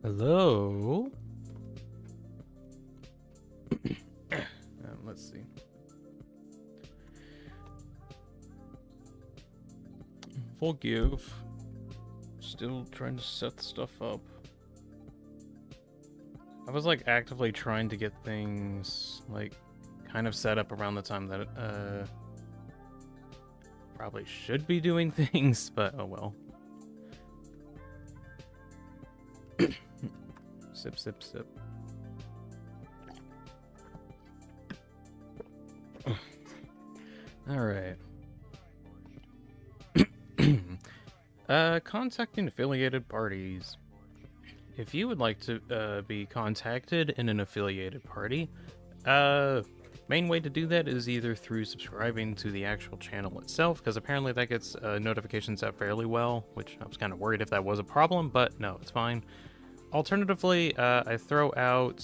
Hello? Let's see. Forgive. Still trying to set stuff up. I was like actively trying to get things like kind of set up around the time that probably should be doing things, but oh well. Sip, sip, sip. All right. Contacting affiliated parties. If you would like to be contacted in an affiliated party, main way to do that is either through subscribing to the actual channel itself, because apparently that gets notifications out fairly well, which I was kind of worried if that was a problem, but no, it's fine. Alternatively, I throw out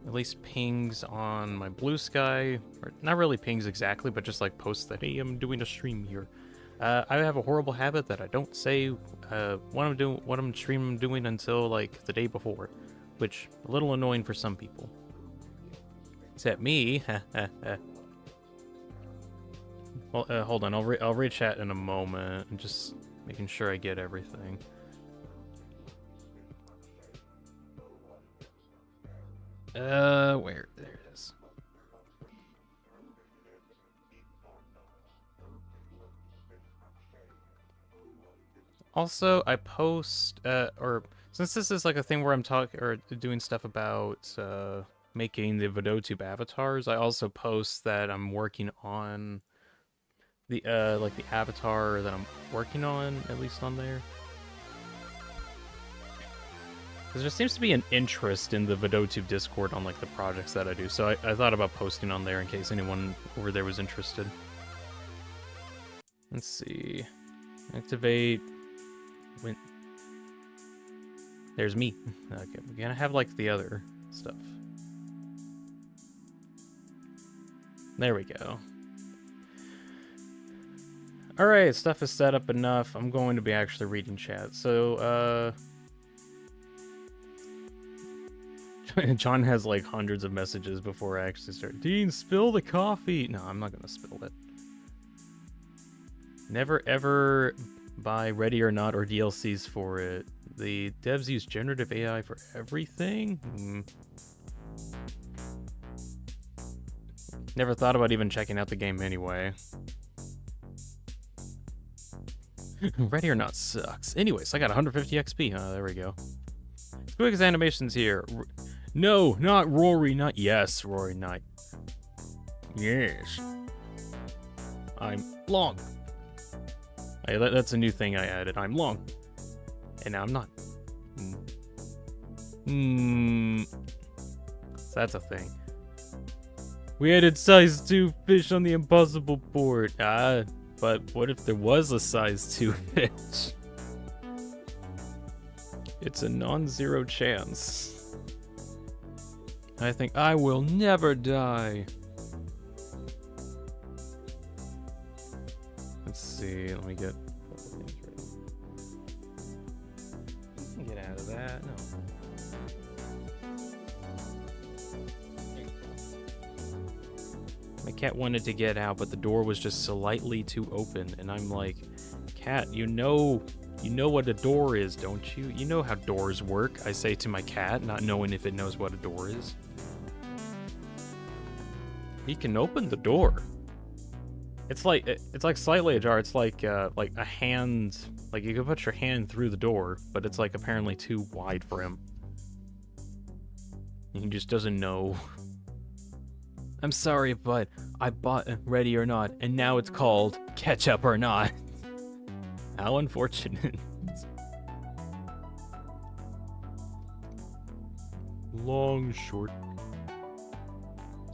at least pings on my Blue Sky, or not really pings exactly, but just like posts that, hey, I'm doing a stream here. I have a horrible habit that I don't say what I'm streaming doing until like the day before, which a little annoying for some people. Except me. Well, hold on, I'll re-chat in a moment. I'm just making sure I get everything. Where? There it is. Also, I post, or since this is like a thing where I'm talking or doing stuff about making the VideoTube avatars, I also post that I'm working on the like the avatar that I'm working on, at least on there. Because there seems to be an interest in the VideoTube Discord on like the projects that I do, so I thought about posting on there in case anyone over there was interested. Let's see. Activate. When... There's me. Okay, we're gonna have like the other stuff. There we go. Alright, stuff is set up enough. I'm going to be actually reading chat. So, John has like hundreds of messages before I actually start. Dean, spill the coffee! No, I'm not gonna spill it. Never ever buy Ready or Not or DLCs for it. The devs use generative AI for everything? Never thought about even checking out the game anyway. Ready or Not sucks. Anyways, I got 150 XP. Oh, there we go. Squig's animations here. No, not Rory, not yes, Rory, not yes. I'm long. Hey, that's a new thing I added. I'm long. And now I'm not. So that's a thing. We added size 2 fish on the impossible board. But what if there was a size 2 fish? It's a non-zero chance. I think I will never die. Let's see, let me get out of that. No. My cat wanted to get out, but the door was just slightly too open, and I'm like, cat, you know what a door is, don't you? You know how doors work, I say to my cat, not knowing if it knows what a door is. He can open the door. It's like slightly ajar. It's like a hand, like you can put your hand through the door, but it's like apparently too wide for him. He just doesn't know. I'm sorry, but I bought Ready or Not, and now it's called Ketchup or Not. How unfortunate. Long, short.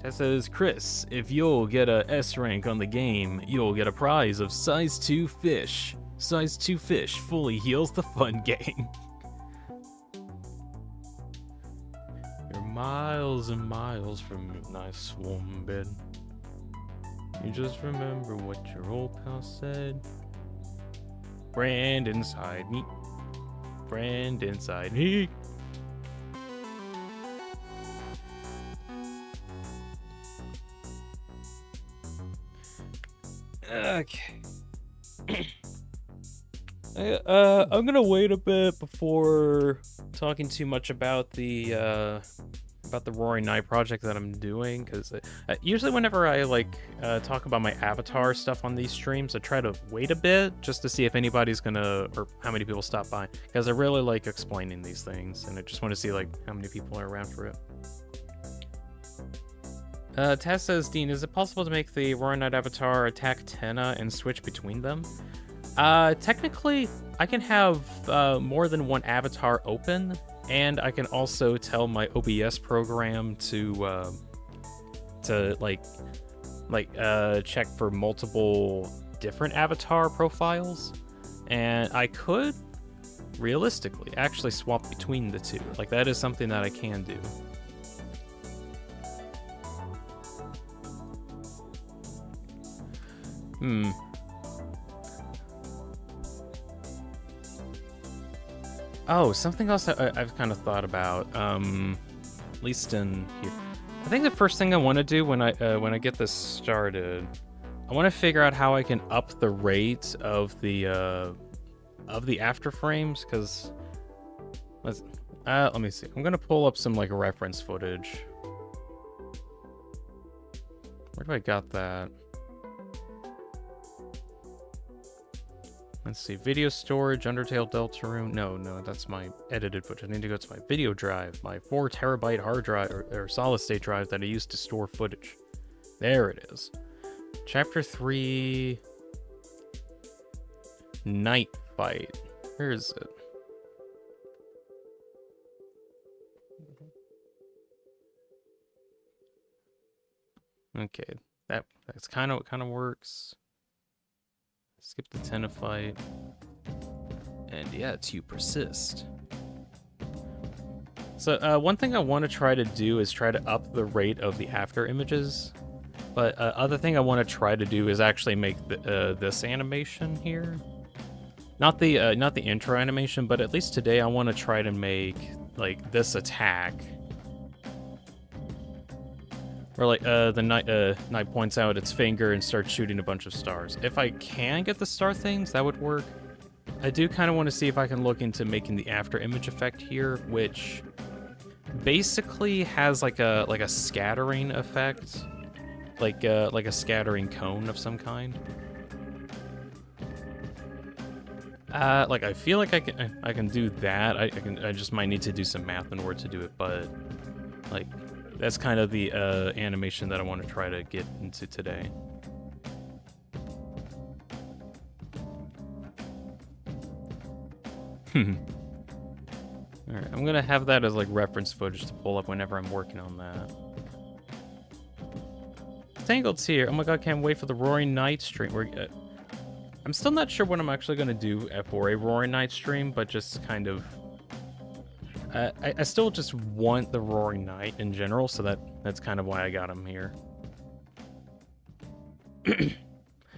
That says, Chris, if you'll get a S rank on the game, you'll get a prize of size 2 fish. Size 2 fish fully heals the fun game. You're miles and miles from your nice warm bed. You just remember what your old pal said. Brand inside me. friend inside me. Okay. I'm gonna wait a bit before talking too much about the Roaring Night project that I'm doing, because usually whenever I talk about my avatar stuff on these streams, I try to wait a bit just to see if anybody's gonna, or how many people stop by, because I really like explaining these things, and I just want to see like how many people are around for it. Taz says, Dean, is it possible to make the Roaring Night avatar attack Tenna and switch between them? Technically, I can have more than one avatar open, and I can also tell my OBS program to check for multiple different avatar profiles, and I could realistically actually swap between the two. Like, that is something that I can do. Oh, something else I've kind of thought about, at least in here. I think the first thing I want to do when I get this started, I want to figure out how I can up the rate of the after frames, because let me see. I'm gonna pull up some like reference footage. Where do I got that? Let's see, video storage, Undertale Deltarune. No, that's my edited footage. I need to go to my video drive, my 4 terabyte hard drive, or solid state drive that I use to store footage. There it is. Chapter 3, Night Fight. Where is it? Okay, that's kind of what kind of works. Skip the Tenna fight. And yeah, to persist. So one thing I want to try to do is try to up the rate of the after images. But other thing I want to try to do is actually make this animation here. Not the intro animation, but at least today I want to try to make like this attack. Or like the knight points out its finger and starts shooting a bunch of stars. If I can get the star things, that would work. I do kind of want to see if I can look into making the after image effect here, which basically has like a scattering effect, like a scattering cone of some kind. Like I feel like I can do that. I just might need to do some math in order to do it, but like. That's kind of the animation that I want to try to get into today. Alright, I'm gonna have that as like reference footage to pull up whenever I'm working on that. Tangled's here. Oh my god, can't wait for the Roaring Night stream. I'm still not sure what I'm actually gonna do for a Roaring Night stream, but just kind of... I still just want the Roaring Night in general, so that's kind of why I got him here.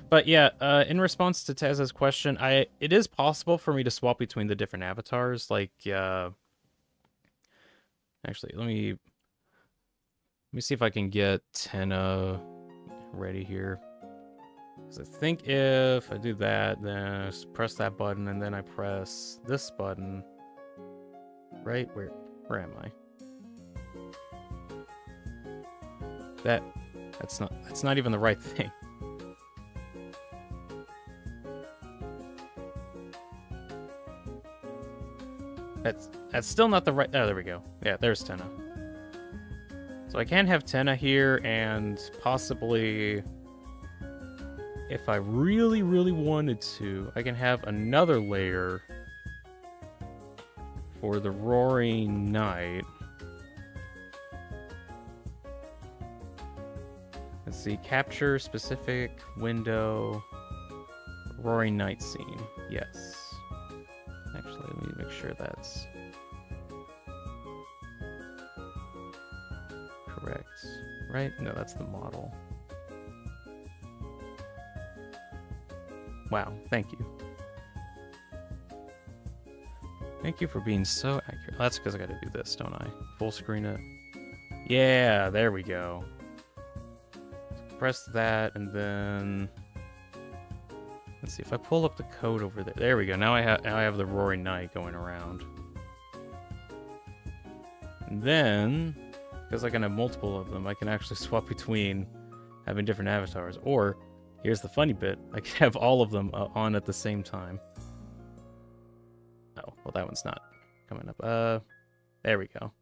But yeah, in response to Tez's question, it is possible for me to swap between the different avatars. Like, actually, let me see if I can get Tenna ready here. Because I think if I do that, then I just press that button, and then I press this button. Right? Where am I? That's not even the right thing. That's still not the right... Oh, there we go. Yeah, there's Tenna. So I can have Tenna here, and possibly, if I really, really wanted to, I can have another layer for the Roaring Night. Let's see, capture specific window, Roaring Night scene. Yes. Actually, let me make sure that's correct. Right? No, that's the model. Wow, thank you. Thank you for being so accurate. That's because I gotta do this, don't I? Full screen it. Yeah, there we go. Press that, and then... Let's see, if I pull up the code over there. There we go, now I have the Roaring Knight going around. And then, because I can have multiple of them, I can actually swap between having different avatars. Or, here's the funny bit, I can have all of them on at the same time. Oh, well that one's not coming up. There we go.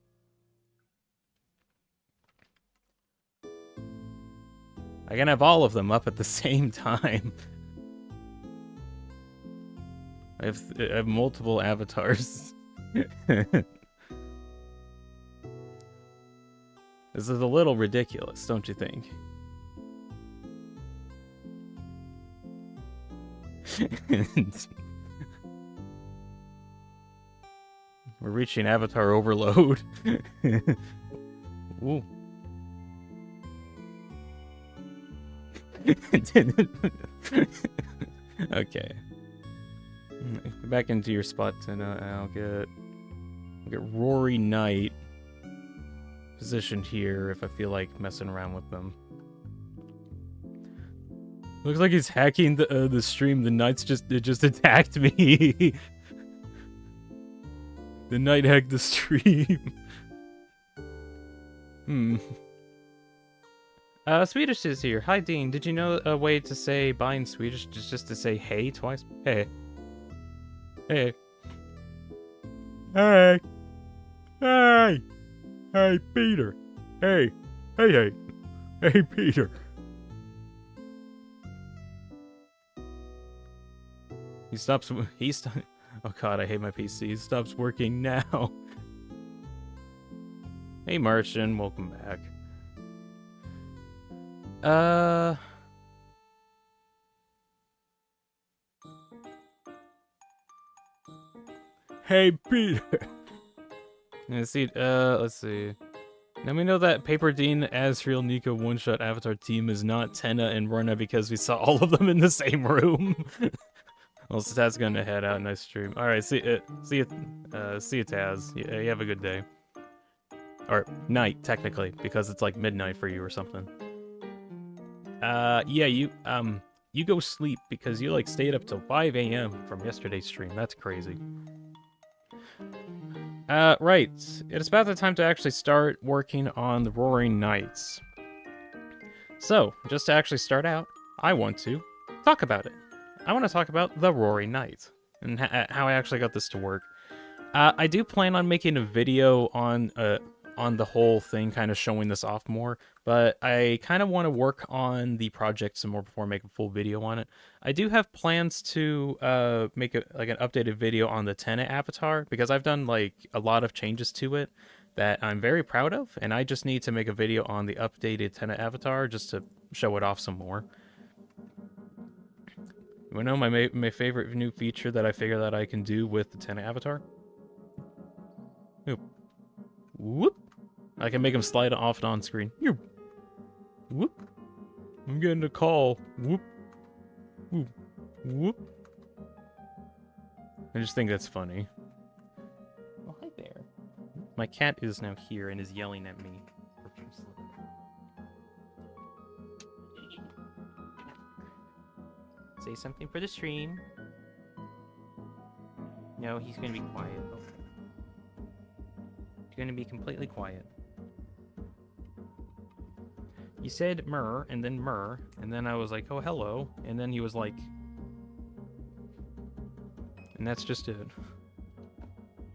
I can have all of them up at the same time. I have multiple avatars. This is a little ridiculous, don't you think? We're reaching avatar overload. Ooh. Okay. Back into your spot, and I'll get Rory Knight positioned here if I feel like messing around with them. Looks like he's hacking the stream. The Knight's just attacked me. The Knight hacked the stream. Swedish is here. Hi, Dean. Did you know a way to say bye in Swedish just to say hey twice? Hey. Hey. Hey. Hey. Hey, Peter. Hey. Hey, hey. Hey, Peter. He stops. Oh god, I hate my PC. He stops working now. Hey, Martian. Welcome back. Hey, Peter. Let's see. Let's see. Now we know that Paper Dean, Asriel, Nico, one-shot Avatar team is not Tenna and Rona because we saw all of them in the same room. Well, Taz gonna head out. Nice stream. All right, see you, Taz. You have a good day. Or night, technically, because it's like midnight for you or something. Yeah, you go sleep because you like stayed up till 5 a.m. from yesterday's stream. That's crazy. Right. It's about the time to actually start working on the Roaring Knights. So, just to actually start out, I want to talk about it. I want to talk about the Roaring Knight and how I actually got this to work. I do plan on making a video on the whole thing, kind of showing this off more, but I kind of want to work on the project some more before I make a full video on it. I do have plans to make an updated video on the Tenna avatar, because I've done like a lot of changes to it that I'm very proud of, and I just need to make a video on the updated Tenna avatar just to show it off some more. You wanna know my favorite new feature that I figured that I can do with the Tenna avatar? Oop. Whoop. I can make him slide off and on screen. Whoop. I'm getting a call. Whoop. Whoop. Whoop. I just think that's funny. Oh, hi there. My cat is now here and is yelling at me profusely. Say something for the stream. No, he's gonna be quiet. Okay. He's gonna be completely quiet. You said murr, and then I was like, oh, hello, and then he was like... And that's just it.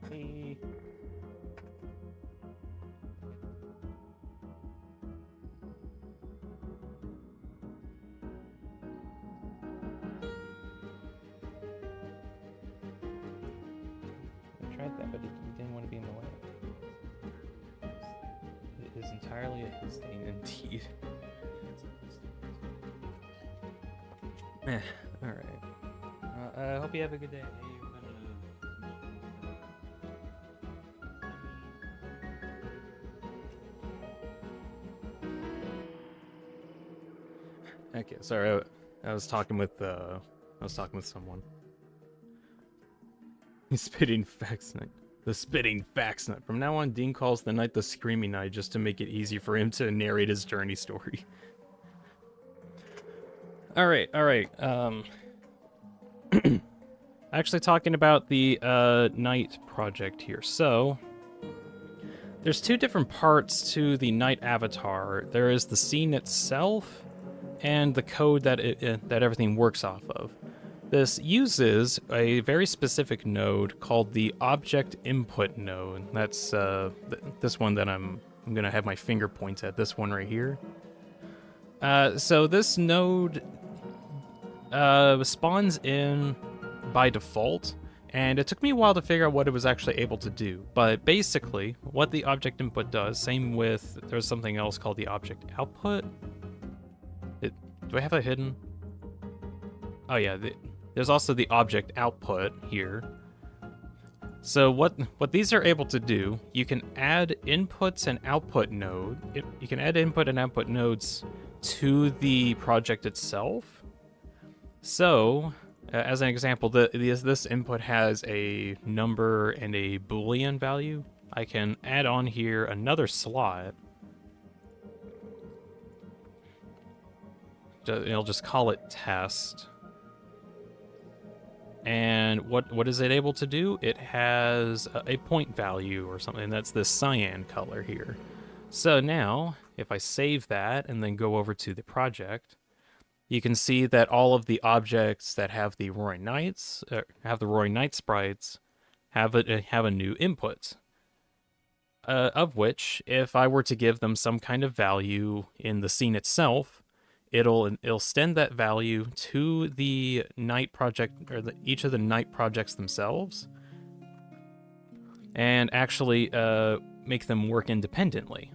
Hey. I tried that, but it didn't want to be in the way. It is entirely a his thing, indeed. Alright. I hope you have a good day. Okay, sorry. I was talking with someone. Spitting facts night. The spitting facts night. From now on, Dean calls the night the screaming night just to make it easy for him to narrate his journey story. All right. Actually talking about the night project here. So there's two different parts to the night avatar. There is the scene itself and the code that that everything works off of. This uses a very specific node called the object input node. That's this one that I'm gonna have my finger point at. This one right here. So this node spawns in by default, and it took me a while to figure out what it was actually able to do. But basically, what the object input does, same with, there's something else called the object output. Do I have that hidden? Oh yeah, there's also the object output here. So what these are able to do, you can add inputs and output node. You can add input and output nodes to the project itself. So, as an example, this input has a number and a Boolean value. I can add on here another slot. I'll just call it test. And what is it able to do? It has a point value or something. That's this cyan color here. So now, if I save that and then go over to the project, you can see that all of the objects that have the Roaring Knights, have the Roaring Knight sprites, have a new input. Of which, if I were to give them some kind of value in the scene itself, it'll send that value to the night project, or each of the night projects themselves, and actually make them work independently.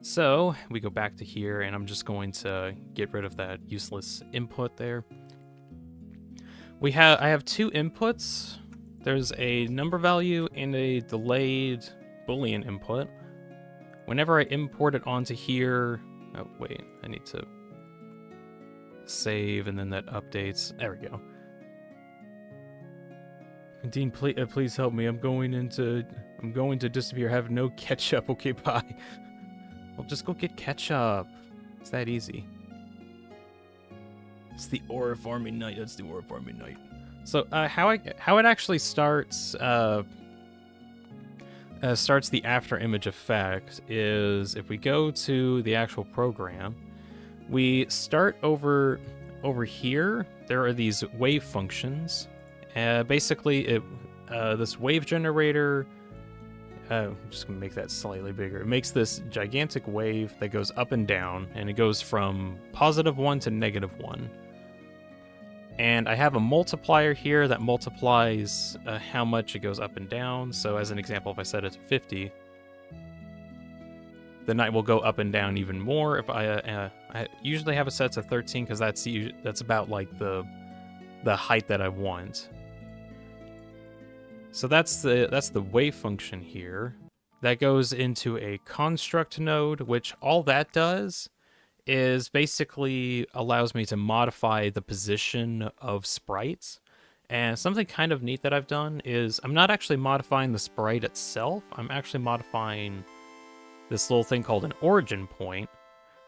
So we go back to here, and I'm just going to get rid of that useless input there. I have two inputs. There's a number value and a delayed Boolean input. Whenever I import it onto here, oh wait, I need to save, and then that updates. There we go. Dean, please help me. I'm going to disappear. I have no ketchup. Okay, bye. Well, just go get ketchup. It's that easy. It's the aura farming night. That's the aura farming night. So how it actually starts the after image effect is if we go to the actual program, we start over here. There are these wave functions. Basically, this wave generator. I'm just gonna make that slightly bigger. It makes this gigantic wave that goes up and down, and it goes from +1 to -1. And I have a multiplier here that multiplies how much it goes up and down. So as an example, if I set it to 50, the night will go up and down even more. If I usually have it set to 13 because that's about like the height that I want. So that's the wave function here. That goes into a construct node, which all that does is basically allows me to modify the position of sprites. And something kind of neat that I've done is I'm not actually modifying the sprite itself. I'm actually modifying this little thing called an origin point.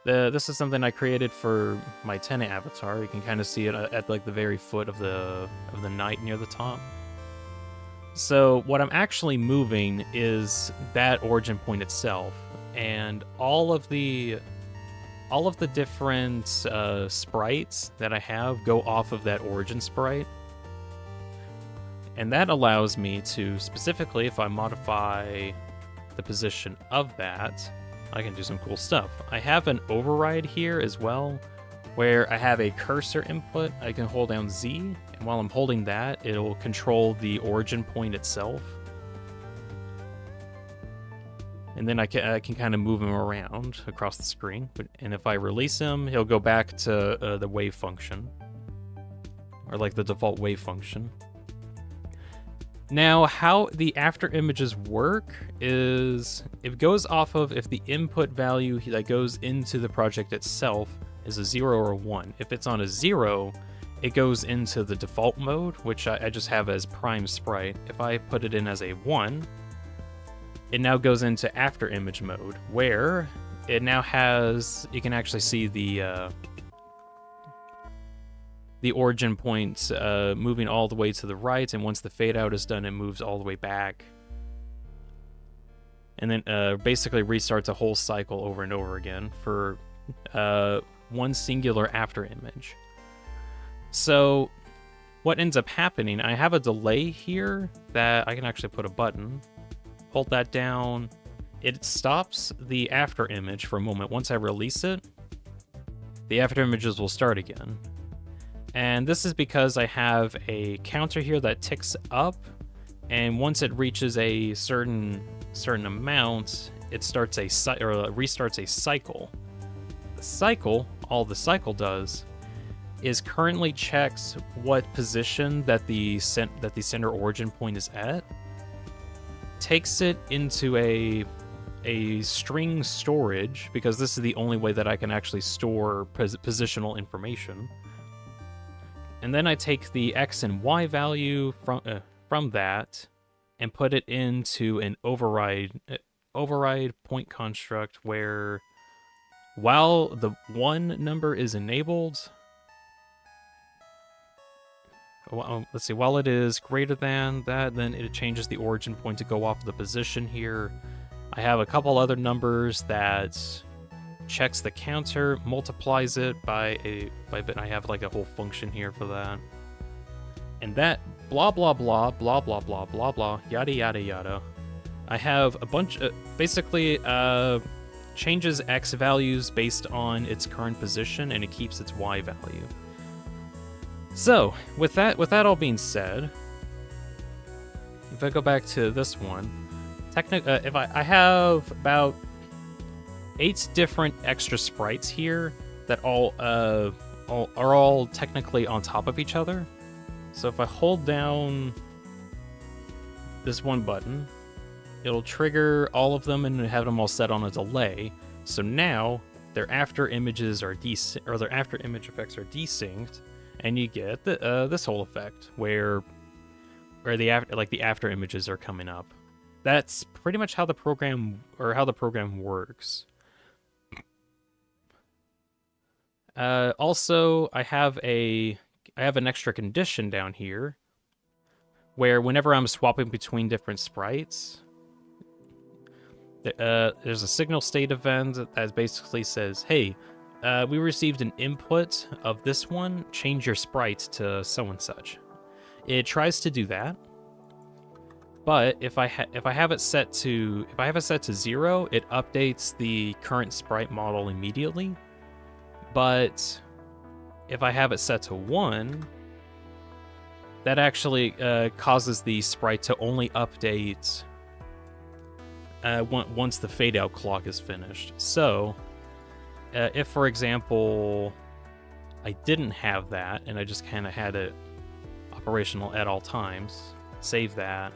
This is something I created for my tenant avatar. You can kind of see it at like the very foot of the night near the top. So what I'm actually moving is that origin point itself, and all of the different sprites that I have go off of that origin sprite. And that allows me to specifically, if I modify the position of that, I can do some cool stuff. I have an override here as well, where I have a cursor input. I can hold down Z, and while I'm holding that, it'll control the origin point itself. And then I can kind of move him around across the screen. And if I release him, he'll go back to the wave function, or like the default wave function. Now, how the after images work is it goes off of if the input value that goes into the project itself is a 0 or a 1. If it's on a 0, it goes into the default mode, which I just have as prime sprite. If I put it in as a 1, it now goes into after image mode, where it now has, you can actually see the origin point moving all the way to the right, and once the fade out is done, it moves all the way back. And then basically restarts a whole cycle over and over again for one singular after image. So what ends up happening, I have a delay here that I can actually put a button, hold that down, it stops the after image for a moment. Once I release it, the after images will start again. And this is because I have a counter here that ticks up, and once it reaches a certain amount, it starts restarts a cycle. The cycle, all the cycle does, is currently checks what position that the center origin point is at, takes it into a string storage, because this is the only way that I can actually store positional information. And then I take the X and Y value from that and put it into an override point construct, where while the 1 number is enabled, let's see, while it is greater than that, then it changes the origin point to go off the position here. I have a couple other numbers that checks the counter, multiplies it by bit. I have like a whole function here for that. And that blah blah blah blah blah blah blah blah yada yada yada. I have a bunch of basically changes X values based on its current position, and it keeps its Y value. So with that all being said, if I go back to this one, if I have about 8 different extra sprites here that are all technically on top of each other. So if I hold down this one button, it'll trigger all of them and have them all set on a delay. So now their after images are their after image effects are desynced, and you get this whole effect where the after images are coming up. That's pretty much how the program works. Also, I have an extra condition down here where whenever I'm swapping between different sprites, there's a signal state event that basically says, hey, we received an input of this one, change your sprite to so and such. It tries to do that, but if I have it set to 0, it updates the current sprite model immediately. But if I have it set to 1, that actually causes the sprite to only update once the fade out clock is finished. So if, for example, I didn't have that and I just kind of had it operational at all times, save that.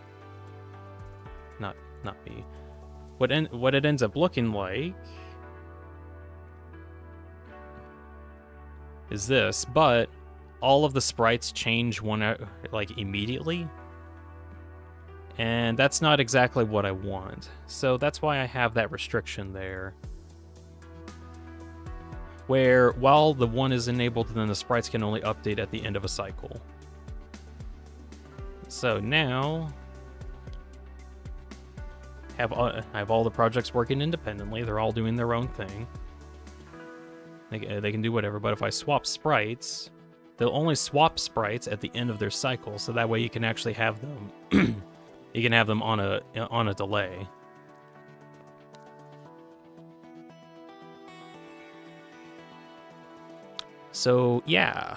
Not me. What it ends up looking like is this, but all of the sprites change immediately, and that's not exactly what I want. So that's why I have that restriction there, where while the 1 is enabled, then the sprites can only update at the end of a cycle. So now I have all the projects working independently. They're all doing their own thing. They can do whatever, but if I swap sprites, they'll only swap sprites at the end of their cycle, so that way you can actually have them you can have them on a delay. So yeah.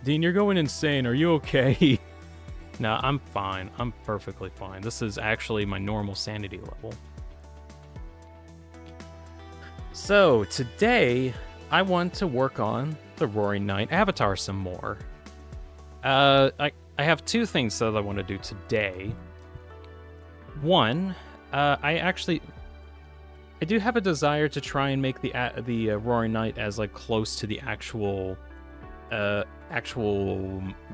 Dean, you're going insane. Are you okay? No, I'm fine. I'm perfectly fine. This is actually my normal sanity level. So, today, I want to work on the Roaring Night avatar some more. I have 2 things that I want to do today. One, I I do have a desire to try and make the Roaring Knight as like close to the actual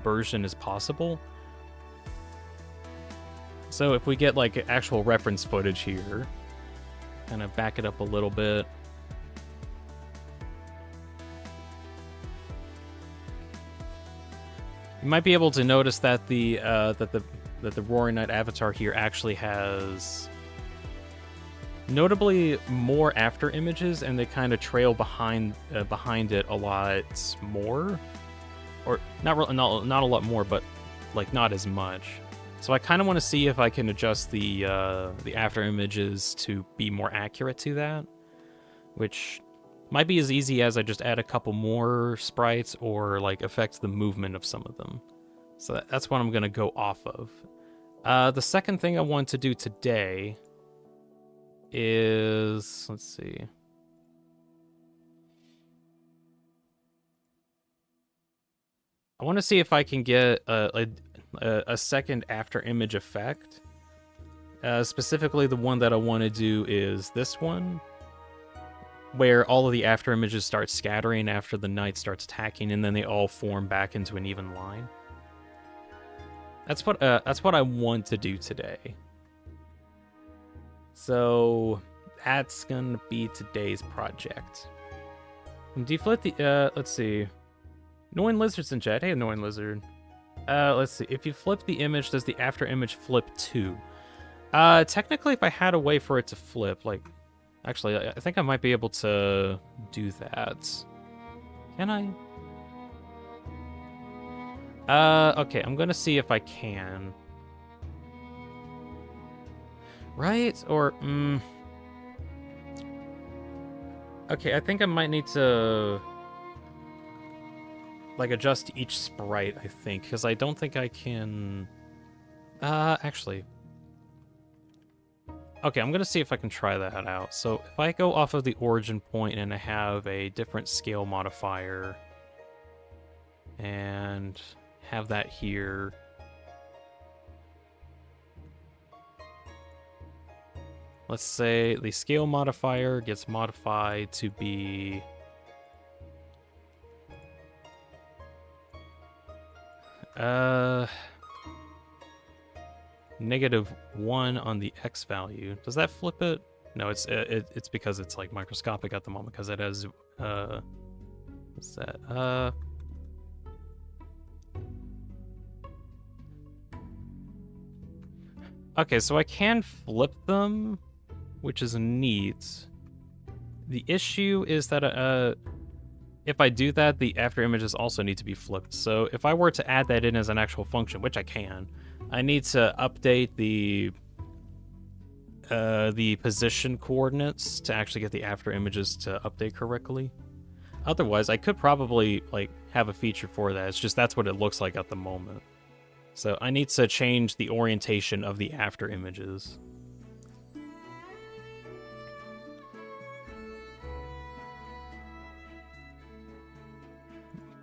version as possible. So if we get like actual reference footage here, kind of back it up a little bit. You might be able to notice that the Roaring Knight avatar here actually has notably more after images, and they kind of trail behind it a lot more, or not a lot more, but like not as much. So I kind of want to see if I can adjust the after images to be more accurate to that, which might be as easy as I just add a couple more sprites or like affect the movement of some of them. So that's what I'm gonna go off of. The second thing I want to do today is, let's see. I want to see if I can get a second after image effect. Specifically, the one that I want to do is this one, where all of the after images start scattering after the knight starts attacking, and then they all form back into an even line. That's what I want to do today. So that's gonna be today's project. Deflip the let's see. Annoying Lizard's in chat. Hey, Annoying Lizard. Let's see. If you flip the image, does the after image flip too? Technically, if I had a way for it to flip, like, actually, I think I might be able to do that. Can I? Okay, I'm gonna see if I can. Right? Or, okay, I think I might need to like adjust each sprite, I think, because I don't think I can actually. Okay, I'm gonna see if I can try that out. So if I go off of the origin point and I have a different scale modifier and have that here. Let's say the scale modifier gets modified to be -1 on the X value. Does that flip it? No, it's because it's like microscopic at the moment, because it has what's that? Okay, so I can flip them, which is neat. The issue is that if I do that, the after images also need to be flipped. So if I were to add that in as an actual function, which I can, I need to update the position coordinates to actually get the after images to update correctly. Otherwise, I could probably like have a feature for that. It's just that's what it looks like at the moment. So I need to change the orientation of the after images.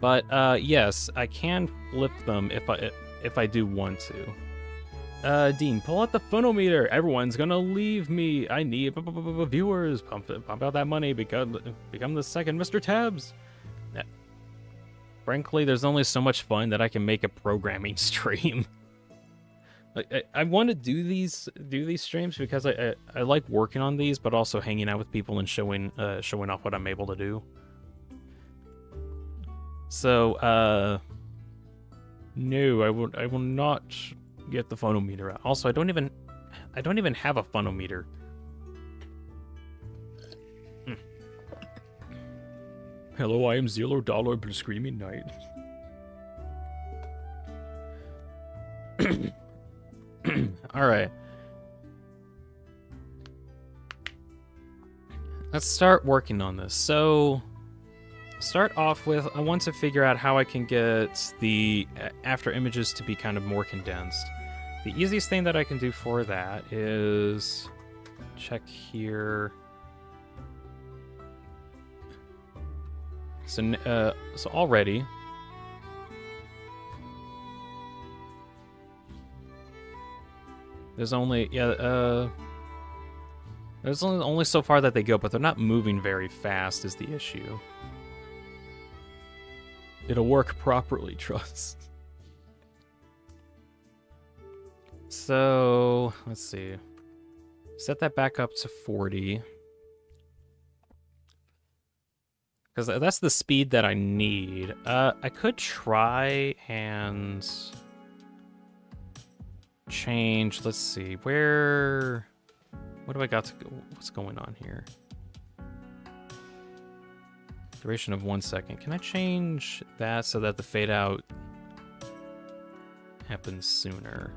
But yes, I can flip them if I do want to. Dean, pull out the phonometer. Everyone's gonna leave me. I need viewers. Pump out that money. Become the second Mr. Tabs. Frankly, there's only so much fun that I can make a programming stream. I want to do these streams because I like working on these, but also hanging out with people and showing off what I'm able to do. So no, I will not get the phonometer out. Also, I don't even have a phonometer. Hello, I am $0 per Screaming Knight. Alright. Let's start working on this. So, start off with, I want to figure out how I can get the after images to be kind of more condensed. The easiest thing that I can do for that is check here. So, so already, there's only, There's only so far that they go, but they're not moving very fast is the issue. It'll work properly, trust. So, let's see. Set that back up to 40. Because that's the speed that I need. I could try and change, let's see, what do I got to go? What's going on here? Duration of 1 second. Can I change that so that the fade out happens sooner?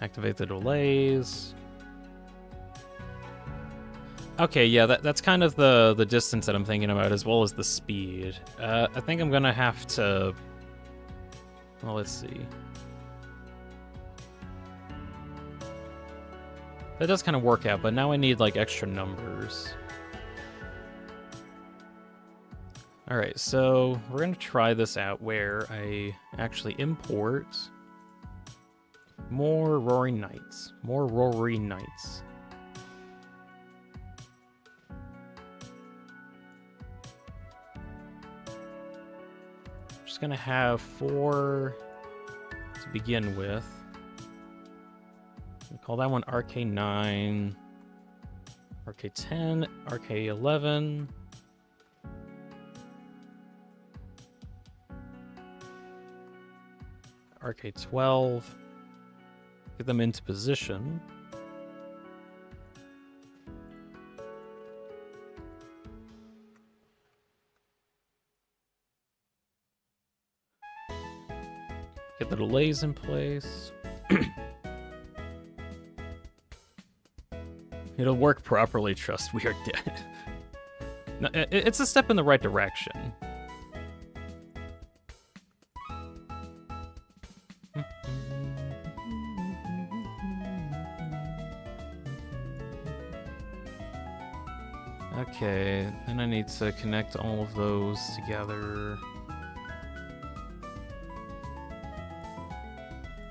Activate the delays. Okay, yeah, that's kind of the distance that I'm thinking about, as well as the speed. I think I'm gonna have to... Well, let's see. That does kind of work out, but now I need, like, extra numbers. Alright, so we're gonna try this out where I actually import more Roaring Nights. More Roaring Nights. Just gonna have 4 to begin with. We'll call that one RK9, RK10, RK11. RK12. Get them into position. Get the delays in place. It'll work properly, trust. We are dead. No, it's a step in the right direction. Okay, then I need to connect all of those together.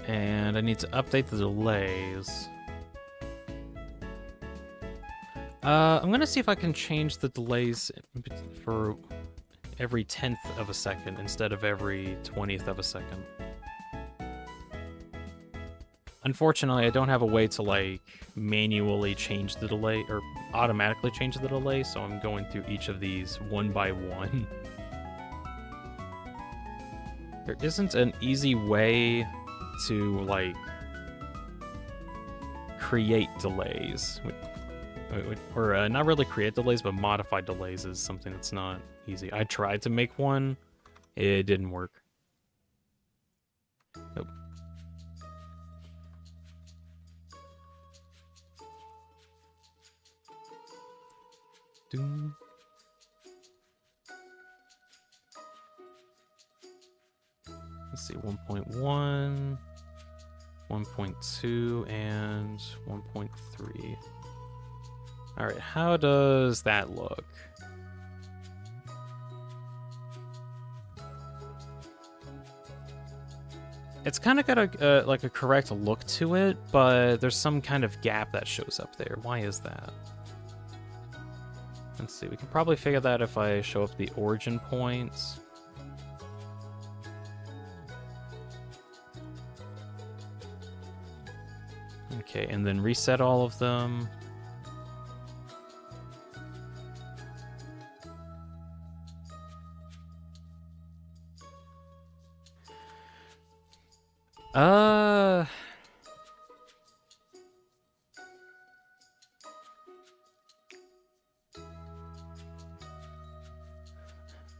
And I need to update the delays. I'm gonna see if I can change the delays for every 10th of a second instead of every 20th of a second. Unfortunately, I don't have a way to, like, manually change the delay, or automatically change the delay, so I'm going through each of these one by one. There isn't an easy way to, like, create delays. Or not really create delays, but modify delays is something that's not easy. I tried to make one. It didn't work. Nope. Doom. Let's see, 1.1, 1.2, and 1.3. Alright, how does that look? It's kind of got a like a correct look to it, but there's some kind of gap that shows up there. Why is that? Let's see, we can probably figure that if I show up the origin points. Okay, and then reset all of them.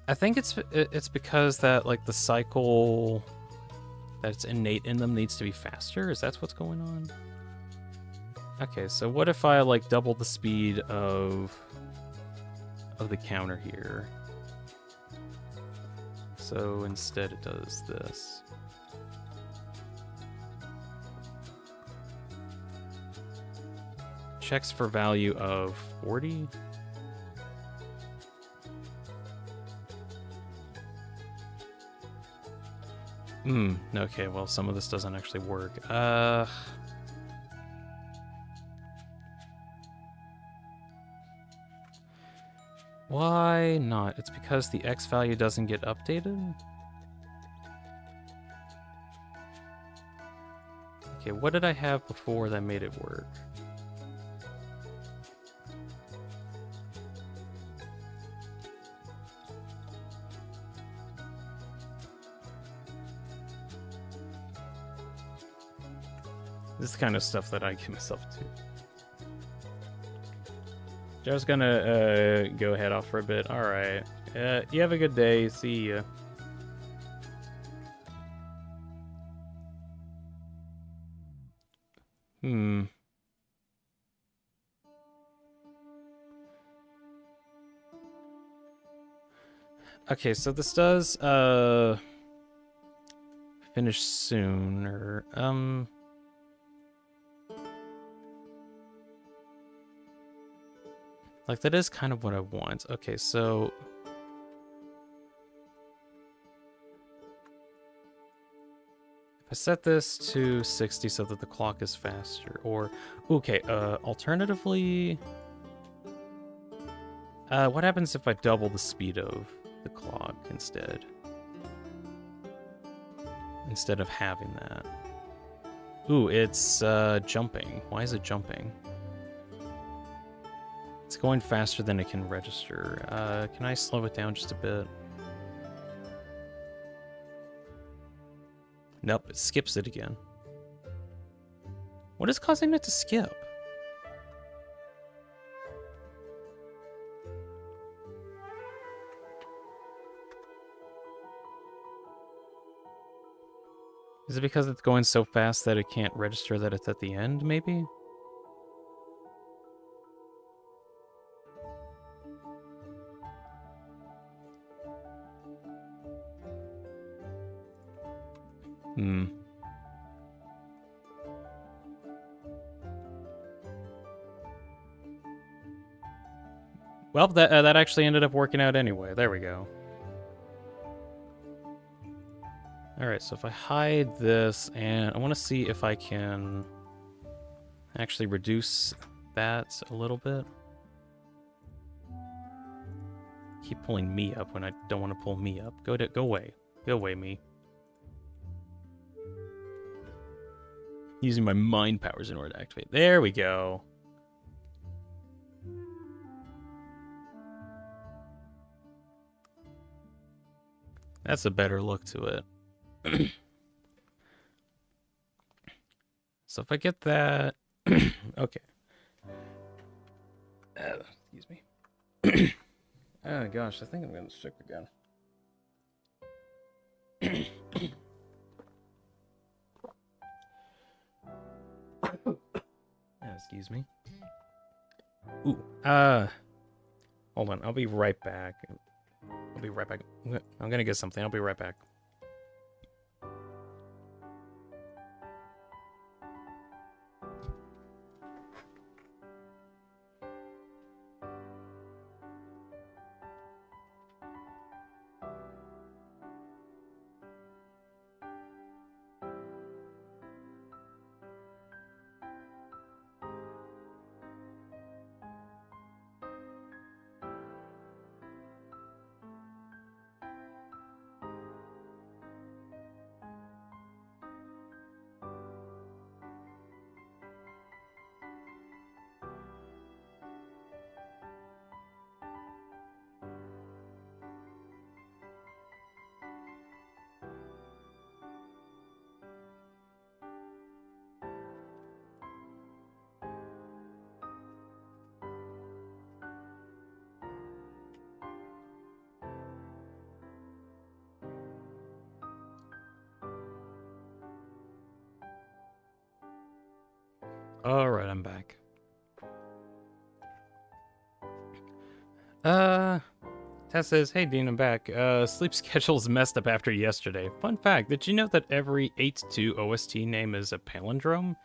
I think it's because that, like, the cycle that's innate in them needs to be faster. Is that what's going on? Okay, so what if I, like, double the speed of the counter here? So instead it does this. Checks for value of 40. Okay, well, some of this doesn't actually work. Why not? It's because the X value doesn't get updated? Okay, what did I have before that made it work? This is the kind of stuff that I get myself to. Just gonna go head off for a bit. Alright. You have a good day. See ya. Okay, so this does finish sooner. Like, that is kind of what I want. Okay, so if I set this to 60 so that the clock is faster, or okay, alternatively, what happens if I double the speed of the clock instead of having that? Ooh, it's jumping. Why is it jumping? It's going faster than it can register. Can I slow it down just a bit? Nope, it skips it again. What is causing it to skip? Is it because it's going so fast that it can't register that it's at the end, maybe? Well, that actually ended up working out anyway. There we go. Alright, so if I hide this, and I want to see if I can actually reduce that a little bit. Keep pulling me up when I don't want to pull me up. Go away. Go away, me. Using my mind powers in order to activate. There we go. That's a better look to it. So if I get that... okay. Excuse me. Oh gosh, I think I'm gonna sick again. Excuse me. Ooh, hold on, I'll be right back. I'll be right back. I'm gonna get something. I'll be right back. Alright, I'm back. Tess says, hey Dean, I'm back. Sleep schedule's messed up after yesterday. Fun fact, did you know that every 8-2 OST name is a palindrome?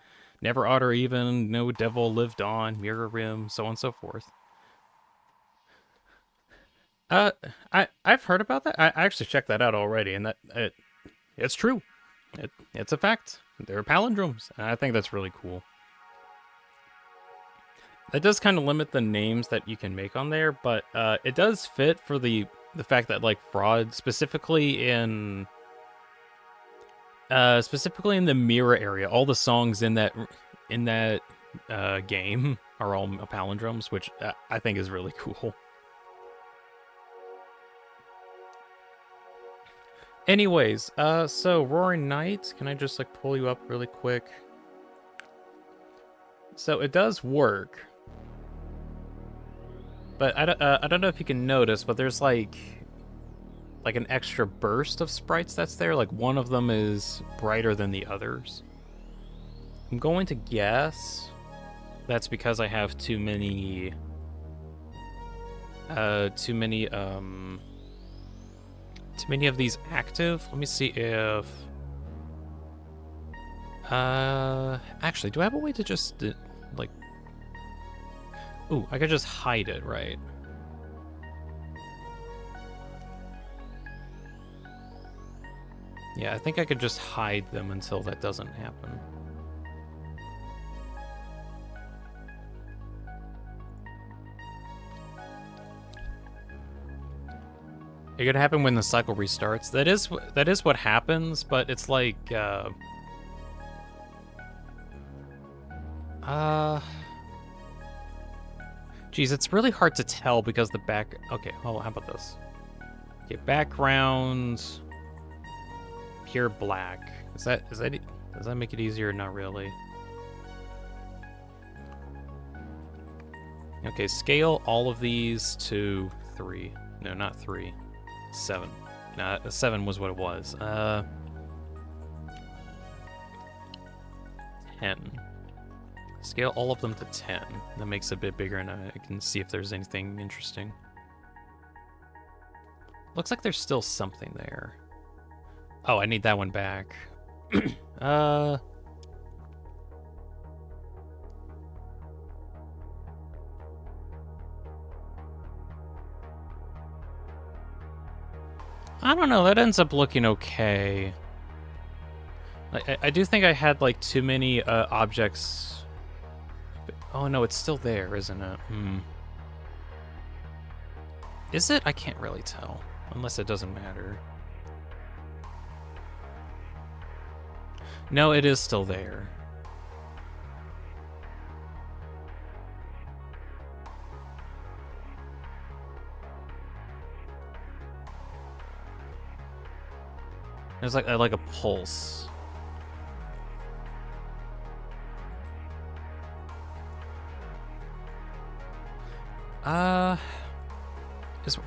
Never Odd or Even, No Devil Lived On, Mirror Rim, so on and so forth. I've heard about that. I actually checked that out already, and it's true. It's a fact. They're palindromes. And I think that's really cool. That does kind of limit the names that you can make on there, but it does fit for the fact that like fraud, specifically in the mirror area, all the songs in that game are all palindromes, which I think is really cool. Anyways, so Roaring Night, can I just like pull you up really quick? So it does work, but I don't know if you can notice, but there's like an extra burst of sprites that's there. Like one of them is brighter than the others. I'm going to guess that's because I have too many of these active. Let me see if actually, do I have a way to just like, ooh, I could just hide it, right? Yeah, I think I could just hide them until that doesn't happen. It could happen when the cycle restarts. That is what happens, but it's like geez, it's really hard to tell because the back. Okay, well, how about this? Okay, background pure black. Does that make it easier? Not really. Okay, scale all of these to 3. No, not 3. 7. No, 7 was what it was. 10. Scale all of them to 10. That makes it a bit bigger, and I can see if there's anything interesting. Looks like there's still something there. Oh, I need that one back. I don't know, that ends up looking okay. I do think I had like too many objects. Oh no, it's still there, isn't it? Is it? I can't really tell, unless it doesn't matter. No, it is still there. There's like a pulse. Are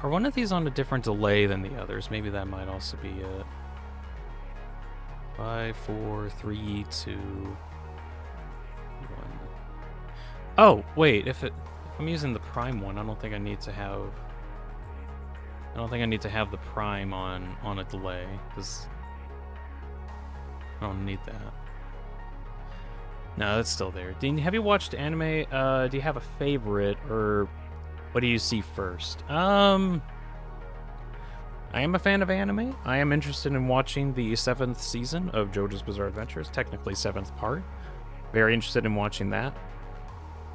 one of these on a different delay than the others? Maybe that might also be it. 5, 4, 3, 2, 1. Oh, wait, if I'm using the prime one, I don't think I need to have the prime on a delay, because I don't need that. No, that's still there. Dean, have you watched anime? Do you have a favorite, or what do you see first? I am a fan of anime. I am interested in watching the 7th season of JoJo's Bizarre Adventures, technically 7th part. Very interested in watching that.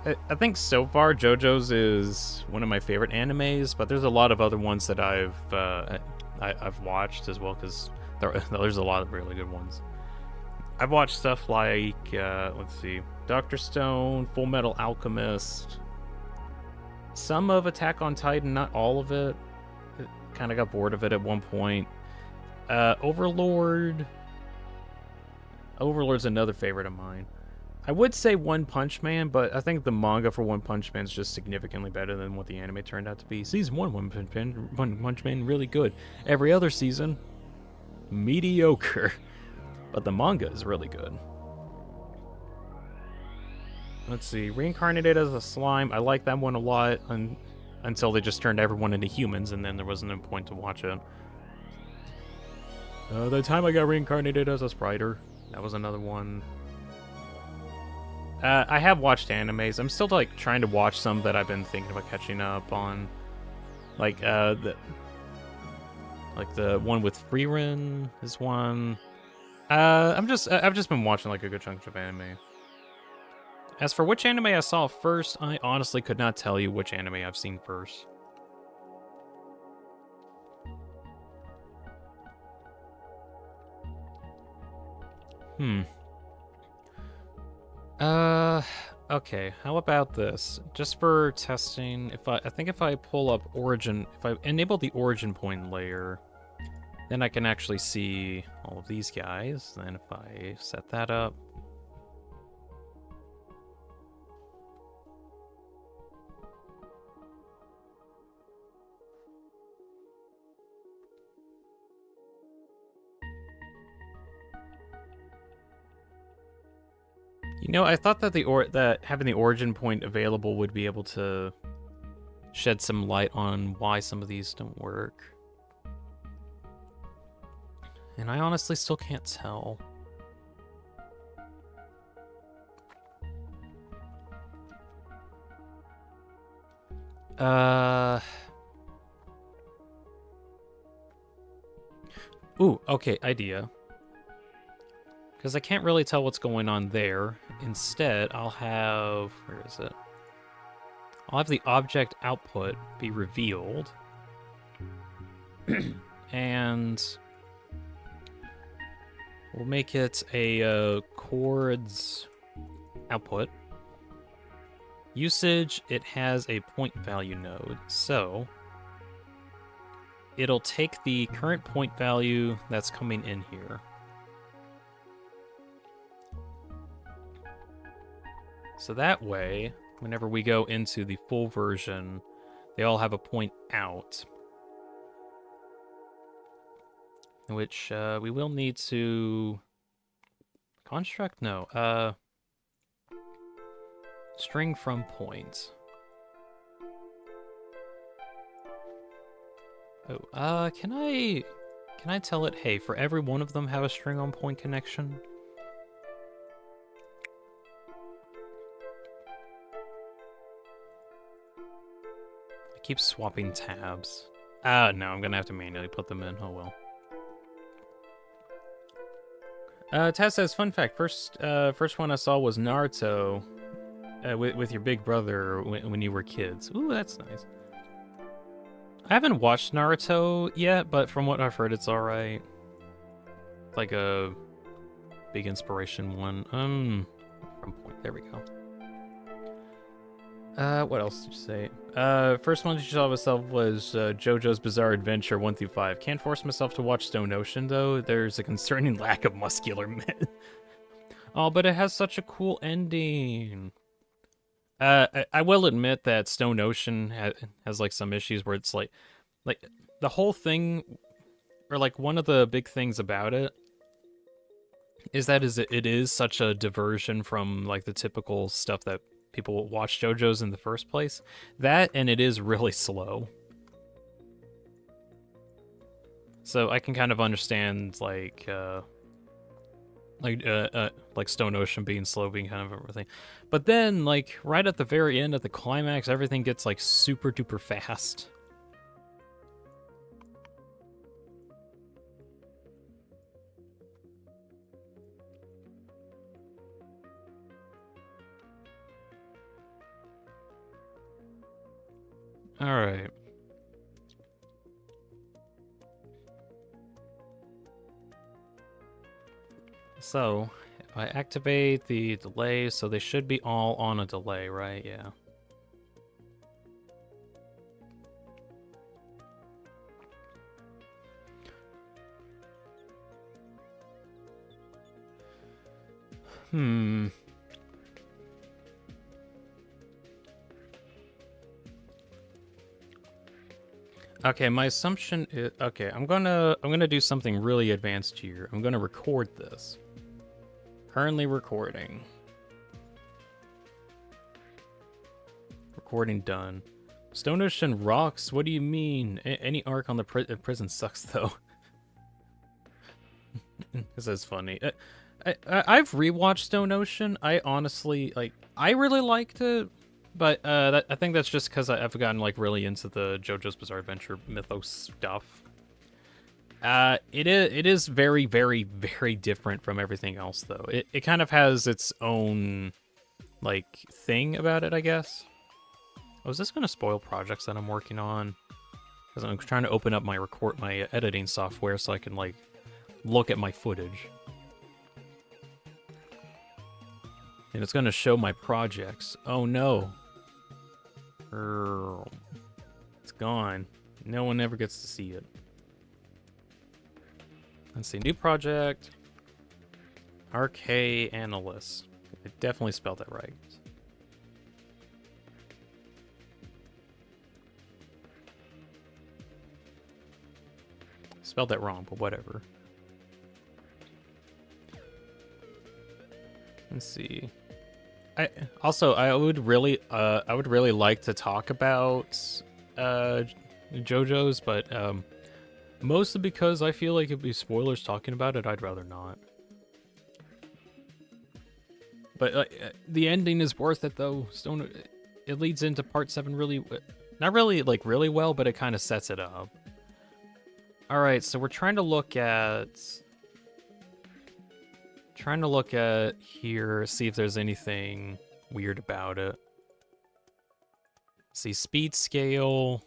I think so far JoJo's is one of my favorite animes, but there's a lot of other ones that I've watched as well, because there's a lot of really good ones. I've watched stuff like, let's see, Dr. Stone, Full Metal Alchemist, some of Attack on Titan, not all of it. Kind of got bored of it at one point. Overlord's another favorite of mine. I would say One Punch Man, but I think the manga for One Punch Man is just significantly better than what the anime turned out to be. Season 1 One Punch Man really good. Every other season, mediocre. But the manga is really good. Let's see, Reincarnated as a Slime. I like that one a lot until they just turned everyone into humans, and then there wasn't a point to watch it. The time I got reincarnated as a Spriter. That was another one. I have watched animes. I'm still like trying to watch some that I've been thinking about catching up on. Like the one with Frieren is one. I've just been watching like a good chunk of anime. As for which anime I saw first, I honestly could not tell you which anime I've seen first. Okay, how about this? Just for testing, I think if I pull up Origin, if I enable the Origin point layer, then I can actually see all of these guys. Then if I set that up, you know, I thought that that having the Origin point available would be able to shed some light on why some of these don't work. And I honestly still can't tell. Ooh, okay, idea. Because I can't really tell what's going on there. Instead, I'll have... Where is it? I'll have the object output be revealed. And... we'll make it a chords output. Usage, it has a point value node. So... it'll take the current point value that's coming in here. So that way, whenever we go into the full version, they all have a point out. Which we will need to... construct? No. String from point. Oh, can I tell it, hey, for every one of them have a string on point connection? I keep swapping tabs. No, I'm gonna have to manually put them in. Oh well. Taz says, fun fact, first one I saw was Naruto with your big brother when you were kids. Ooh, that's nice. I haven't watched Naruto yet, but from what I've heard, it's alright. Like a big inspiration one. From point, there we go. What else did you say? First one that you saw myself was JoJo's Bizarre Adventure 1 through 5. Can't force myself to watch Stone Ocean though. There's a concerning lack of muscular men. Oh, but it has such a cool ending. I will admit that Stone Ocean has like some issues where it's like the whole thing, or like one of the big things about it is that it is such a diversion from like the typical stuff that people watch JoJo's in the first place. That, and it is really slow. So I can kind of understand like Stone Ocean being slow, being kind of everything. But then, like, right at the very end, at the climax, everything gets, like, super duper fast. Alright. So, if I activate the delay, so they should be all on a delay, right? Yeah. Okay, my assumption is, okay, I'm gonna do something really advanced here. I'm gonna record this. Currently recording. Recording done. Stone Ocean rocks? What do you mean? Any arc on the prison sucks though. This is funny. I've rewatched Stone Ocean. I honestly, like, I really liked it. But I think that's just because I've gotten like really into the JoJo's Bizarre Adventure mythos stuff. It is very, very, very different from everything else, though. It kind of has its own, like, thing about it, I guess. Oh, is this going to spoil projects that I'm working on? Because I'm trying to open up my editing software so I can, like, look at my footage. And it's going to show my projects. Oh, no. It's gone. No one ever gets to see it. Let's see, new project. RK Analyst. I definitely spelled that right. Spelled that wrong, but whatever. Let's see. I would really like to talk about JoJo's, but mostly because I feel like it'd be spoilers talking about it, I'd rather not. But the ending is worth it, though. It leads into part 7 really, not really like really well, but it kind of sets it up. All right, so we're trying to look at here, see if there's anything weird about it. See, speed scale,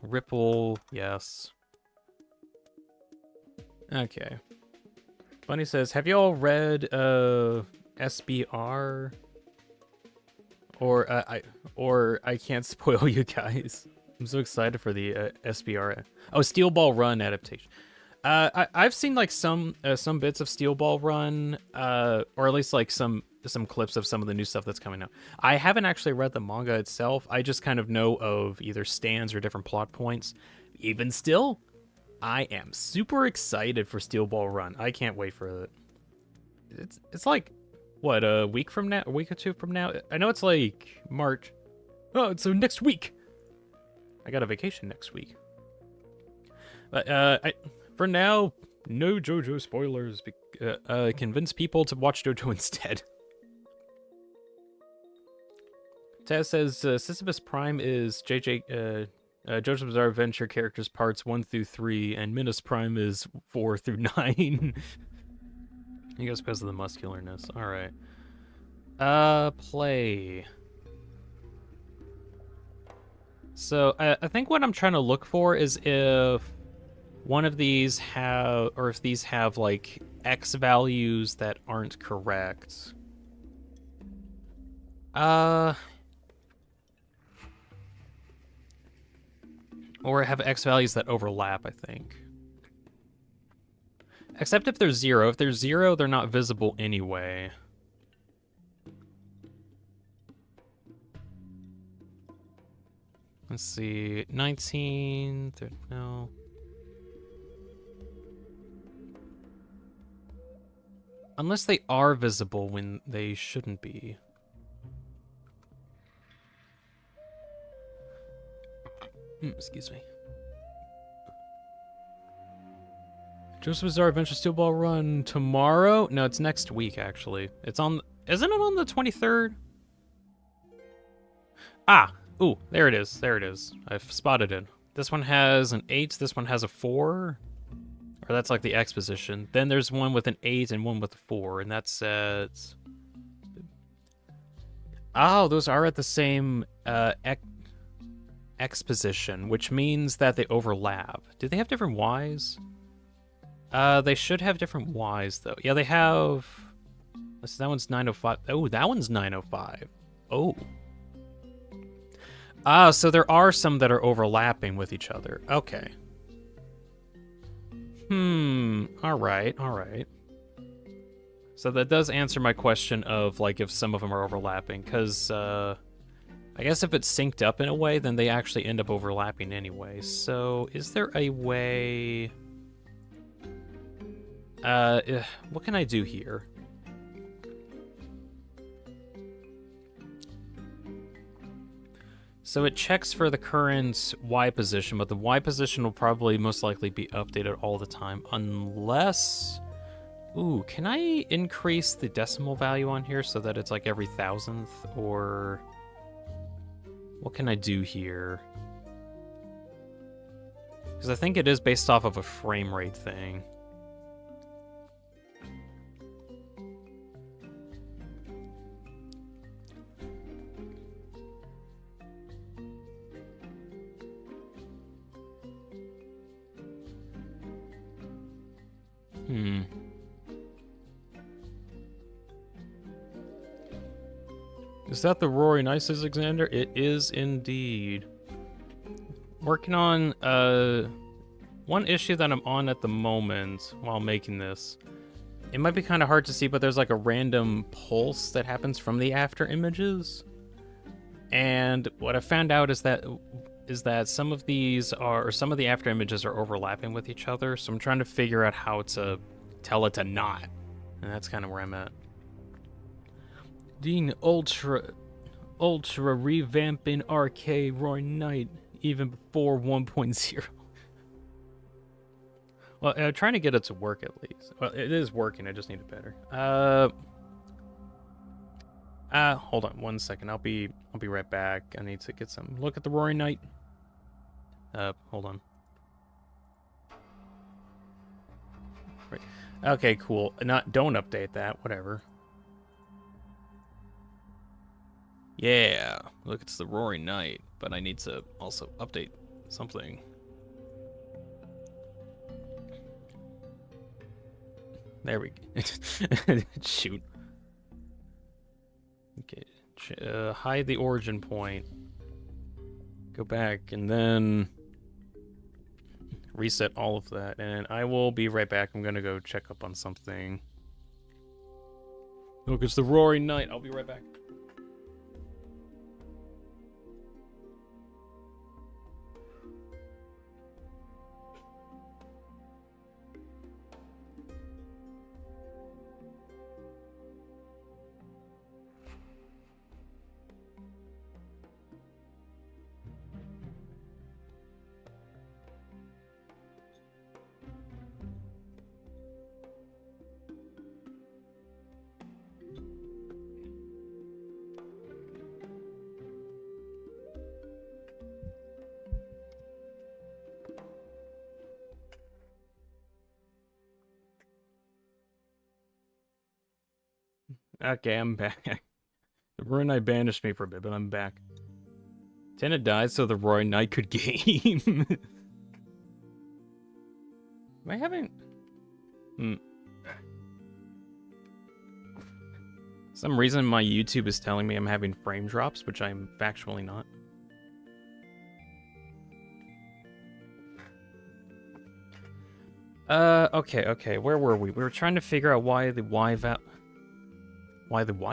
ripple, yes. Okay. Bunny says, have you all read SBR? Or I can't spoil you guys. I'm so excited for the SBR. Oh, Steel Ball Run adaptation. I've seen like some bits of Steel Ball Run, or at least like some clips of some of the new stuff that's coming out. I haven't actually read the manga itself. I just kind of know of either stands or different plot points. Even still, I am super excited for Steel Ball Run. I can't wait for it. It's like what, a week from now, a week or two from now. I know it's like March. Oh, so next week. I got a vacation next week. But for now, no JoJo spoilers. Convince people to watch JoJo instead. Taz says Sisyphus Prime is JoJo's Bizarre Adventure characters parts 1 through 3, and Minas Prime is 4 through 9. I guess because of the muscularness. All right. Play. So I think what I'm trying to look for is if one of these have, or if these have like X values that aren't correct. Or have X values that overlap, I think. Except if they're 0. If they're 0, they're not visible anyway. Let's see, 19, no. Unless they are visible when they shouldn't be. Excuse me. JoJo's Bizarre Adventure Steel Ball Run tomorrow? No, it's next week, actually. It's on, isn't it on the 23rd? Ah! Ooh, there it is. There it is. I've spotted it. This one has an 8. This one has a 4. Or that's like the X position. Then there's one with an 8 and one with a 4. And that's at... Oh, those are at the same X position, which means that they overlap. Do they have different Ys? They should have different Ys, though. Yeah, they have... That one's 905. Oh, that one's 905. Oh. Ah, so there are some that are overlapping with each other. Okay. Alright, alright. So that does answer my question of, like, if some of them are overlapping, because, I guess if it's synced up in a way, then they actually end up overlapping anyway. So, is there a way... what can I do here? So it checks for the current Y position, but the Y position will probably most likely be updated all the time, unless... Ooh, can I increase the decimal value on here so that it's like every 1,000th, or... What can I do here? Because I think it is based off of a frame rate thing. Is that the Rory Nice Alexander? It is indeed. Working on one issue that I'm on at the moment while making this. It might be kind of hard to see, but there's like a random pulse that happens from the after images. And what I found out is that some of these are, or some of the after images are overlapping with each other. So I'm trying to figure out how to tell it to not. And that's kind of where I'm at. Dean Ultra revamping RK Roy Knight even before 1.0. Well, trying to get it to work at least. Well, it is working. I just need it better. Hold on 1 second. I'll be right back. I need to get some look at the Roaring Knight. Hold on. Right. Okay, cool. Don't update that. Whatever. Yeah, look, it's the Roaring Knight, but I need to also update something. There we go. Shoot. Okay, hide the origin point. Go back and then reset all of that, and I will be right back. I'm gonna go check up on something. Look, it's the Roaring Knight. I'll be right back. Okay, I'm back. The Roaring Knight banished me for a bit, but I'm back. Tenna died so the Roaring Knight could game. Am I having... Some reason my YouTube is telling me I'm having frame drops, which I'm factually not. Okay, where were we? We were trying to figure out why the Y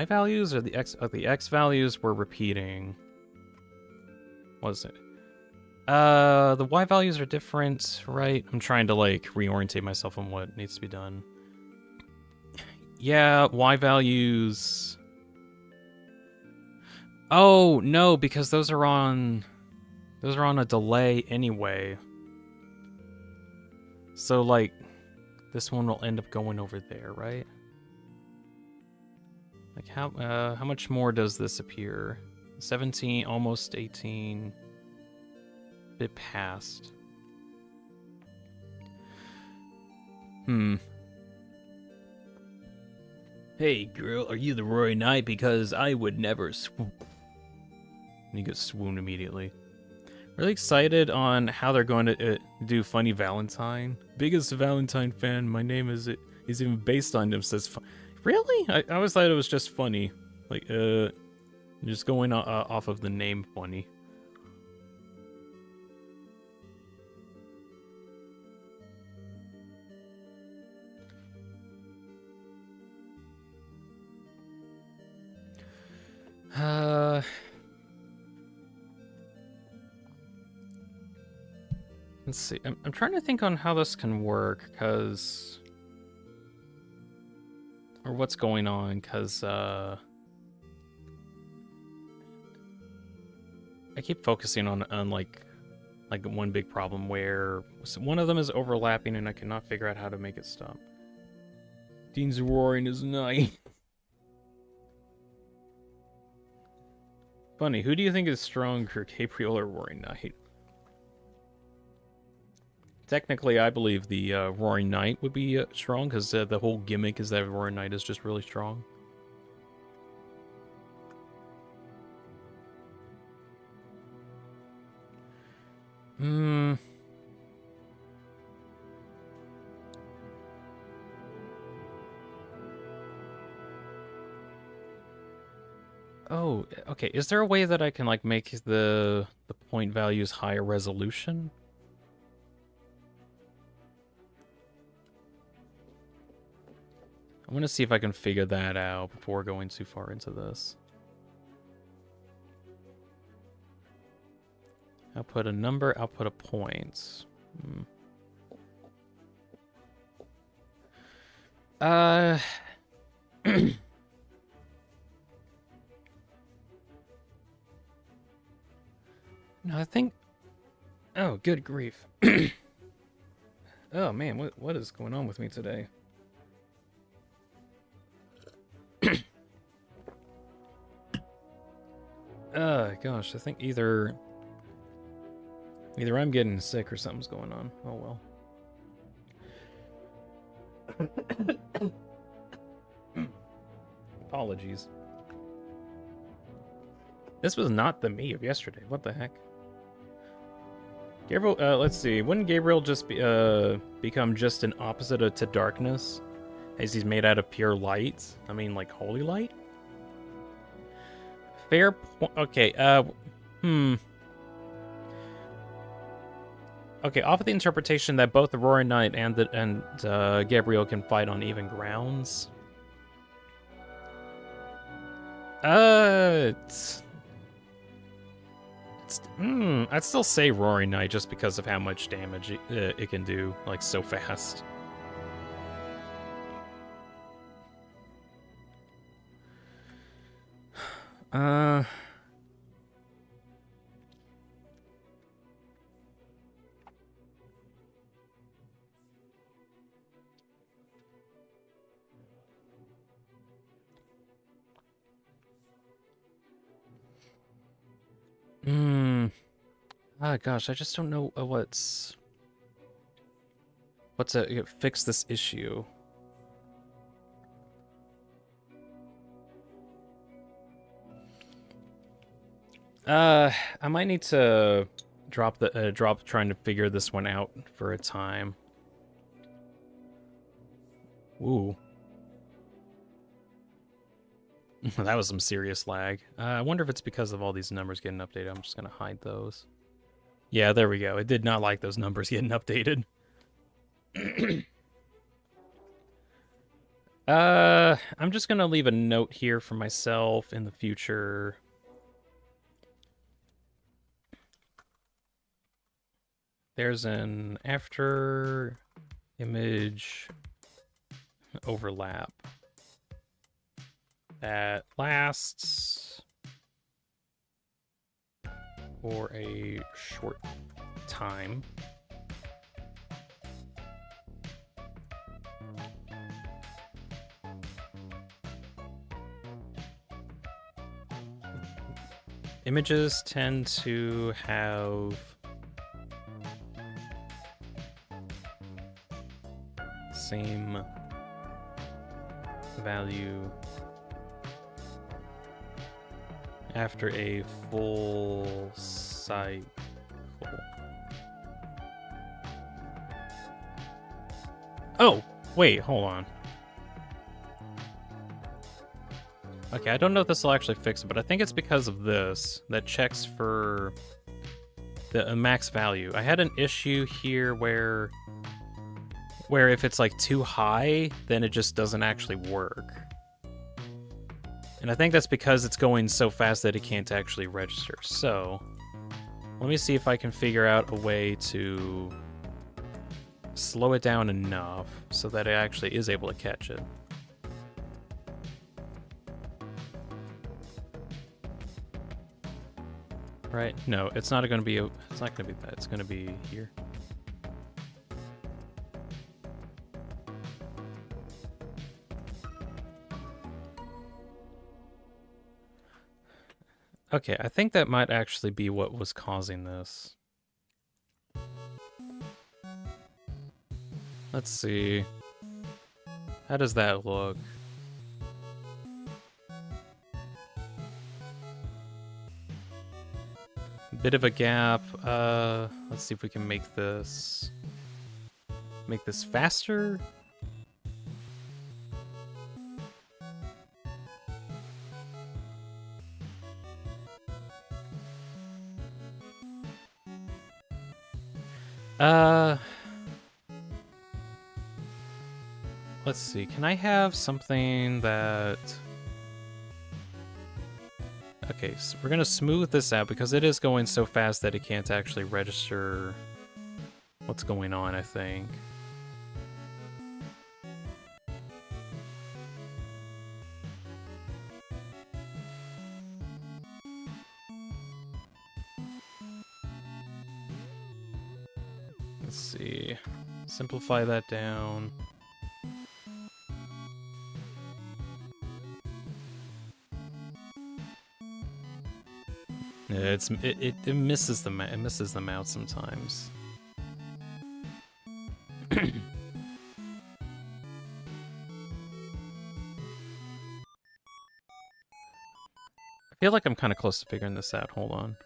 values or the X values were repeating. What was it? The Y values are different, right? I'm trying to like reorientate myself on what needs to be done. Yeah, Y values. Oh no, because those are on a delay anyway. So like this one will end up going over there, right? Like how much more does this appear? 17, almost 18. Bit past. Hey girl, are you the Roaring Knight? Because I would never swoon. And you get swooned immediately. Really excited on how they're going to do Funny Valentine. Biggest Valentine fan. My name is even based on him. Says, really? I always thought it was just funny. Like just going off of the name funny. Let's see. I'm trying to think on how this can work, cause or what's going on, cause I keep focusing on like one big problem where one of them is overlapping and I cannot figure out how to make it stop. Dean's roaring is night. Funny, who do you think is stronger, Gabriel or Roaring Knight? Technically, I believe the Roaring Knight would be strong, because the whole gimmick is that Roaring Knight is just really strong. Hmm. Oh, okay. Is there a way that I can like make the point values higher resolution? I'm gonna see if I can figure that out before going too far into this. Output a number, output a point. No, I think... Oh, good grief. Oh, man, what is going on with me today? Gosh, I think either I'm getting sick or something's going on. Oh, well. Apologies. This was not the me of yesterday. What the heck? Gabriel, let's see. Wouldn't Gabriel just become just an opposite to darkness? As he's made out of pure light? I mean, like holy light? Fair point. Okay, Okay, off of the interpretation that both the Roaring Knight and Gabriel can fight on even grounds. I'd still say Roaring Knight just because of how much damage it can do, like, so fast. Oh gosh, I just don't know what's to fix this issue. I might need to drop trying to figure this one out for a time. Ooh. That was some serious lag. I wonder if it's because of all these numbers getting updated. I'm just gonna hide those. Yeah, there we go. It did not like those numbers getting updated. I'm just gonna leave a note here for myself in the future. There's an after image overlap that lasts for a short time. Images tend to have same value after a full cycle. Oh, wait, hold on. Okay, I don't know if this will actually fix it, but I think it's because of this that checks for the max value. I had an issue here where if it's like too high, then it just doesn't actually work. And I think that's because it's going so fast that it can't actually register. So, let me see if I can figure out a way to slow it down enough so that it actually is able to catch it. Right? No, it's not going to be. It's not going to be that. It's going to be here. Okay, I think that might actually be what was causing this. Let's see. How does that look? Bit of a gap. Let's see if we can make this faster. Let's see. Can I have something that... Okay, so we're gonna smooth this out because it is going so fast that it can't actually register what's going on, I think. Let's see. Simplify that down. Yeah, it misses them. It misses them out sometimes. I feel like I'm kind of close to figuring this out. Hold on.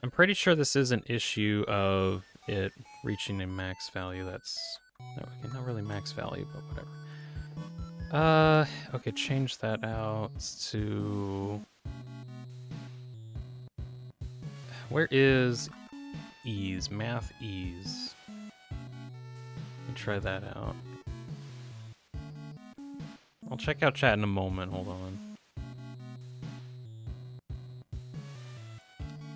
I'm pretty sure this is an issue of it reaching a max value. That's not really max value, but whatever. Okay, change that out to... Where is ease? Math ease. Let me try that out. I'll check out chat in a moment, hold on.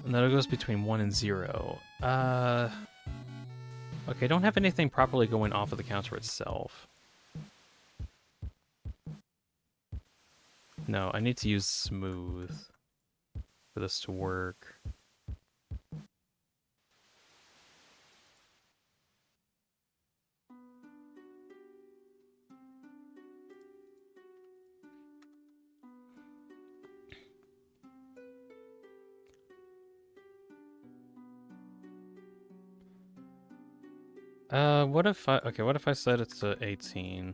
And then it goes between 1 and 0. Okay, don't have anything properly going off of the counter itself. No, I need to use smooth for this to work. What if I set it to 18?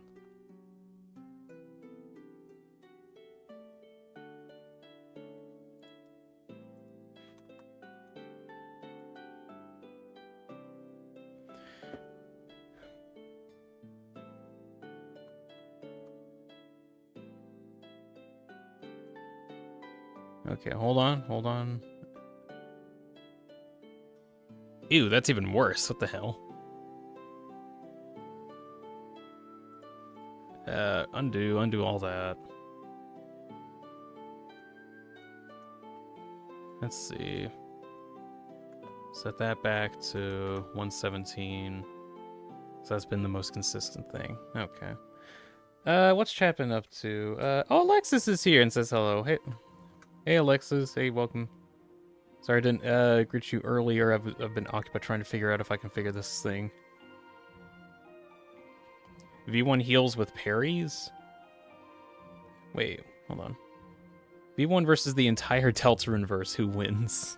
Okay, hold on. Ew, that's even worse. What the hell? Undo all that. Let's see. Set that back to 117. So that's been the most consistent thing. Okay. What's chat been up to? Oh, Alexis is here and says hello. Hey, Alexis. Hey, welcome. Sorry I didn't greet you earlier. I've been occupied trying to figure out if I can figure this thing. V1 heals with parries? Wait, hold on. V1 versus the entire Deltarune-verse, who wins?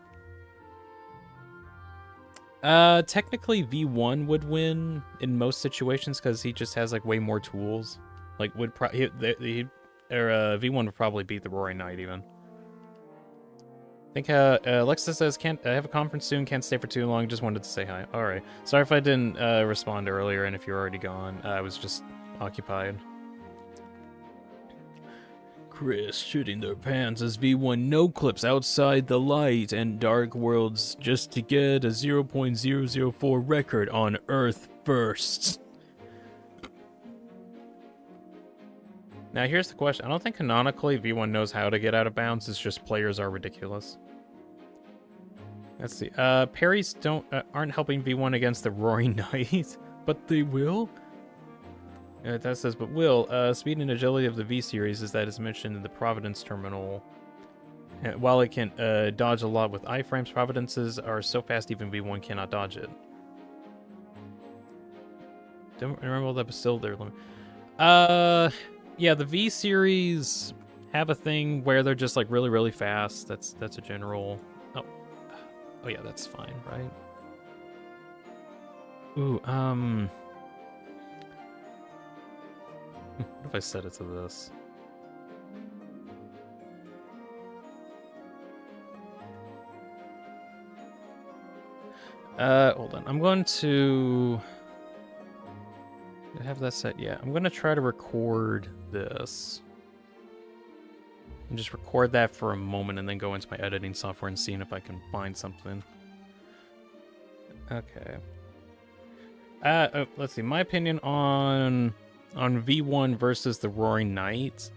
Technically V1 would win in most situations because he just has like way more tools. Like V1 would probably beat the Roaring Knight even. I think Alexa says, "Can't I have a conference soon? Can't stay for too long. Just wanted to say hi." All right. Sorry if I didn't respond earlier, and if you're already gone, I was just occupied. Chris shooting their pants as V1 no clips outside the light and dark worlds just to get a 0.004 record on Earth first. Now here's the question. I don't think canonically V1 knows how to get out of bounds. It's just players are ridiculous. Let's see. Parries aren't helping V1 against the Roaring Knight, but they will. That says, but will. Speed and agility of the V series is that is mentioned in the Providence terminal. While it can dodge a lot with iframes, Providences are so fast even V1 cannot dodge it. Don't remember all that, but still they're limited. Yeah, the V series have a thing where they're just like really, really fast. That's a general. Oh, oh yeah, that's fine, right? Ooh, what if I set it to this? Hold on. I'm going to have that set. Yeah, I'm going to try to record this. And just record that for a moment and then go into my editing software and seeing if I can find something. Okay. Let's see. My opinion on V1 versus the Roaring Knight.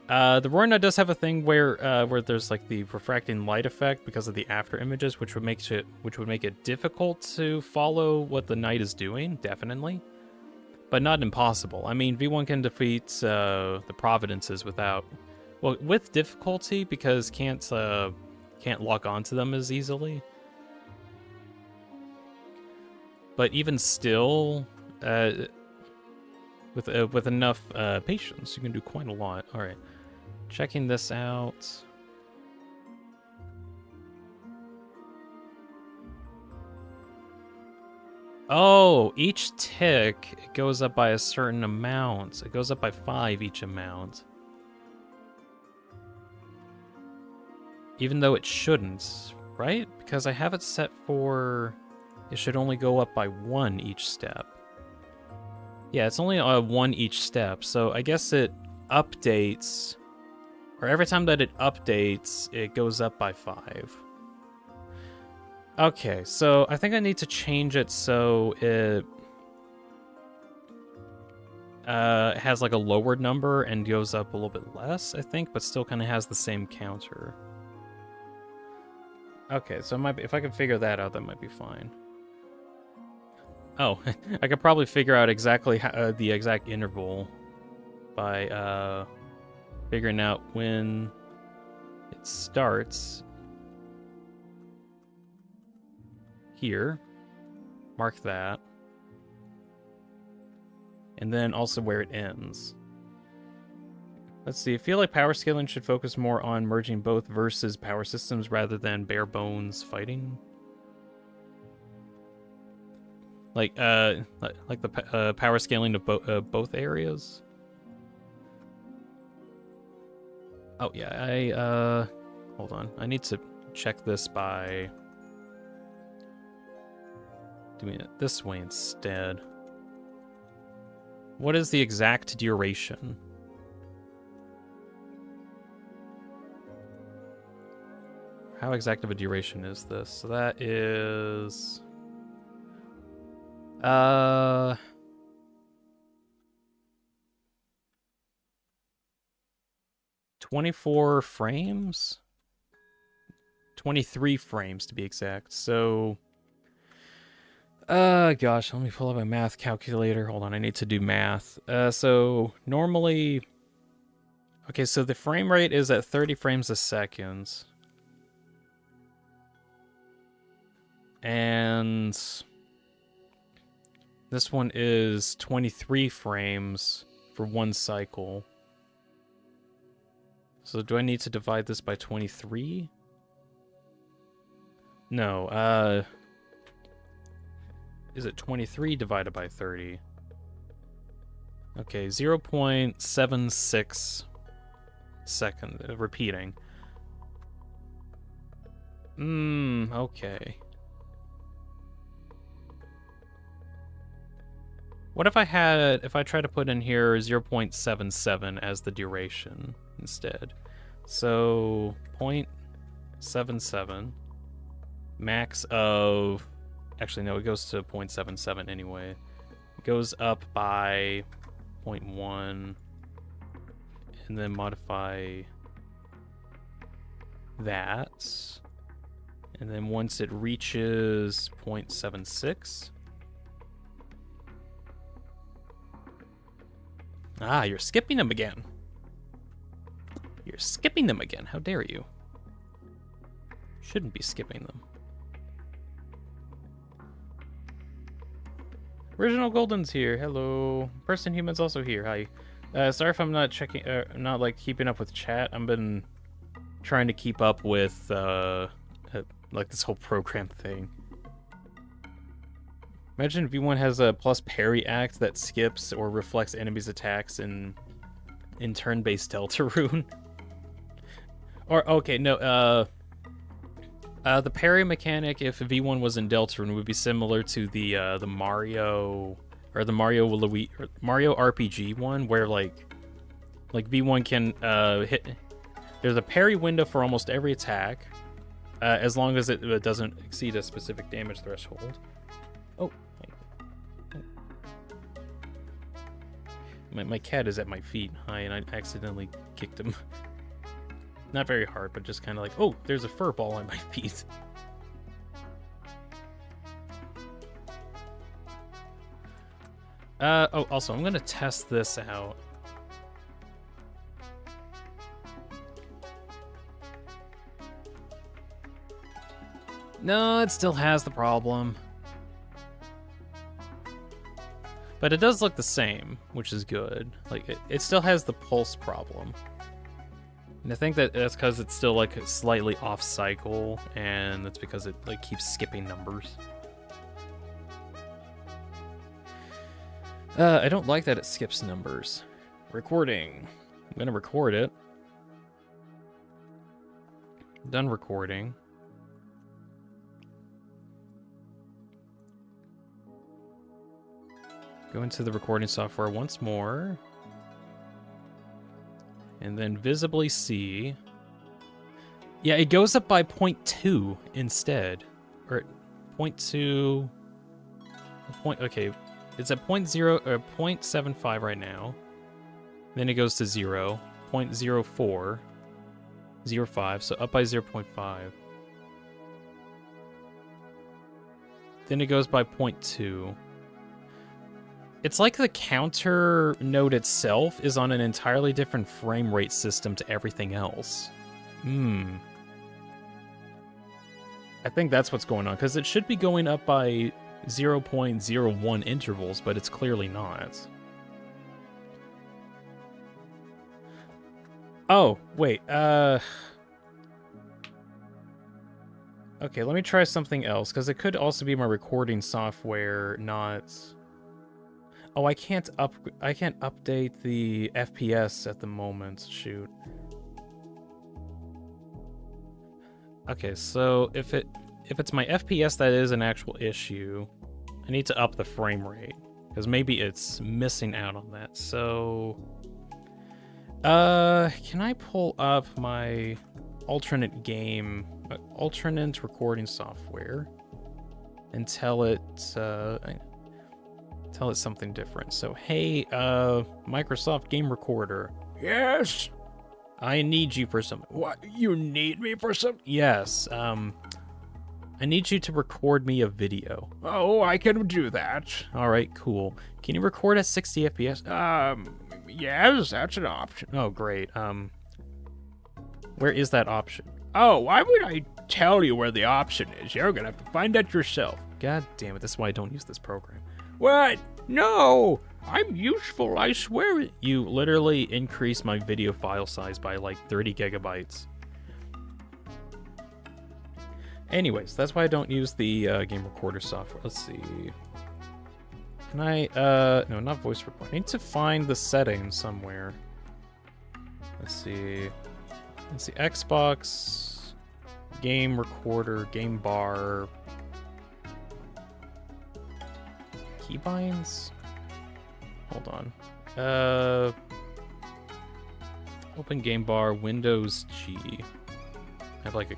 The Roaring Knight does have a thing where there's like the refracting light effect because of the after images, which would make it difficult to follow what the knight is doing, definitely, but not impossible. I mean, V1 can defeat the Providences with difficulty because can't lock onto them as easily. But even still, with enough patience, you can do quite a lot. All right. Checking this out. Oh, each tick goes up by a certain amount. It goes up by 5 each amount. Even though it shouldn't, right? Because I have it set for it should only go up by 1 each step. Yeah, it's only 1 each step, so I guess it updates. Or every time that it updates, it goes up by 5. Okay, so I think I need to change it so it has like a lower number and goes up a little bit less, I think, but still kind of has the same counter. Okay, so if I can figure that out, that might be fine. Oh, I could probably figure out exactly the exact interval by figuring out when it starts here. Mark that. And then also where it ends. Let's see, I feel like power scaling should focus more on merging both versus power systems rather than bare bones fighting. Like the power scaling of both areas. Oh yeah, hold on. I need to check this by doing it this way instead. What is the exact duration? How exact of a duration is this? So that is 24 frames? 23 frames to be exact. So gosh, let me pull up my math calculator. Hold on, I need to do math. So normally, okay, so the frame rate is at 30 frames a second. And this one is 23 frames for 1 cycle. So do I need to divide this by 23? No, is it 23 divided by 30? Okay, 0.76 seconds, repeating. Okay. What if I try to put in here 0.77 as the duration instead? So 0.77, max of, actually no, it goes to 0.77 anyway. It goes up by 0.1 and then modify that. And then once it reaches 0.76, ah, you're skipping them again. You're skipping them again. How dare you? Shouldn't be skipping them. Original Golden's here. Hello. Person Human's also here. Hi. Sorry if I'm not checking, not like keeping up with chat. I've been trying to keep up with like this whole program thing. Imagine if V1 has a plus parry act that skips or reflects enemies' attacks in turn-based Deltarune. Or okay, no. The parry mechanic, if V1 was in Deltarune, would be similar to the Mario or the Mario RPG one, where like V1 can hit. There's a parry window for almost every attack, as long as it doesn't exceed a specific damage threshold. Oh, my cat is at my feet. Hi, and I accidentally kicked him. Not very hard, but just kind of like, oh, there's a fur ball on my feet. Oh, also, I'm gonna test this out. No, it still has the problem. But it does look the same, which is good. Like, it still has the pulse problem. And I think that's because it's still like slightly off cycle, and that's because it like keeps skipping numbers. I don't like that it skips numbers. Recording. I'm gonna record it. Done recording. Go into the recording software once more. And then visibly see. Yeah, it goes up by 0.2 instead. Or 0.2. Okay, it's at 0.0 or 0.75 right now. Then it goes to 0. 0.04. 0.5, so up by 0.5. Then it goes by 0.2. It's like the counter node itself is on an entirely different frame rate system to everything else. I think that's what's going on, because it should be going up by 0.01 intervals, but it's clearly not. Oh, wait, okay, let me try something else, because it could also be my recording software, not... Oh, I can't update the FPS at the moment. Shoot. Okay, so if it's my FPS that is an actual issue, I need to up the frame rate, because maybe it's missing out on that. So, can I pull up my alternate recording software and tell it something different. So, hey, Microsoft Game Recorder. Yes? I need you for something. What? You need me for something? Yes, I need you to record me a video. Oh, I can do that. Alright, cool. Can you record at 60 FPS? Yes, that's an option. Oh, great. Where is that option? Oh, why would I tell you where the option is? You're gonna have to find it yourself. God damn it, this is why I don't use this program. What? No! I'm useful, I swear it. You literally increased my video file size by like 30 gigabytes. Anyways, that's why I don't use the game recorder software. Let's see. Can I, no, not voice record. I need to find the settings somewhere. Let's see. Xbox, game recorder, game bar, keybinds? Hold on. Open game bar, Windows G. I have like a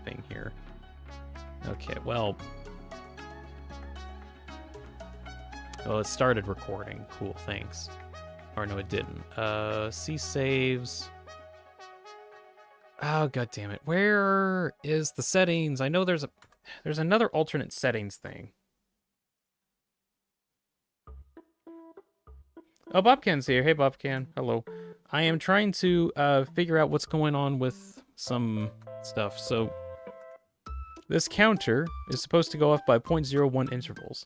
thing here. Okay, well. Oh, it started recording. Cool, thanks. Or no, it didn't. C saves. Oh, god damn it. Where is the settings? I know there's another alternate settings thing. Oh, Bobcan's here. Hey, Bobcan. Hello. I am trying to figure out what's going on with some stuff. So, this counter is supposed to go up by 0.01 intervals.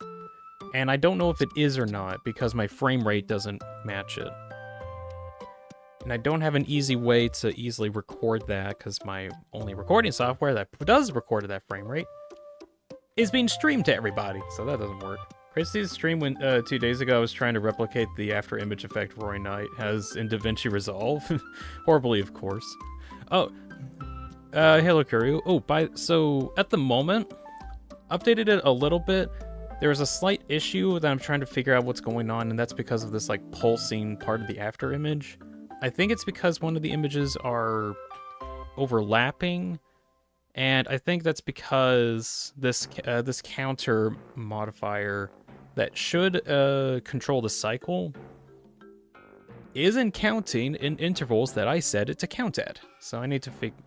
And I don't know if it is or not, because my frame rate doesn't match it. And I don't have an easy way to easily record that, because my only recording software that does record at that frame rate is being streamed to everybody, so that doesn't work. Christy's stream when 2 days ago I was trying to replicate the after image effect Roy Knight has in DaVinci Resolve. Horribly, of course. Oh, hello Kuryu. Oh, so at the moment, updated it a little bit. There's a slight issue that I'm trying to figure out what's going on, and that's because of this like pulsing part of the after image. I think it's because one of the images are overlapping, and I think that's because this counter modifier that should control the cycle isn't counting in intervals that I set it to count at. So I need to figure...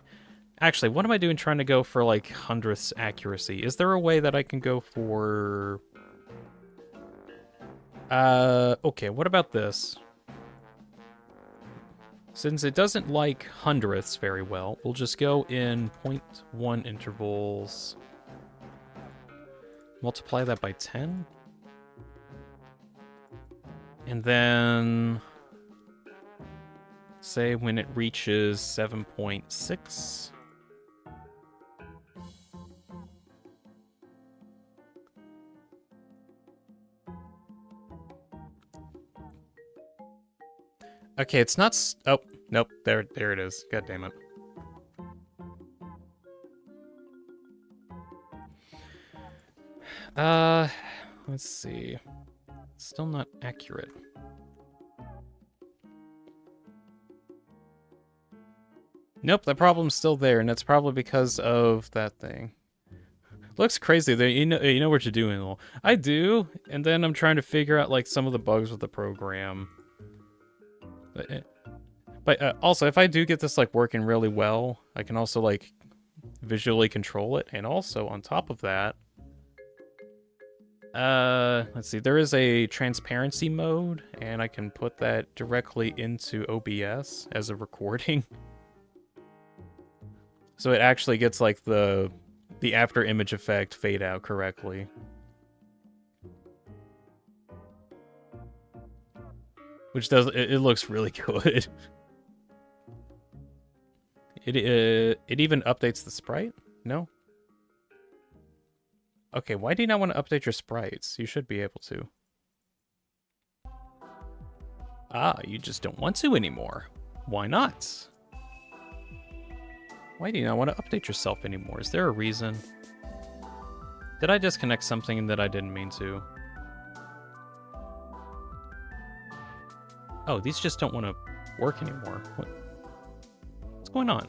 Actually, what am I doing trying to go for, like, hundredths accuracy? Is there a way that I can go for... okay, what about this? Since it doesn't like hundredths very well, we'll just go in 0.1 intervals. Multiply that by 10. And then... say when it reaches 7.6. Okay, it's not... oh, nope, there it is. God damn it. Let's see. Still not accurate. Nope, that problem's still there, and it's probably because of that thing. Looks crazy. You know what you're doing. Well, I do, and then I'm trying to figure out like some of the bugs with the program. But also, if I do get this like working really well, I can also like visually control it, and also on top of that, let's see, there is a transparency mode, and I can put that directly into OBS as a recording. So it actually gets like the after image effect fade out correctly. Which does, it looks really good. It even updates the sprite? No? Okay, why do you not want to update your sprites? You should be able to. Ah, you just don't want to anymore. Why not? Why do you not want to update yourself anymore? Is there a reason? Did I disconnect something that I didn't mean to? Oh, these just don't want to work anymore. What's going on?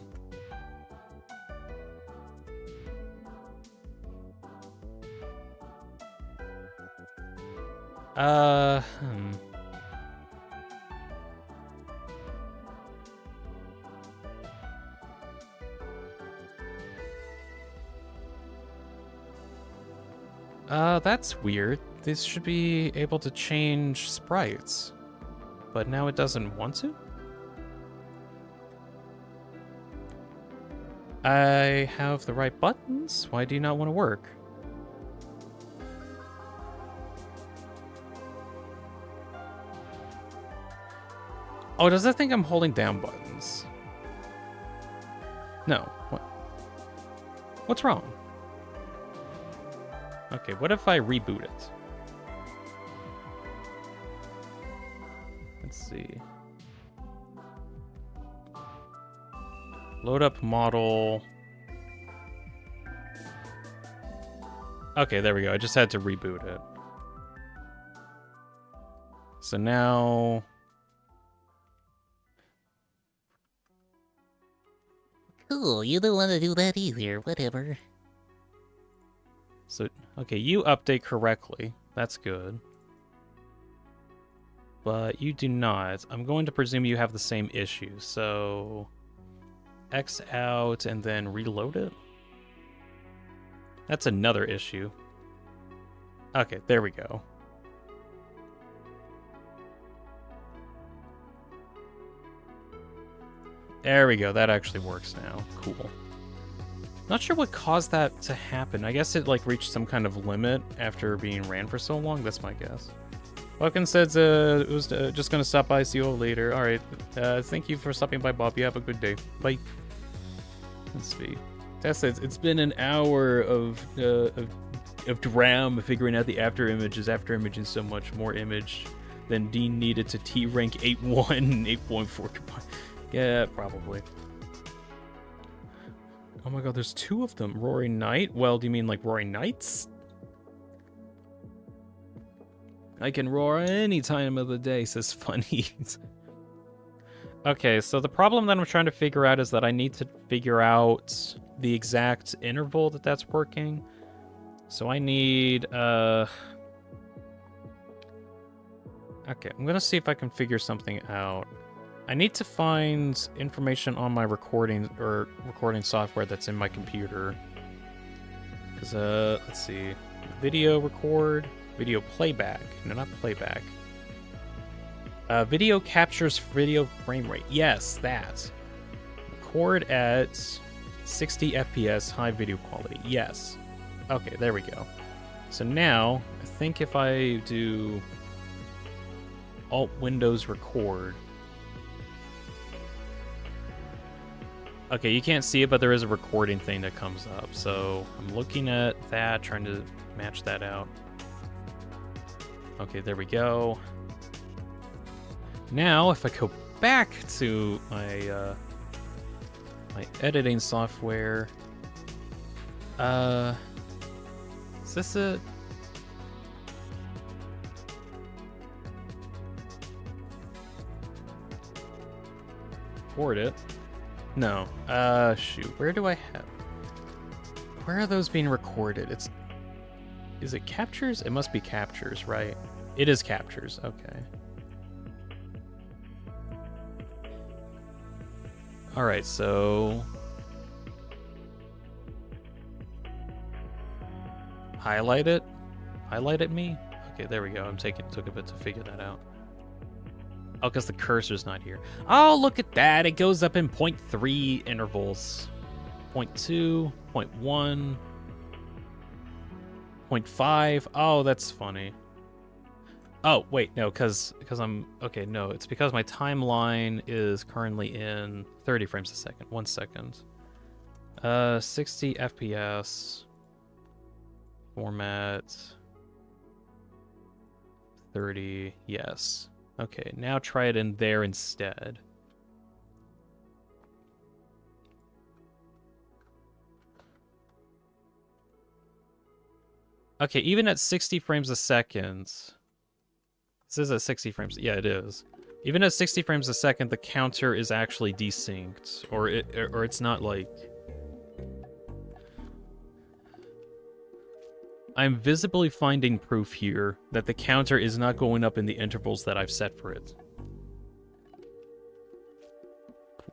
That's weird. This should be able to change sprites, but now it doesn't want to? I have the right buttons. Why do you not want to work? Oh, does it think I'm holding down buttons? No. What? What's wrong? Okay, what if I reboot it? Let's see. Load up model. Okay, there we go. I just had to reboot it. So now... Cool, you don't want to do that either, whatever. So, okay, you update correctly. That's good. But you do not. I'm going to presume you have the same issue, so... X out and then reload it? That's another issue. Okay, there we go. There we go, that actually works now. Cool. Not sure what caused that to happen. I guess it like reached some kind of limit after being ran for so long. That's my guess. Welkin says it was just gonna stop by. See you all later. All right. Thank you for stopping by, Bob. You have a good day. Bye. Let's see. Tess says it's been an hour of Dram figuring out the after images. After imaging so much more image than Dean needed to T rank 8.1 and 8.4 combined. Yeah, probably. Oh my god, there's two of them. Roaring Knight? Well, do you mean like Roaring Knights? I can roar any time of the day, says Funny. Okay, so the problem that I'm trying to figure out is that I need to figure out the exact interval that's working. So I need, Okay, I'm gonna see if I can figure something out. I need to find information on my recording software that's in my computer. Because, let's see. Video record, video playback. No, not playback. Video captures video frame rate. Yes, that. Record at 60 FPS, high video quality. Yes. Okay, there we go. So now, I think if I do Alt Windows Record. Okay, you can't see it, but there is a recording thing that comes up. So I'm looking at that, trying to match that out. Okay, there we go. Now, if I go back to my my editing software, is this it? Record it. No. Shoot. Where do I have... Where are those being recorded? Is it captures? It must be captures, right? It is captures. Okay. Alright, so... Highlight it? Highlight it me? Okay, there we go. Took a bit to figure that out. Oh, because the cursor's not here. Oh, look at that. It goes up in 0.3 intervals. 0.2, 0.1, 0.5. Oh, that's funny. Oh, wait, no, because I'm... Okay, no, it's because my timeline is currently in 30 frames a second. 1 second. 60 FPS. Format. 30, yes. Okay, now try it in there instead. Okay, even at 60 frames a second... This is at 60 frames... Yeah, it is. Even at 60 frames a second, the counter is actually desynced. Or it's not like... I'm visibly finding proof here that the counter is not going up in the intervals that I've set for it.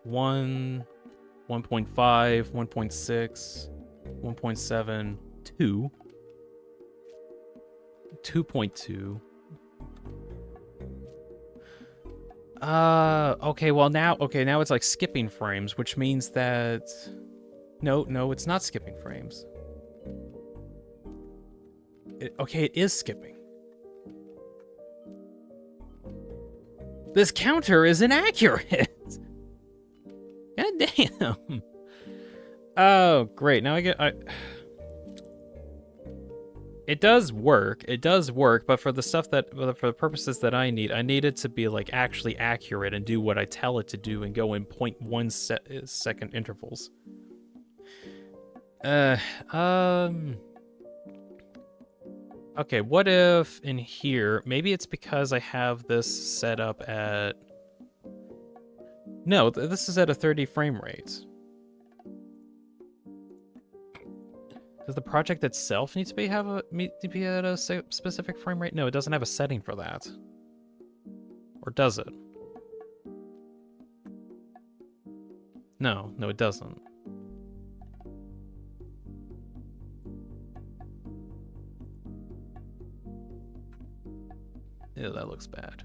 1, 1.5, 1.6, 1.7, 2, 2.2. Okay, well now it's like skipping frames, which means that... No, it's not skipping frames. Okay, it is skipping. This counter is inaccurate. God damn. Oh, great. Now it does work. It does work, but for the stuff that, for the purposes that I need it to be like actually accurate and do what I tell it to do and go in 0.1 second intervals. Okay, what if in here, maybe it's because I have this set up at... No, this is at a 30 frame rate. Does the project itself need to be at a specific frame rate? No, it doesn't have a setting for that. Or does it? No, it doesn't. Ew, that looks bad.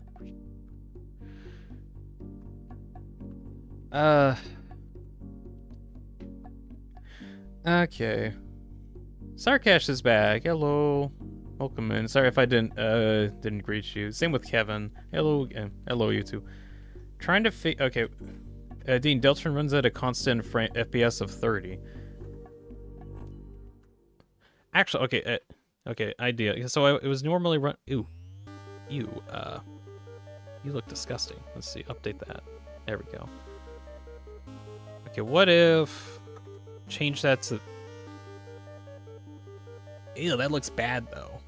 Okay. Sarkash is back. Hello. Welcome in. Sorry if I didn't greet you. Same with Kevin. Hello again. Hello, you two. Trying to okay. Dean, Deltron runs at a constant FPS of 30. Actually, okay. Okay, idea. So it was normally run. Ooh. You look disgusting. Let's see. Update that. There we go. Okay, what if... Change that to... Ew, that looks bad, though.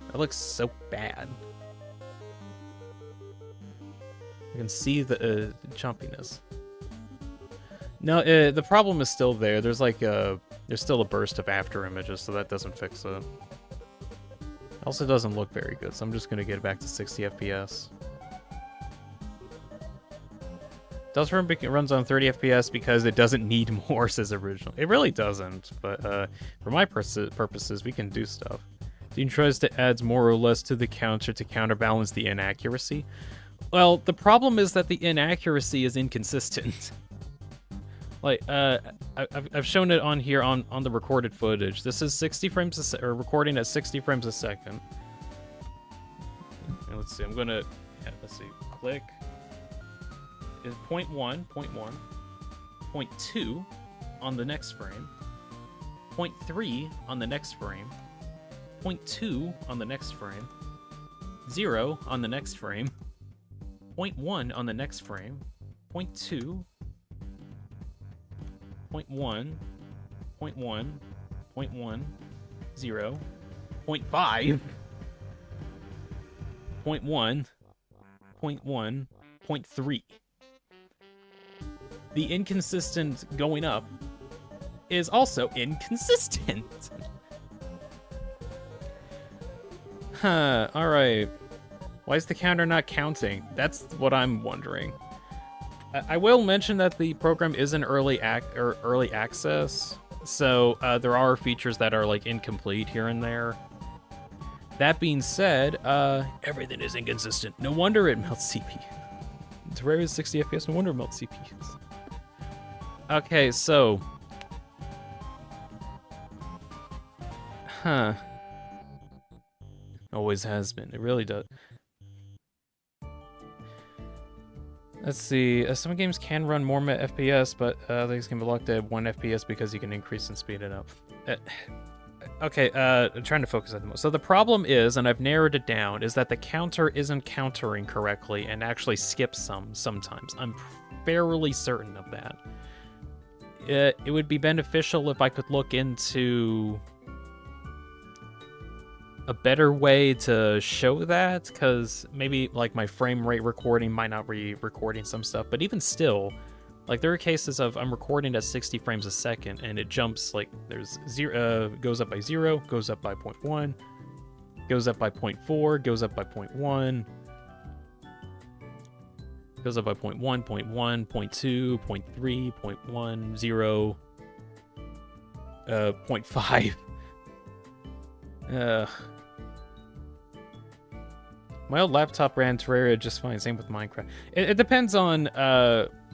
That looks so bad. You can see the jumpiness. No, the problem is still there. There's like there's still a burst of after images, so that doesn't fix it. Also doesn't look very good, so I'm just gonna get it back to 60 FPS. Deltron runs on 30 FPS because it doesn't need more, says original. It really doesn't, but for my purposes, we can do stuff. Dean tries to add more or less to the counter to counterbalance the inaccuracy. Well, the problem is that the inaccuracy is inconsistent. Like, I've shown it on here on the recorded footage. This is 60 frames a second, or recording at 60 frames a second. And let's see, I'm gonna, yeah, let's see, click. Is 0.1, 0.1, 0.2 on the next frame, 0.3 on the next frame, 0.2 on the next frame, 0 on the next frame, 0.1 on the next frame, 0.2, 0.1, 0.1, 0.1, 0, 0.5, 0.1, 0.1, 0.3. The inconsistent going up is also inconsistent. Huh, alright. Why is the counter not counting? That's what I'm wondering. I will mention that the program is in early access, so there are features that are like incomplete here and there. That being said, everything is inconsistent. No wonder it melts CPU. Terraria is 60 FPS, no wonder it melts CPUs. Okay, so... Huh. Always has been. It really does. Let's see. Some games can run more FPS, but these can be locked at 1 FPS because you can increase and speed it up. Okay, I'm trying to focus at the most. So the problem is, and I've narrowed it down, is that the counter isn't countering correctly and actually skips sometimes. I'm fairly certain of that. It would be beneficial if I could look into a better way to show that, because maybe like my frame rate recording might not be recording some stuff, but even still, like there are cases of I'm recording at 60 frames a second and it jumps, like there's zero, goes up by 0, goes up by 0.1, goes up by 0.4, goes up by 0.1, goes up by 0.1, 0.1, 0.2, 0.3, 0.1, 0, 0.5. My old laptop ran Terraria just fine, same with Minecraft. It depends on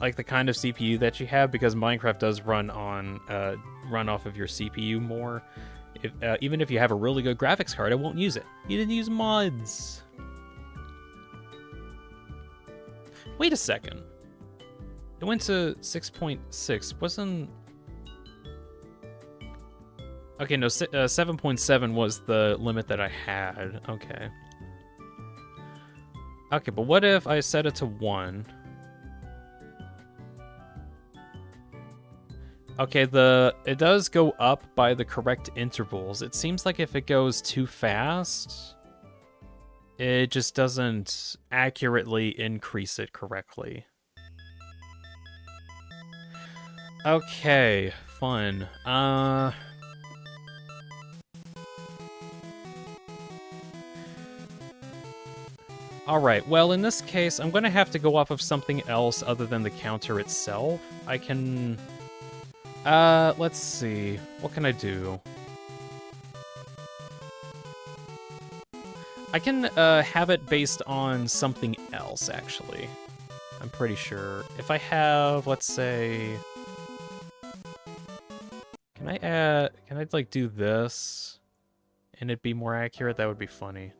like the kind of CPU that you have, because Minecraft does run on run off of your CPU more. Even if you have a really good graphics card, it won't use it. You didn't use mods. Wait a second. It went to 6.6. Wasn't... Okay, no, 7.7 was the limit that I had. Okay. Okay, but what if I set it to 1? Okay, it does go up by the correct intervals. It seems like if it goes too fast, it just doesn't accurately increase it correctly. Okay, fun. Alright, well in this case, I'm gonna have to go off of something else other than the counter itself. I can... let's see. What can I do? I can have it based on something else, actually. I'm pretty sure. If I have, let's say... can I like do this and it'd be more accurate? That would be funny.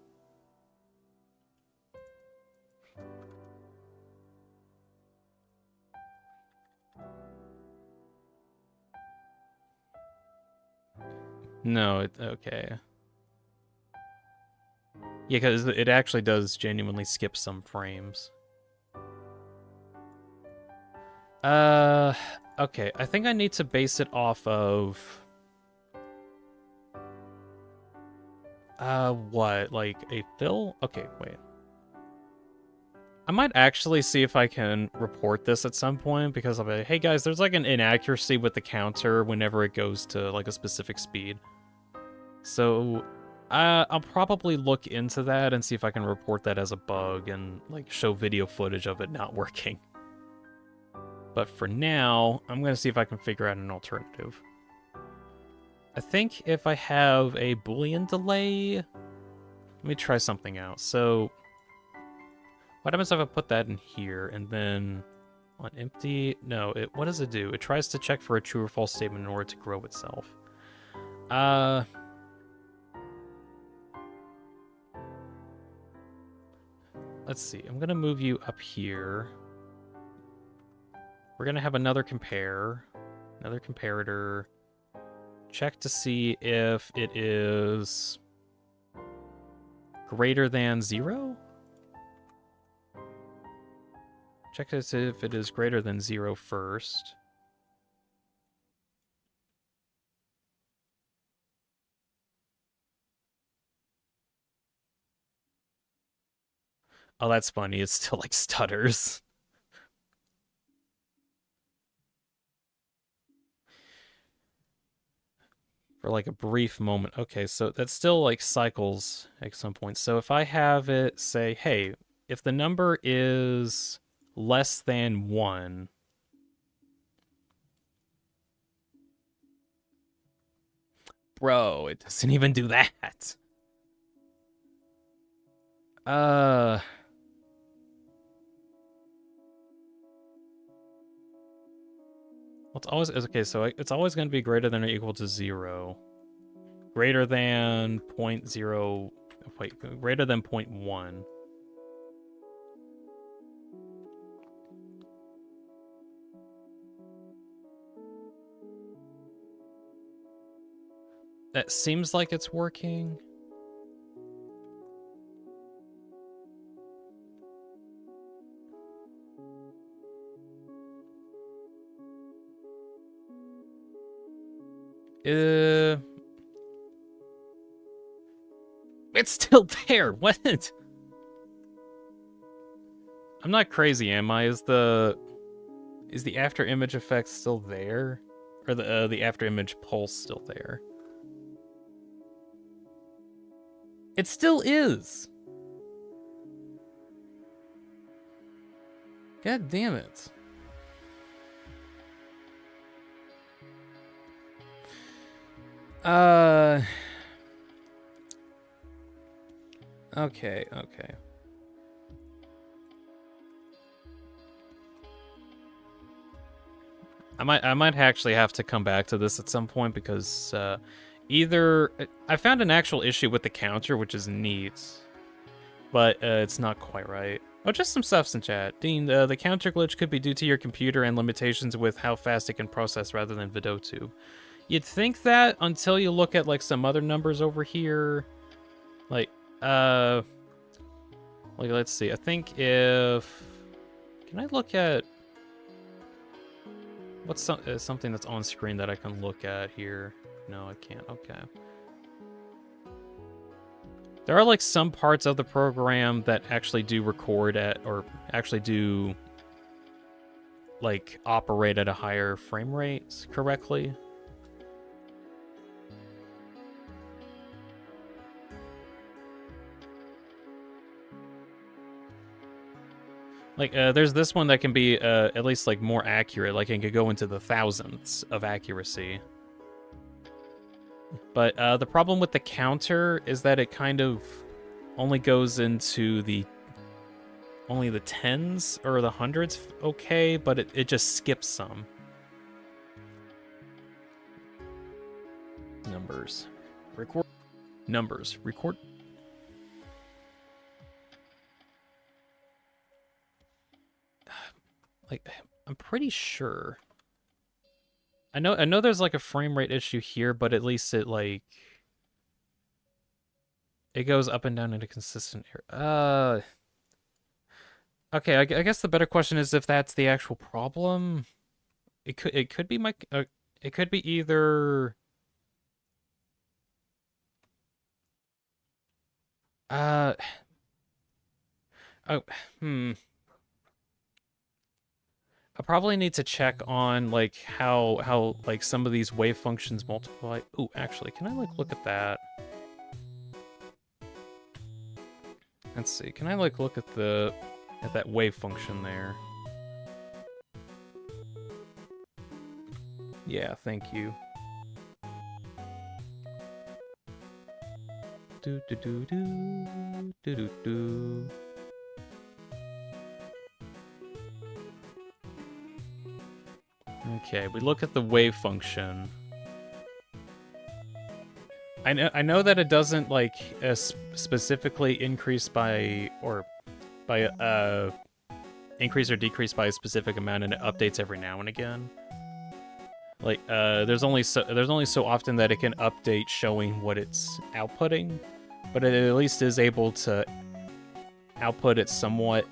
No, okay. Yeah, because it actually does genuinely skip some frames. Okay, I think I need to base it off of... what? Like, a fill? Okay, wait. I might actually see if I can report this at some point, because I'll be like, hey guys, there's like an inaccuracy with the counter whenever it goes to like a specific speed. So, I'll probably look into that and see if I can report that as a bug and like show video footage of it not working. But for now, I'm gonna see if I can figure out an alternative. I think if I have a Boolean delay, let me try something out. So, what happens if I put that in here and then on empty? No, what does it do? It tries to check for a true or false statement in order to grow itself. Let's see. I'm gonna move you up here. We're gonna have another comparator. Check to see if it is greater than 0? Check to see if it is greater than 0 first. Oh, that's funny. It still like stutters. For like a brief moment. Okay, so that still like cycles at some point. So if I have it say, hey, if the number is less than 1, bro, it doesn't even do that. Well, it's always okay. So it's always going to be greater than or equal to 0. Greater than 0.0. Wait, greater than 0.1. That seems like it's working. It's still there. What? I'm not crazy, am I? Is the after image effect still there, or the after image pulse still there? It still is. God damn it. Okay. I might actually have to come back to this at some point because either I found an actual issue with the counter, which is neat, but it's not quite right. Oh, just some stuffs in chat. Dean, the counter glitch could be due to your computer and limitations with how fast it can process rather than Vidotube. You'd think that until you look at like some other numbers over here. Like let's see. I think if... Can I look at... What's something that's on screen that I can look at here? No, I can't. Okay. There are like some parts of the program that actually do record at, or actually do like operate at a higher frame rate correctly. Like, there's this one that can be at least like more accurate, like it could go into the thousandths of accuracy. But the problem with the counter is that it kind of only goes into only the tens or the hundreds, okay, but it just skips some. Numbers. Record. Numbers. Record. Like, I'm pretty sure. I know there's like a frame rate issue here, but at least it like it goes up and down in a consistent area. Okay, I guess the better question is if that's the actual problem. It could be it could be either oh, I probably need to check on like how like some of these wave functions multiply. Ooh, actually, can I like look at that? Let's see. Can I like look at that wave function there? Yeah, thank you. Do do do do do do do. Okay, we look at the wave function. I know that it doesn't like specifically increase by increase or decrease by a specific amount, and it updates every now and again. Like there's only so often that it can update showing what it's outputting, but it at least is able to output it somewhat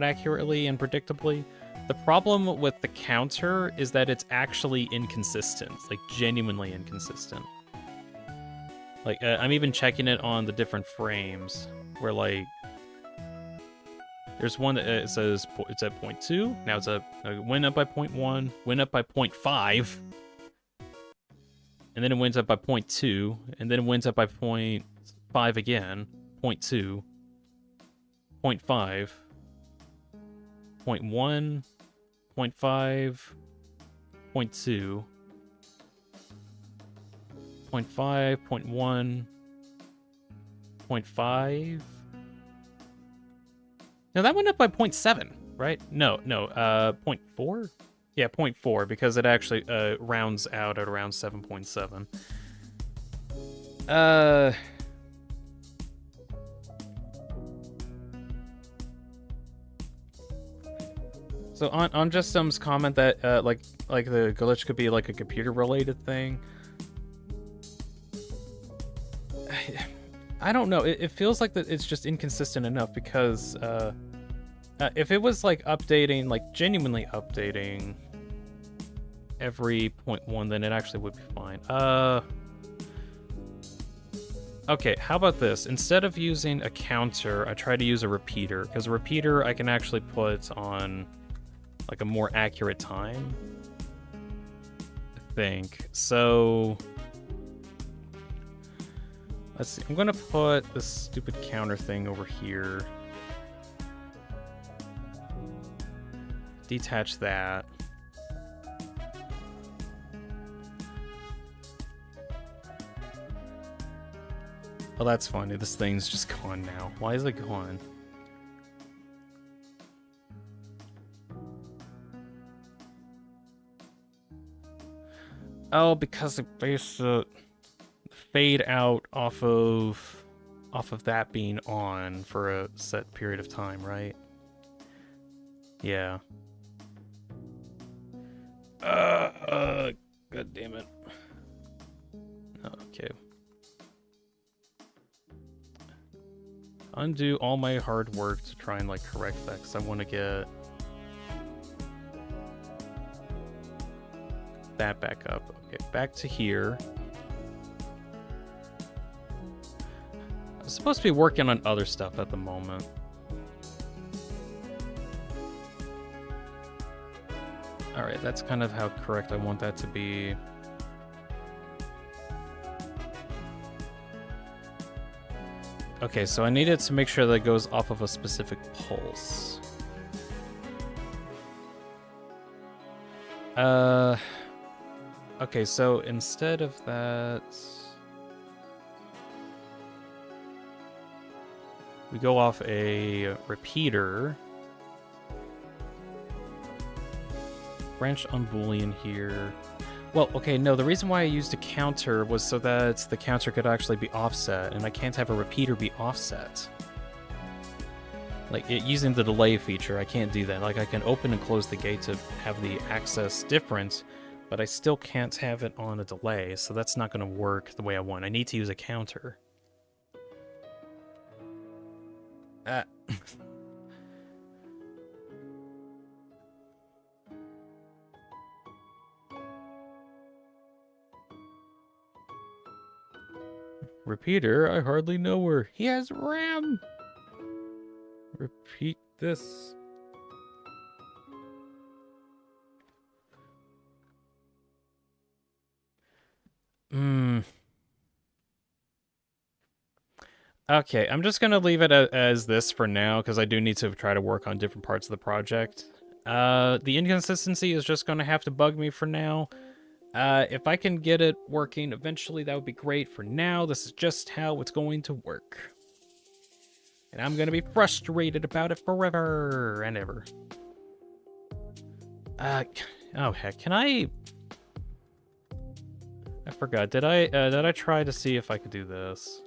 accurately and predictably. The problem with the counter is that it's actually inconsistent, like genuinely inconsistent. Like I'm even checking it on the different frames, where like there's one that says it's at 0.2. Now it's went up by 0.1, went up by 0.5, and then it went up by 0.2, and then it went up by 0.5 again, 0.2, 0.5, 0.1, 0.5, 0.2, 0.5, 0.1, 0.5. Now that went up by 0.7, right? No, 0.4? Yeah, 0.4, because it actually rounds out at around 7.7. So on Justum's comment that like the glitch could be like a computer related thing. I don't know. It feels like that it's just inconsistent enough, because if it was like updating, like genuinely updating every 0.1, then it actually would be fine. Okay, how about this? Instead of using a counter, I try to use a repeater, because a repeater I can actually put on like a more accurate time, I think. So let's see. I'm gonna put this stupid counter thing over here. Detach that. Oh, that's funny. This thing's just gone now. Why is it gone? Oh, because it based the fade out off of that being on for a set period of time, right? Yeah. God damn it. Okay. Undo all my hard work to try and like correct that, because I want to get that back up. Okay, back to here. I'm supposed to be working on other stuff at the moment. Alright, that's kind of how correct I want that to be. Okay, so I needed to make sure that it goes off of a specific pulse. Okay, so instead of that, we go off a repeater. Branch on Boolean here. Well, okay, no, the reason why I used a counter was so that the counter could actually be offset, and I can't have a repeater be offset. Like, using the delay feature, I can't do that. Like, I can open and close the gate to have the access different, but I still can't have it on a delay, so that's not going to work the way I want. I need to use a counter. Repeater, I hardly know her. He has RAM! Repeat this. Okay, I'm just gonna leave it as this for now, because I do need to try to work on different parts of the project. The inconsistency is just gonna have to bug me for now. If I can get it working eventually, that would be great. For now, this is just how it's going to work. And I'm gonna be frustrated about it forever and ever. Oh heck, can I forgot. Did I try to see if I could do this?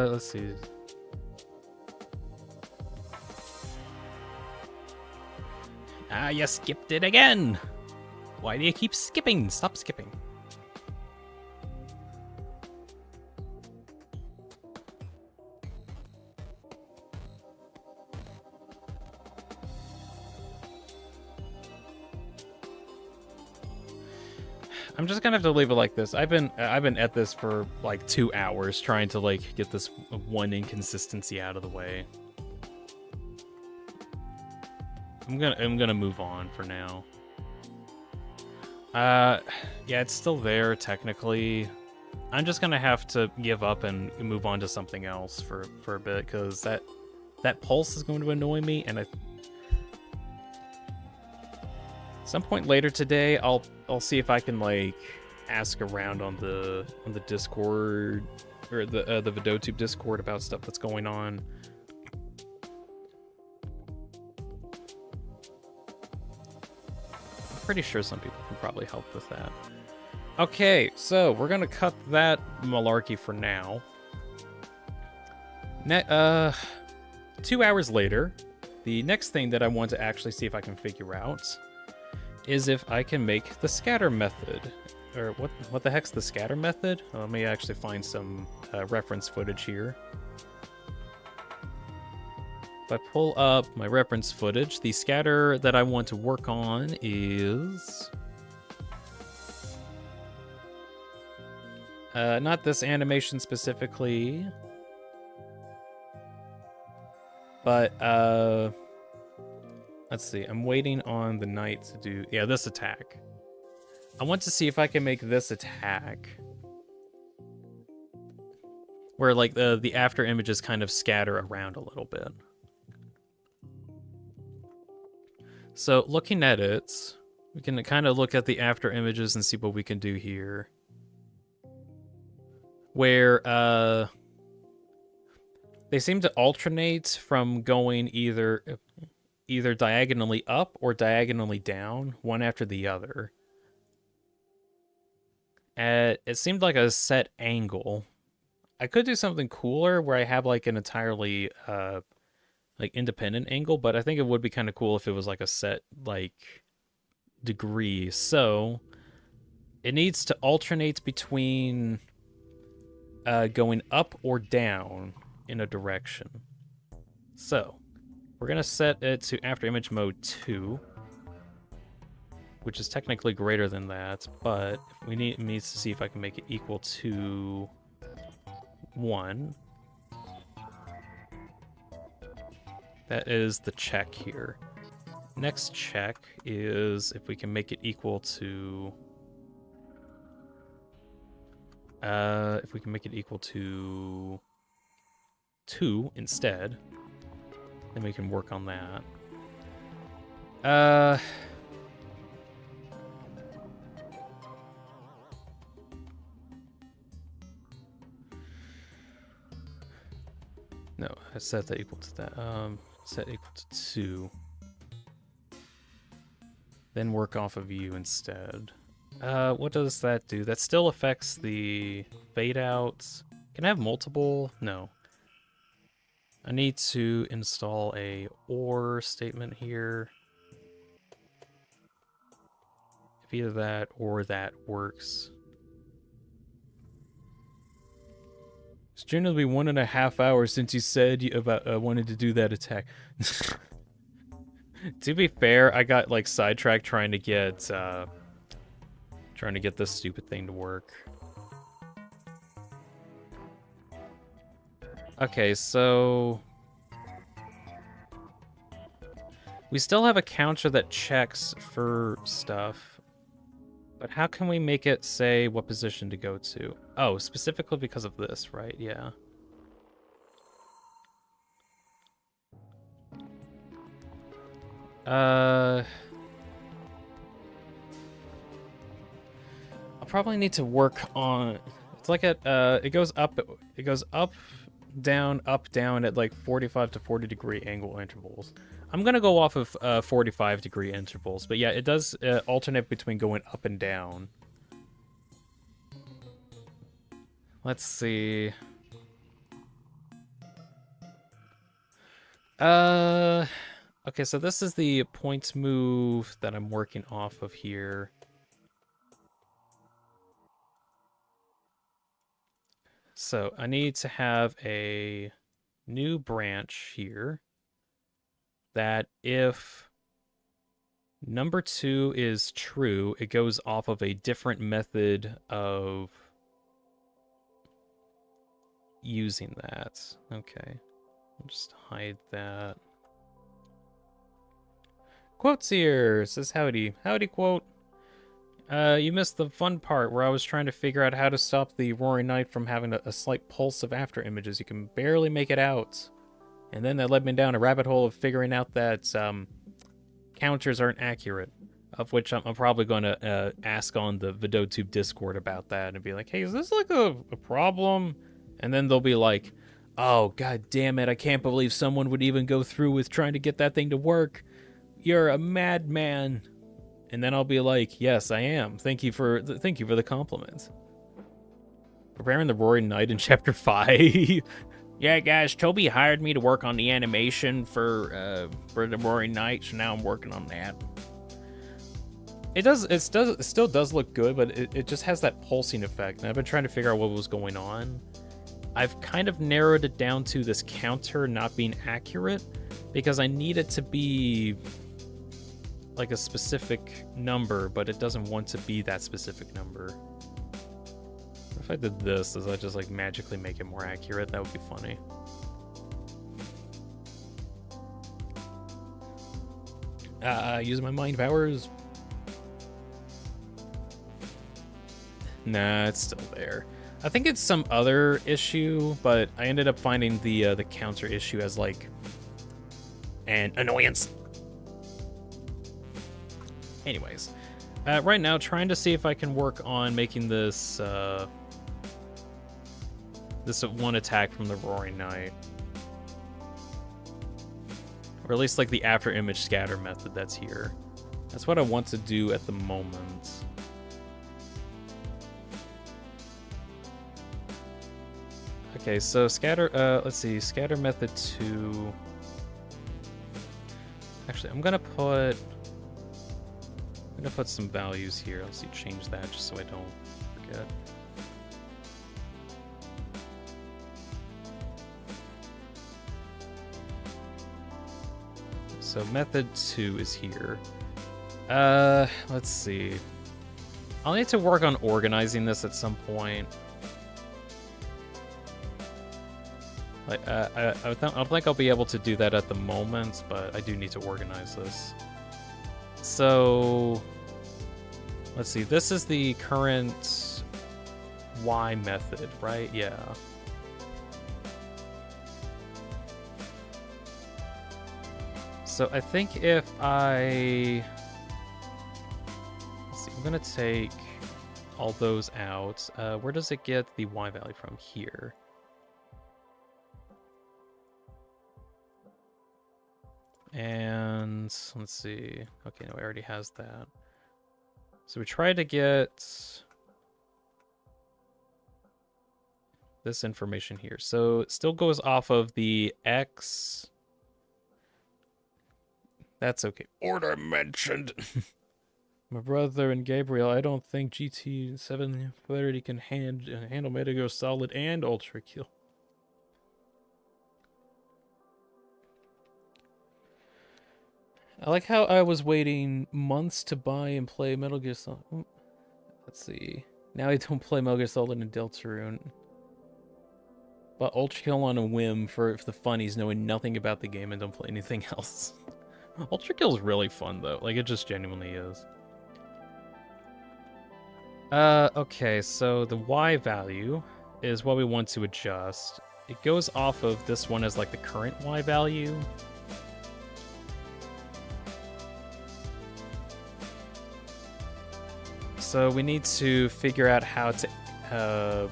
Let's see. Ah, you skipped it again! Why do you keep skipping? Stop skipping. I'm just gonna have to leave it like this. I've been at this for like 2 hours trying to like get this one inconsistency out of the way. I'm gonna move on for now. Yeah, it's still there technically. I'm just gonna have to give up and move on to something else for a bit, because that pulse is going to annoy me, and some point later today, I'll see if I can like ask around on the Discord or the VideoTube Discord about stuff that's going on. I'm pretty sure some people can probably help with that. Okay, so we're gonna cut that malarkey for now. 2 hours later, the next thing that I want to actually see if I can figure out is if I can make the scatter method. Or what the heck's the scatter method? Let me actually find some reference footage here. If I pull up my reference footage, the scatter that I want to work on is... not this animation specifically, but let's see, I'm waiting on the knight to do, yeah, this attack. I want to see if I can make this attack where like the after images kind of scatter around a little bit. So looking at it, we can kind of look at the after images and see what we can do here. Where they seem to alternate from going either diagonally up or diagonally down, one after the other. It seemed like a set angle. I could do something cooler where I have like an entirely like independent angle, but I think it would be kind of cool if it was like a set like degree. So it needs to alternate between going up or down in a direction. So we're gonna set it to after image mode 2, which is technically greater than that, but we needs to see if I can make it equal to 1. That is the check here. Next check is if we can make it equal to... if we can make it equal to 2 instead, then we can work on that. No, I set that equal to that. Set equal to 2. Then work off of U instead. What does that do? That still affects the fade outs. Can I have multiple? No. I need to install a OR statement here. If either that or that works. It's generally 1.5 hours since you said you about wanted to do that attack. To be fair, I got like sidetracked trying to get this stupid thing to work. Okay, so we still have a counter that checks for stuff, but how can we make it say what position to go to? Oh, specifically because of this, right? Yeah. I'll probably need to work on. It's like it goes up, down, up, down at like 45 to 40 degree angle intervals. I'm gonna go off of 45 degree intervals, but yeah, it does alternate between going up and down. Let's see. Okay, so this is the points move that I'm working off of here. So I need to have a new branch here that if number 2 is true, it goes off of a different method of using that. Okay, I'll just hide that. Quotes here says howdy quote. You missed the fun part where I was trying to figure out how to stop the Roaring Knight from having a slight pulse of after images. You can barely make it out. And then that led me down a rabbit hole of figuring out that counters aren't accurate. Of which I'm probably going to ask on the VideoTube Discord about that and be like, hey, is this like a problem? And then they'll be like, oh, god damn it, I can't believe someone would even go through with trying to get that thing to work. You're a madman. And then I'll be like, yes, I am. Thank you for the compliment. Preparing the Roaring Knight in Chapter 5. Yeah, guys, Toby hired me to work on the animation for the Roaring Knight, so now I'm working on that. It still does look good, but it just has that pulsing effect, and I've been trying to figure out what was going on. I've kind of narrowed it down to this counter not being accurate, because I need it to be like a specific number, but it doesn't want to be that specific number. If I did this, does that just like magically make it more accurate? That would be funny. Use my mind powers. Nah, it's still there. I think it's some other issue, but I ended up finding the counter issue as like an annoyance. Anyways, right now, trying to see if I can work on making this this one attack from the Roaring Knight, or at least like the after image scatter method that's here. That's what I want to do at the moment. Okay, so scatter. Let's see, scatter method 2. Actually, I'm gonna put some values here. Let's see, change that just so I don't forget. So method 2 is here. Let's see. I'll need to work on organizing this at some point. Like, I don't think I'll be able to do that at the moment, but I do need to organize this. So, let's see. This is the current Y method, right? Yeah. So I think if I... Let's see. I'm going to take all those out. Where does it get the Y value from? Here. And let's see. Okay, no, it already has that. So we try to get this information here. So it still goes off of the X. That's okay. Order mentioned. My brother and Gabriel, I don't think GT 730 can handle Metal Gear Solid and Ultra Kill. I like how I was waiting months to buy and play Metal Gear Solid. Let's see. Now I don't play Metal Gear Solid and Deltarune. But Ultra Kill on a whim for the funnies, knowing nothing about the game and don't play anything else. Ultra Kill is really fun though. Like, it just genuinely is. Okay, so the Y value is what we want to adjust. It goes off of this one as like the current Y value. So we need to figure out how to,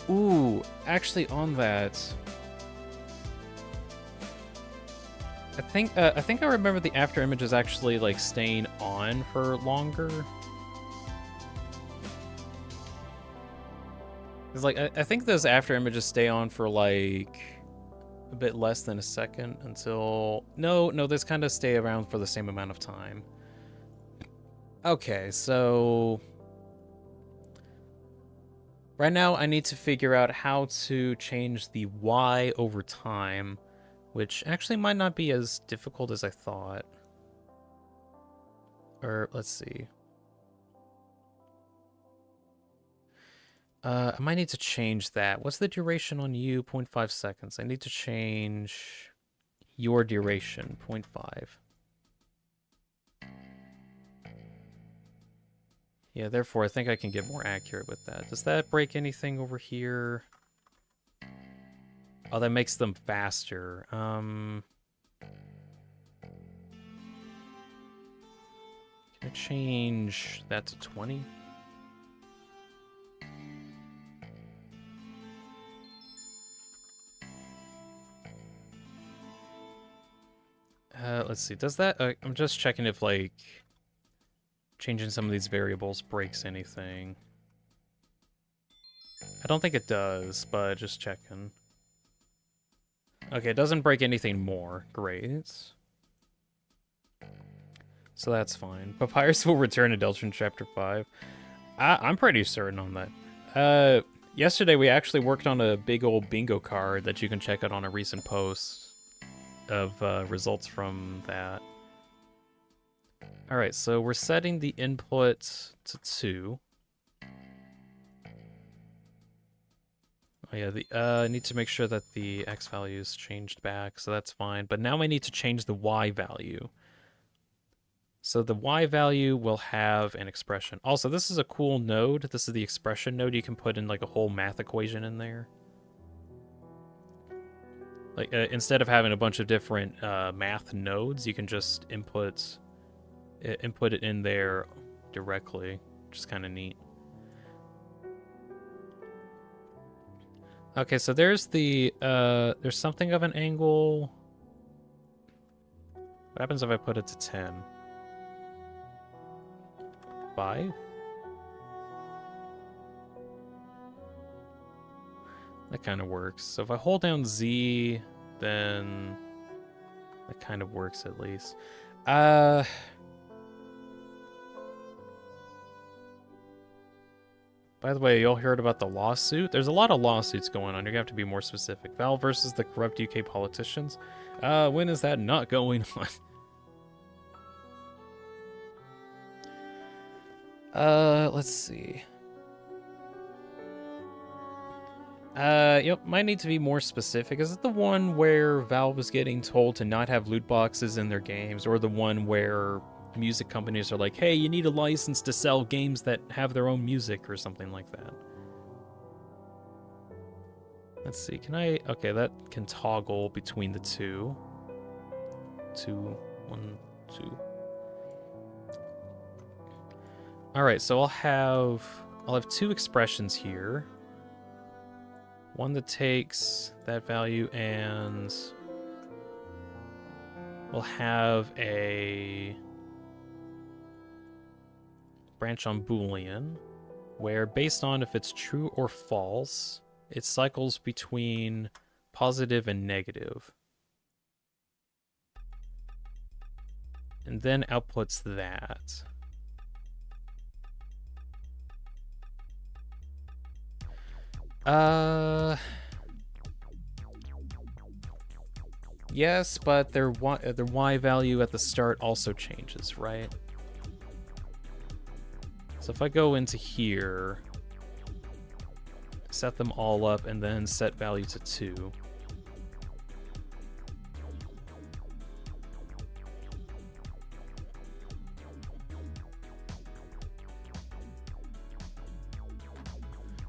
ooh, actually on that, I think I remember the after images actually like staying on for longer. It's like I think those after images stay on for like a bit less than a second until no, those kind of stay around for the same amount of time. Okay, so right now I need to figure out how to change the Y over time, which actually might not be as difficult as I thought. Or let's see. I might need to change that. What's the duration on you? 0.5 seconds. I need to change your duration, 0.5. Yeah, therefore, I think I can get more accurate with that. Does that break anything over here? Oh, that makes them faster. Can I change that to 20? Let's see. Does that... I'm just checking if, like, changing some of these variables breaks anything. I don't think it does, but just checking. Okay, it doesn't break anything more. Great. So that's fine. Papyrus will return to Deltarune Chapter 5. I'm pretty certain on that. Yesterday we actually worked on a big old bingo card that you can check out on a recent post of results from that. Alright, so we're setting the input to 2. Oh yeah, I need to make sure that the X value is changed back, so that's fine. But now I need to change the Y value. So the Y value will have an expression. Also, this is a cool node. This is the expression node. You can put in like a whole math equation in there. Like instead of having a bunch of different math nodes, you can just input it in there directly, which is kind of neat. Okay, so there's the there's something of an angle. What happens if I put it to 10? 5? That kind of works. So if I hold down Z, then that kind of works at least. By the way, y'all heard about the lawsuit? There's a lot of lawsuits going on. You're gonna have to be more specific. Valve versus the corrupt UK politicians. When is that not going on? Let's see. Yep, might need to be more specific. Is it the one where Valve was getting told to not have loot boxes in their games, or the one where music companies are like, hey, you need a license to sell games that have their own music, or something like that? Let's see, can I... Okay, that can toggle between the two. 2, 1, 2. Alright, so I'll have 2 expressions here. one that takes that value, and we'll have a branch on Boolean, where based on if it's true or false, it cycles between positive and negative. And then outputs that. Yes, but their y value at the start also changes, right? So if I go into here, set them all up, and then set value to 2.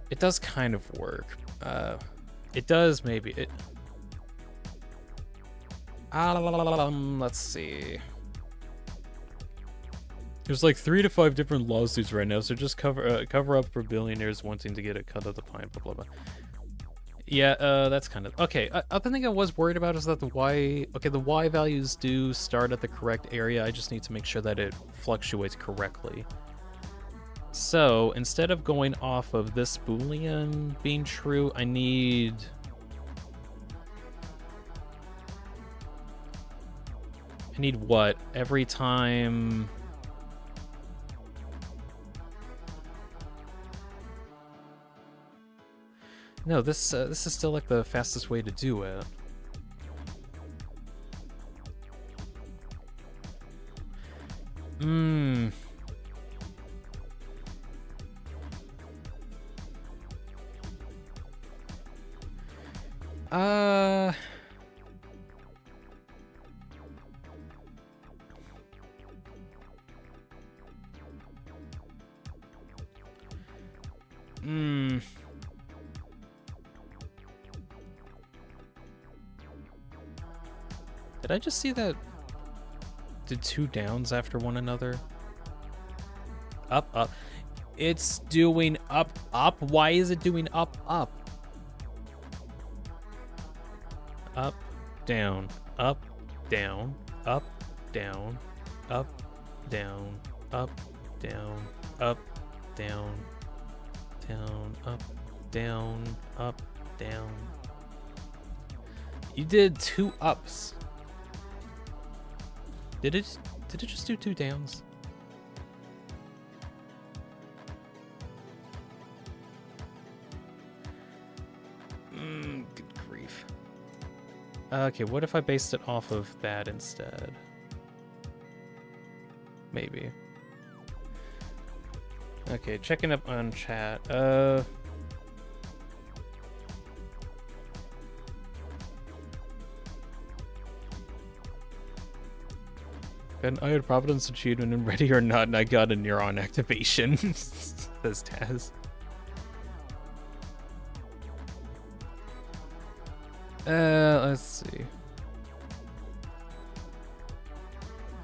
It does kind of work. It does maybe. Let's see. There's like 3 to 5 different lawsuits right now, so just cover up for billionaires wanting to get a cut of the pie, blah blah blah. Yeah, that's kind of okay. Other thing I was worried about is that the y values do start at the correct area. I just need to make sure that it fluctuates correctly. So instead of going off of this Boolean being true, I need what? Every time. No, this is still like the fastest way to do it. Did I just see that? Did 2 downs after one another? Up, up. It's doing up, up. Why is it doing up, up? Up, down, up, down, up, down, up, down, up, down, up, down, down, up, down, up, down. You did 2 ups. Did it just do 2 downs? Good grief. Okay, what if I based it off of that instead? Maybe. Okay, checking up on chat. And I had Providence achievement and Ready or Not, and I got a neuron activation, says Taz. Let's see.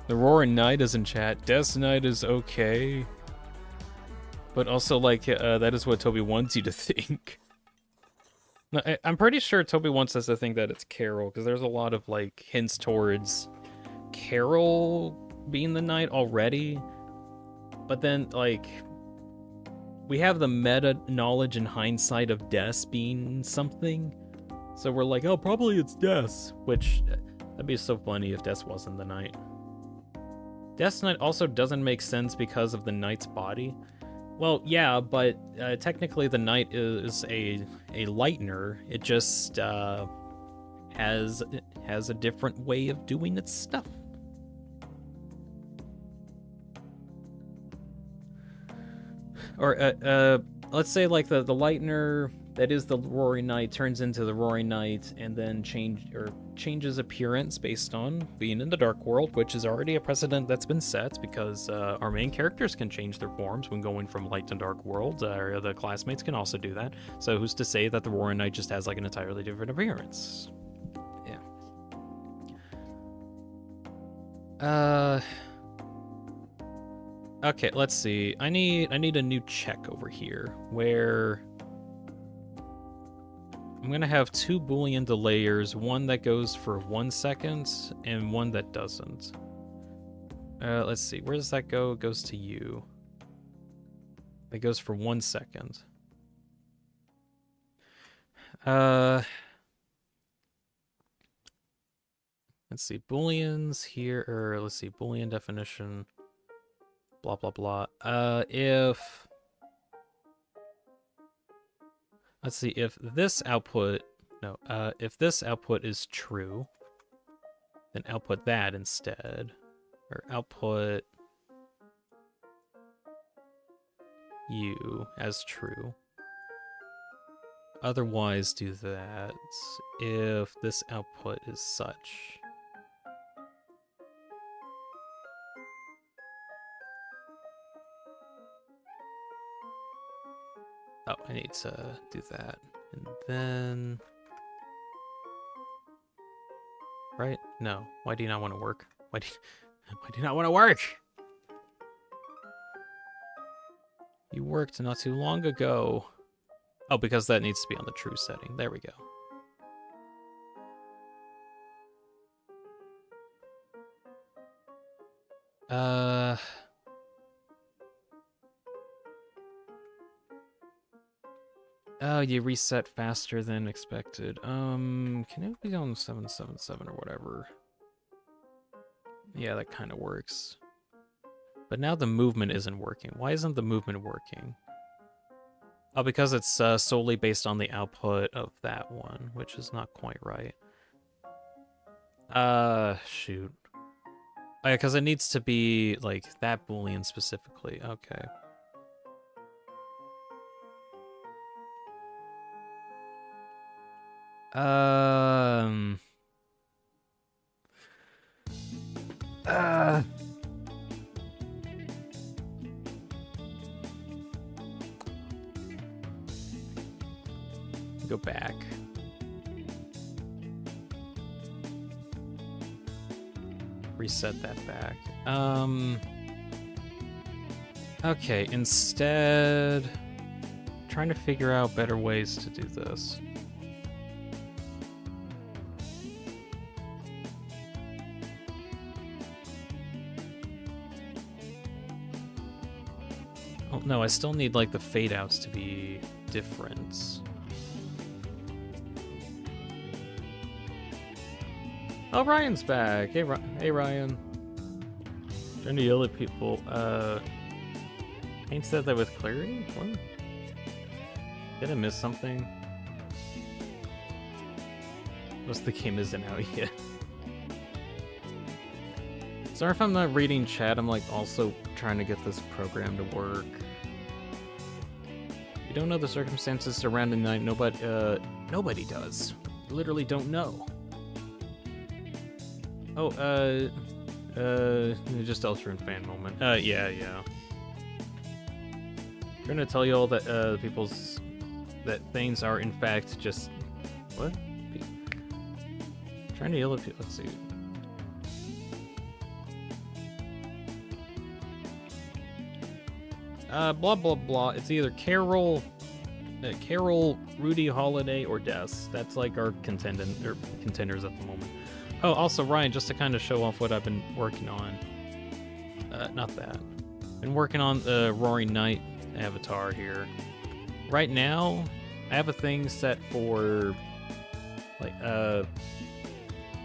The Roaring Knight is in chat. Death Knight is okay. But also, like, that is what Toby wants you to think. No, I'm pretty sure Toby wants us to think that it's Carol, because there's a lot of, like, hints towards Carol being the knight already, but then like we have the meta knowledge and hindsight of Des being something, so we're like, oh, probably it's Des, which that'd be so funny if Des wasn't the knight. Des Knight also doesn't make sense because of the knight's body. Well, yeah, but technically the knight is a lightener. It just has a different way of doing its stuff. Or let's say like the lightener that is the Roaring Knight turns into the Roaring Knight and then changes appearance based on being in the Dark World, which is already a precedent that's been set because our main characters can change their forms when going from Light to Dark World. The classmates can also do that. So who's to say that the Roaring Knight just has like an entirely different appearance? Yeah. Okay, let's see. I need a new check over here where I'm gonna have two Boolean delayers, one that goes for 1 second and one that doesn't. Let's see, where does that go? It goes to you. It goes for 1 second. Let's see, Booleans here, or let's see, Boolean definition, blah, blah, blah. Let's see, if this output is true, then output that instead. Or output you as true. Otherwise, do that if this output is such. Oh, I need to do that. And then... Right? No. Why do you not want to work? Why do you not want to work? You worked not too long ago. Oh, because that needs to be on the true setting. There we go. Oh, you reset faster than expected. Can it be on 777 or whatever? Yeah, that kind of works. But now the movement isn't working. Why isn't the movement working? Oh, because it's solely based on the output of that one, which is not quite right. Shoot. Oh, yeah, because it needs to be, like, that Boolean specifically. Okay. Go back. Reset that back. Okay, instead, trying to figure out better ways to do this. Oh, no, I still need, like, the fade outs to be different. Oh, Ryan's back. Hey, hey, Ryan. Trying to yell at people. Ain't said that with clarity? What? Did I miss something? Most of the game isn't out yet. Sorry if I'm not reading chat. I'm like also trying to get this program to work. You don't know the circumstances surrounding the night. Nobody does. You literally don't know. Oh, just Ultron fan moment. Yeah. Trying to tell you all that, that things are in fact just... What? Trying to yell at people, let's see. Blah, blah, blah. It's either Carol, Rudy Holiday, or Des. That's like our contenders at the moment. Oh, also, Ryan, just to kind of show off what I've been working on. Not that. Been working on the Roaring Knight avatar here. Right now, I have a thing set for, like,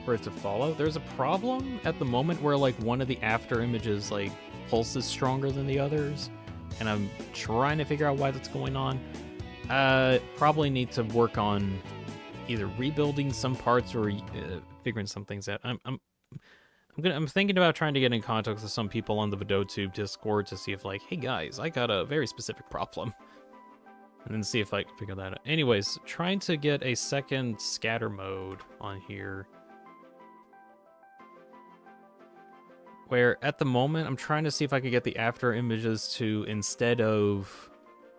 for it to follow. There's a problem at the moment where, like, one of the after images, like, pulses stronger than the others. And I'm trying to figure out why that's going on. Probably need to work on either rebuilding some parts or figuring some things out. I'm thinking about trying to get in contact with some people on the VideoTube Discord to see if, like, hey guys, I got a very specific problem, and then see if I can figure that out. Anyways, trying to get a second scatter mode on here, where at the moment I'm trying to see if I can get the after images to, instead of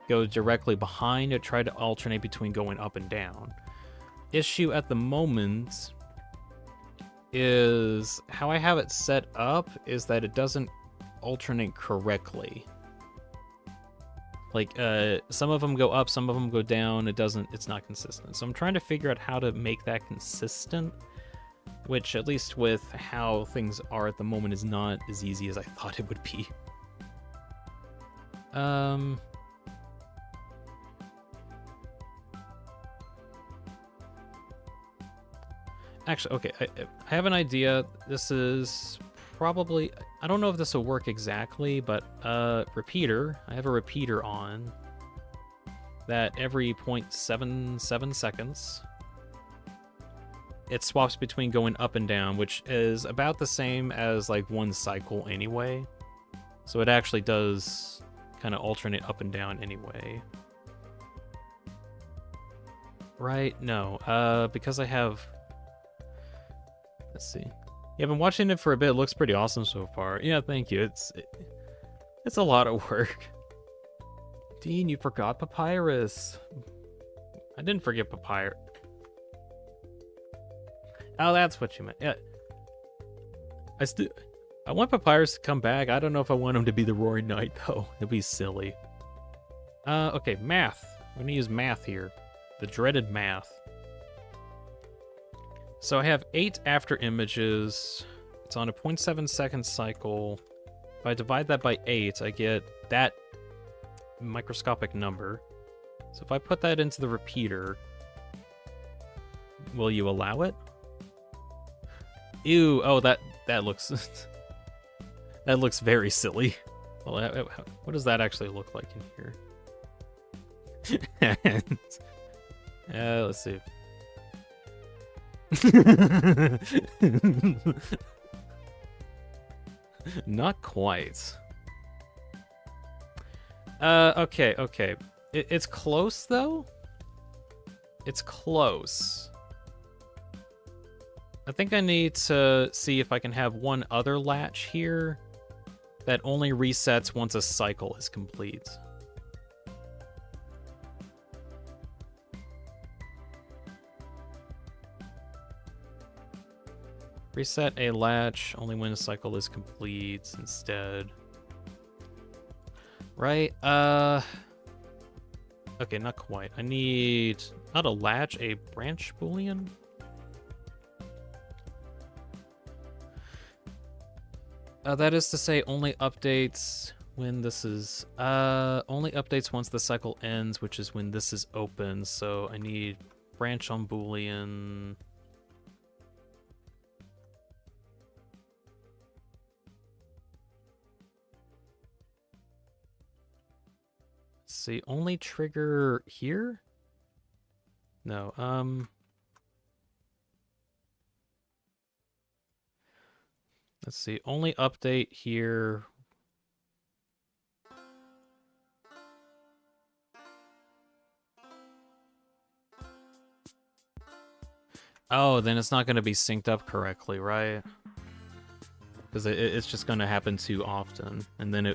go directly behind it, try to alternate between going up and down. Issue at the moment is how I have it set up is that it doesn't alternate correctly. Like, some of them go up, some of them go down. It's not consistent. So I'm trying to figure out how to make that consistent, which, at least with how things are at the moment, is not as easy as I thought it would be. Actually, okay, I have an idea. This is probably... I don't know if this will work exactly, but repeater. I have a repeater on that every 0.77 seconds, it swaps between going up and down, which is about the same as like one cycle anyway. So it actually does kind of alternate up and down anyway. Right? No, because I have... Let's see. Yeah, I've been watching it for a bit. It looks pretty awesome so far. Yeah, thank you. It's a lot of work. Dean, you forgot Papyrus. I didn't forget Papyrus. Oh, that's what you meant. Yeah. I want Papyrus to come back. I don't know if I want him to be the Roaring Knight, though. It'd be silly. Okay, math. I'm gonna use math here. The dreaded math. So I have 8 after images. It's on a 0.7 second cycle. If I divide that by 8, I get that microscopic number. So if I put that into the repeater, will you allow it? Ew, oh, that looks... that looks very silly. Well, what does that actually look like in here? Let's see. Not quite. Okay. It's close, though. It's close. I think I need to see if I can have one other latch here that only resets once a cycle is complete. Reset a latch only when a cycle is complete instead. Right? Okay, not quite. I need not a latch, a branch boolean. That is to say, only updates when this is only updates once the cycle ends, which is when this is open. So I need branch on boolean. See, only trigger here? No, let's see, only update here. Oh, then it's not going to be synced up correctly, right? Because it's just going to happen too often, and then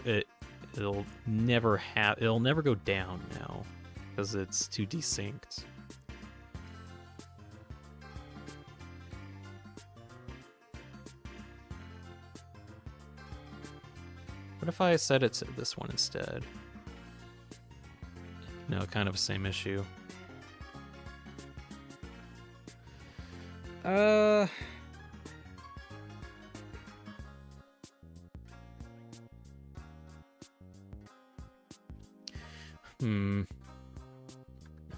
it'll never go down now because it's too desynced. What if I set it to this one instead? No, kind of the same issue.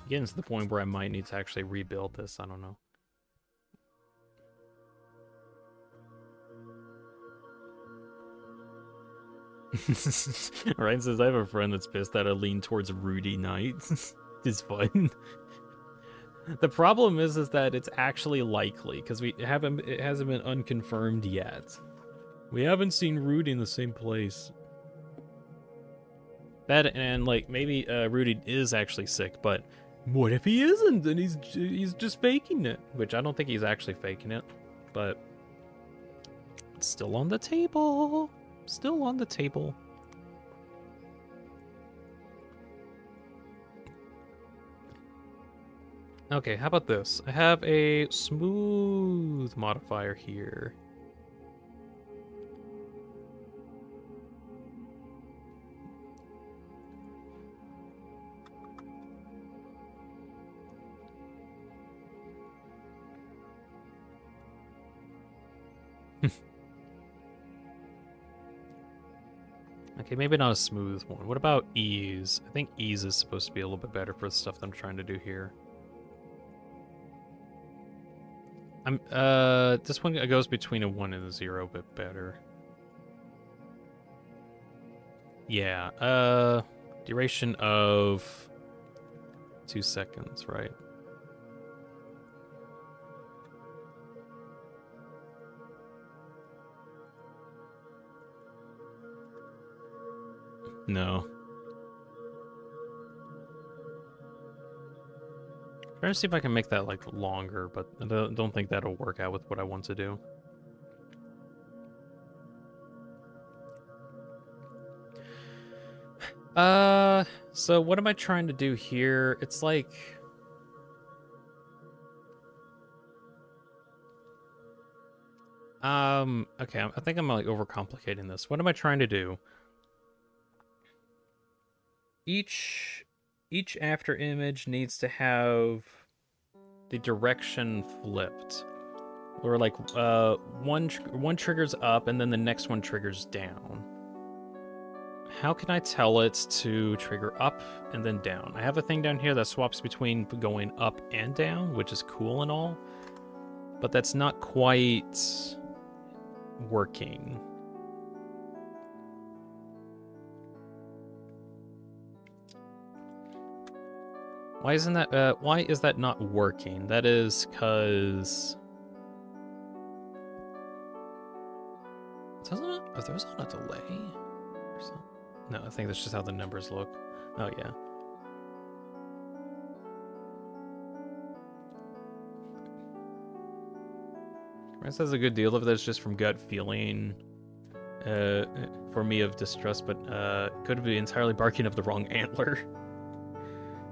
Getting to the point where I might need to actually rebuild this. I don't know. Ryan says, I have a friend that's pissed that I lean towards Rudy Knight. It's fun. The problem is that it's actually likely, because it hasn't been unconfirmed yet. We haven't seen Rudy in the same place. That, and like, maybe Rudy is actually sick, but what if he isn't and he's just faking it? Which I don't think he's actually faking it, but it's still on the table. Still on the table. Okay, how about this? I have a smooth modifier here. Okay, maybe not a smooth one. What about ease? I think ease is supposed to be a little bit better for the stuff that I'm trying to do here. This one goes between a 1 and a 0, but better. Yeah, duration of 2 seconds, right? No. Trying to see if I can make that, like, longer, but I don't think that'll work out with what I want to do. So what am I trying to do here? It's like... okay, I think I'm, like, overcomplicating this. What am I trying to do? Each after image needs to have the direction flipped. Or like one triggers up and then the next one triggers down. How can I tell it to trigger up and then down? I have a thing down here that swaps between going up and down, which is cool and all, but that's not quite working. Why isn't that, why is that not working? That is because... Are those on a delay? Or something? No, I think that's just how the numbers look. Oh, yeah. Rance has a good deal of this just from gut feeling for me of distrust, but could be entirely barking up the wrong antler.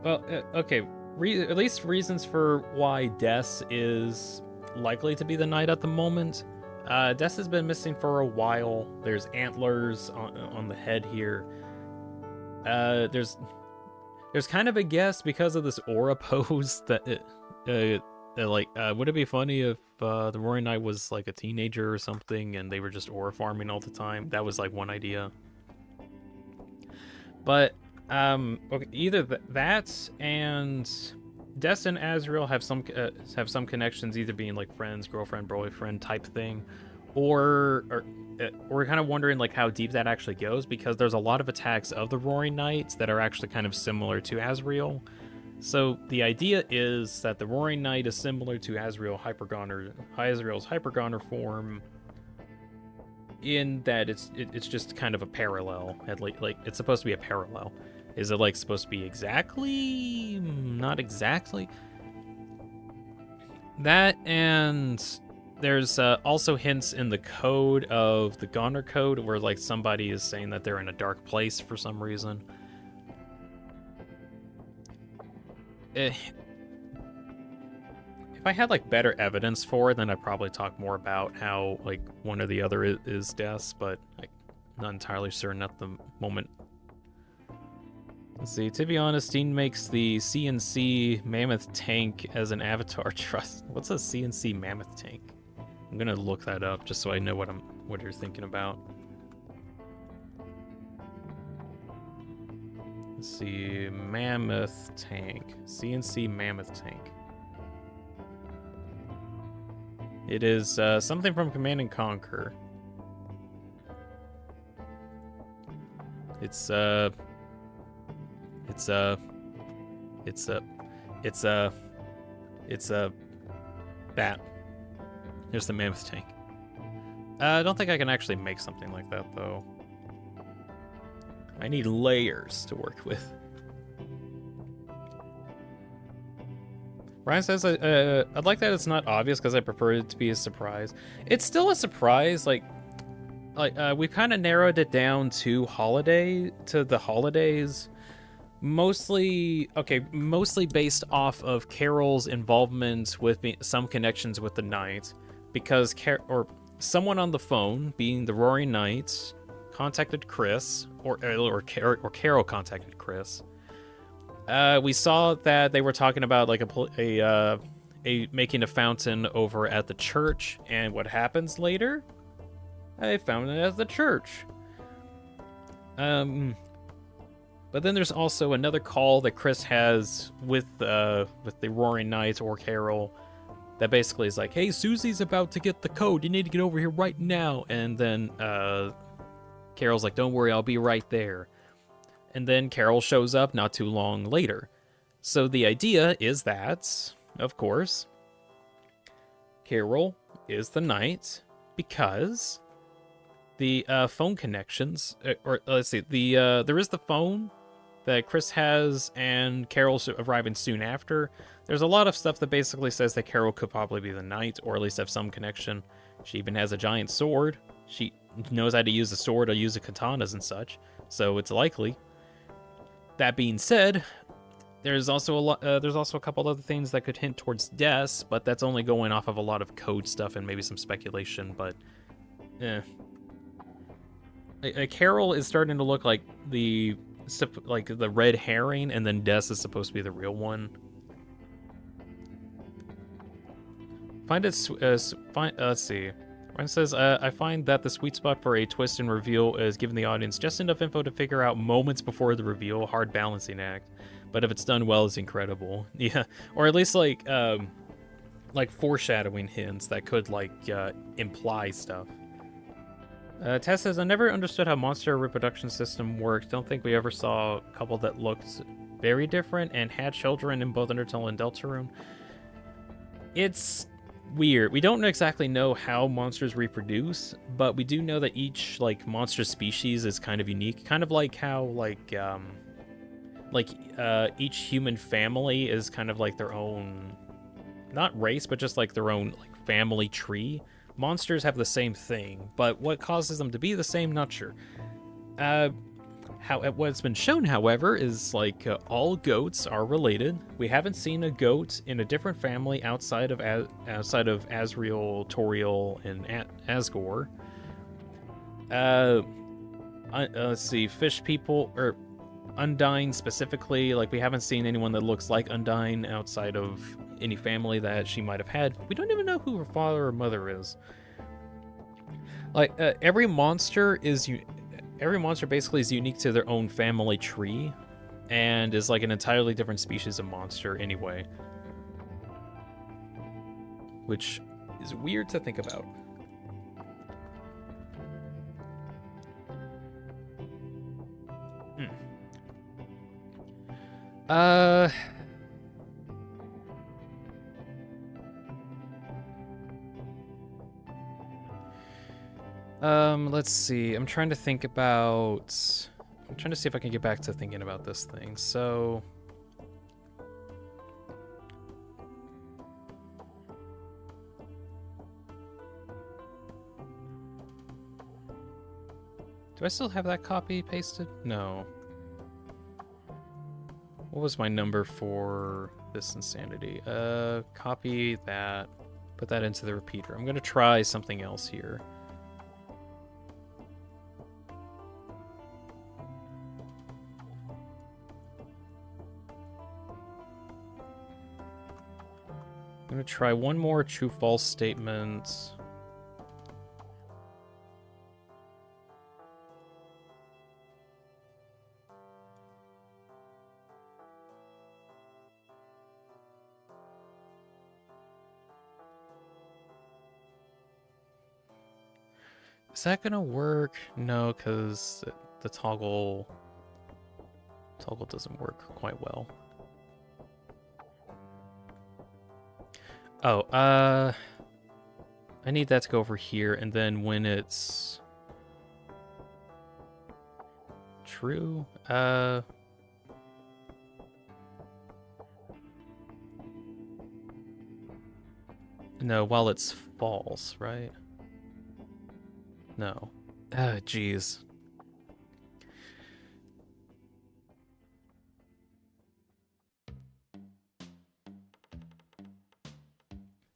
Well, okay. At least reasons for why Des is likely to be the knight at the moment. Des has been missing for a while. There's antlers on the head here. There's kind of a guess because of this aura pose that would it be funny if the Roaring Knight was like a teenager or something and they were just aura farming all the time? That was like one idea. But okay, either that and Des and Azrael have some connections, either being like friends, girlfriend, boyfriend type thing, or we're kind of wondering like how deep that actually goes, because there's a lot of attacks of the Roaring Knights that are actually kind of similar to Azrael. So the idea is that the Roaring Knight is similar to Azrael's hypergoner form, in that it's just kind of a parallel. Like it's supposed to be a parallel. Is it like supposed to be exactly? Not exactly. That, and there's also hints in the code of the Goner code where like somebody is saying that they're in a dark place for some reason. If I had like better evidence for it, then I'd probably talk more about how like one or the other is Des, but I'm not entirely certain at the moment. Let's see, to be honest, Dean makes the CNC Mammoth Tank as an avatar trust. What's a CNC Mammoth Tank? I'm gonna look that up just so I know what you're thinking about. Let's see, Mammoth Tank. CNC Mammoth Tank. It is something from Command & Conquer. It's a bat. Here's the Mammoth Tank. I don't think I can actually make something like that, though. I need layers to work with. Ryan says, I'd like that it's not obvious because I prefer it to be a surprise. It's still a surprise, like we've kind of narrowed it down to the holidays. Mostly based off of Carol's involvement with some connections with the Knight, because someone on the phone, being the Roaring Knight, contacted Chris, or Carol contacted Chris. We saw that they were talking about like a making a fountain over at the church, and what happens later? I found it at the church. But then there's also another call that Chris has with the Roaring Knights or Carol that basically is like, hey, Susie's about to get the code. You need to get over here right now. And then Carol's like, don't worry, I'll be right there. And then Carol shows up not too long later. So the idea is that, of course, Carol is the knight because the phone connections, or let's see, there is the phone that Chris has and Carol's arriving soon after. There's a lot of stuff that basically says that Carol could probably be the knight, or at least have some connection. She even has a giant sword. She knows how to use a sword or use a katanas and such, so it's likely. That being said, there's also a couple other things that could hint towards Des, but that's only going off of a lot of code stuff and maybe some speculation. But, Carol is starting to look like the red herring, and then Des is supposed to be the real one. Let's see. Ryan says, I find that the sweet spot for a twist and reveal is giving the audience just enough info to figure out moments before the reveal. Hard balancing act. But if it's done well, it's incredible. Yeah. Or at least like foreshadowing hints that could imply stuff. Tess says, I never understood how monster reproduction system works. Don't think we ever saw a couple that looked very different and had children in both Undertale and Deltarune. It's weird. We don't exactly know how monsters reproduce, but we do know that each monster species is kind of unique. Kind of like how each human family is kind of like their own, not race, but just like their own family tree. Monsters have the same thing, but what causes them to be the same, not sure. What's been shown, however, is all goats are related. We haven't seen a goat in a different family outside of Asriel, Toriel, and Asgore. Let's see, fish people or Undyne specifically. We haven't seen anyone that looks like Undyne outside of any family that she might have had. We don't even know who her father or mother is. Every monster basically is unique to their own family tree, and is an entirely different species of monster anyway, which is weird to think about. Let's see. I'm trying to see if I can get back to thinking about this thing. So, do I still have that copy pasted? No. What was my number for this insanity? Copy that. Put that into the repeater. I'm gonna try something else here. I'm gonna try one more true-false statement. Is that gonna work? No, because the toggle doesn't work quite well. Oh, I need that to go over here, and then when it's true, no, while it's false, right? No. Jeez.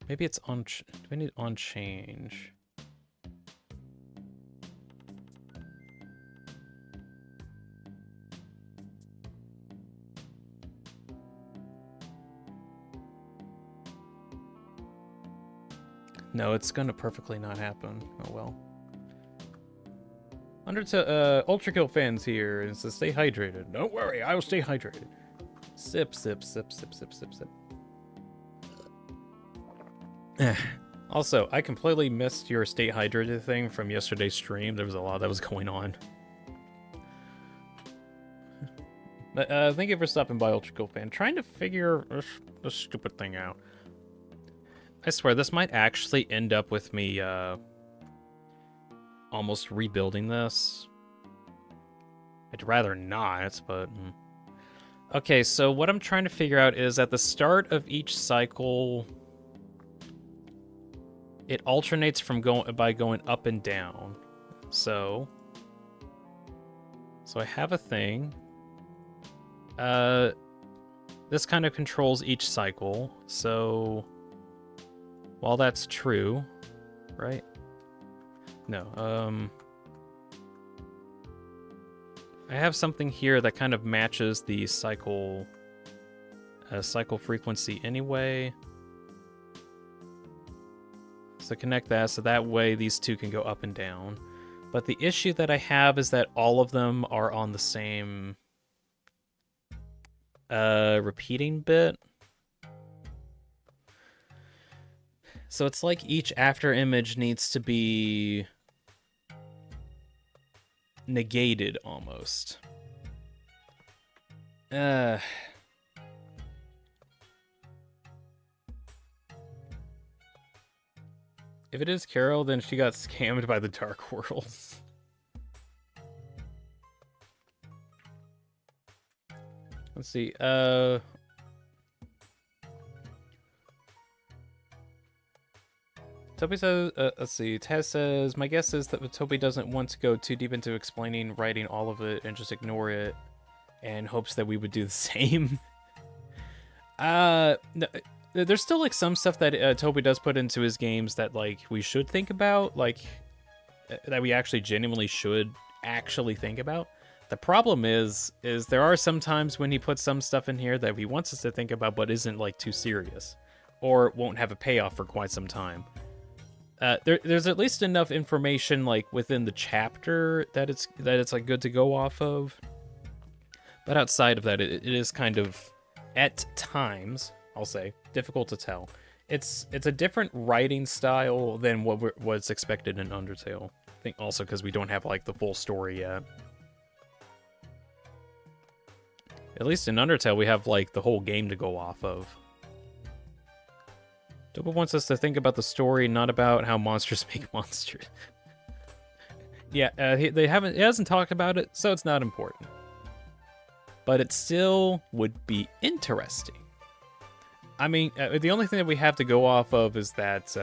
Maybe it's on. Do I need on change? No, it's gonna perfectly not happen. Oh well. Ultra Kill fans here, and it says stay hydrated. Don't worry, I will stay hydrated. Sip, sip, sip, sip, sip, sip, sip. Also, I completely missed your stay hydrated thing from yesterday's stream. There was a lot that was going on. But thank you for stopping by, Ultra Kill fan. Trying to figure this stupid thing out. I swear, this might actually end up with me almost rebuilding this. I'd rather not, but... Okay, so what I'm trying to figure out is at the start of each cycle, it alternates from going up and down. So I have a thing. This kind of controls each cycle. So while that's true, right? No, I have something here that kind of matches the cycle frequency anyway. So connect that so that way these two can go up and down. But the issue that I have is that all of them are on the same repeating bit. So it's like each after image needs to be negated almost. If it is Carol, then she got scammed by the Dark Worlds. Let's see, Toby says, let's see, Taz says, my guess is that Toby doesn't want to go too deep into explaining, writing all of it, and just ignore it, and hopes that we would do the same. No, there's still, like, some stuff that Toby does put into his games that, like, we should think about, like, that we actually genuinely should actually think about. The problem is there are some times when he puts some stuff in here that he wants us to think about but isn't, like, too serious, or won't have a payoff for quite some time. There's at least enough information, like, within the chapter that it's like good to go off of. But outside of that, it is kind of, at times, I'll say, difficult to tell. It's a different writing style than what's expected in Undertale. I think also because we don't have, like, the full story yet. At least in Undertale, we have, like, the whole game to go off of. Toba wants us to think about the story, not about how monsters make monsters. Yeah, he hasn't talked about it, so it's not important. But it still would be interesting. I mean, the only thing that we have to go off of is that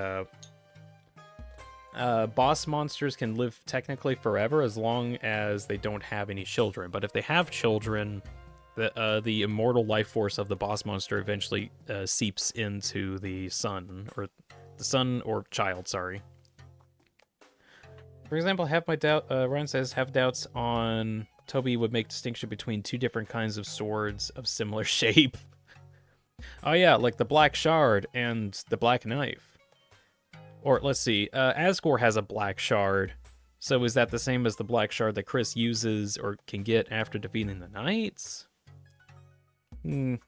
boss monsters can live technically forever as long as they don't have any children. But if they have children, the immortal life force of the boss monster eventually seeps into the son or child, sorry. For example, Ryan says, have doubts on Toby would make distinction between two different kinds of swords of similar shape. Oh yeah, like the black shard and the black knife. Or let's see, Asgore has a black shard. So is that the same as the black shard that Chris uses or can get after defeating the knights? That's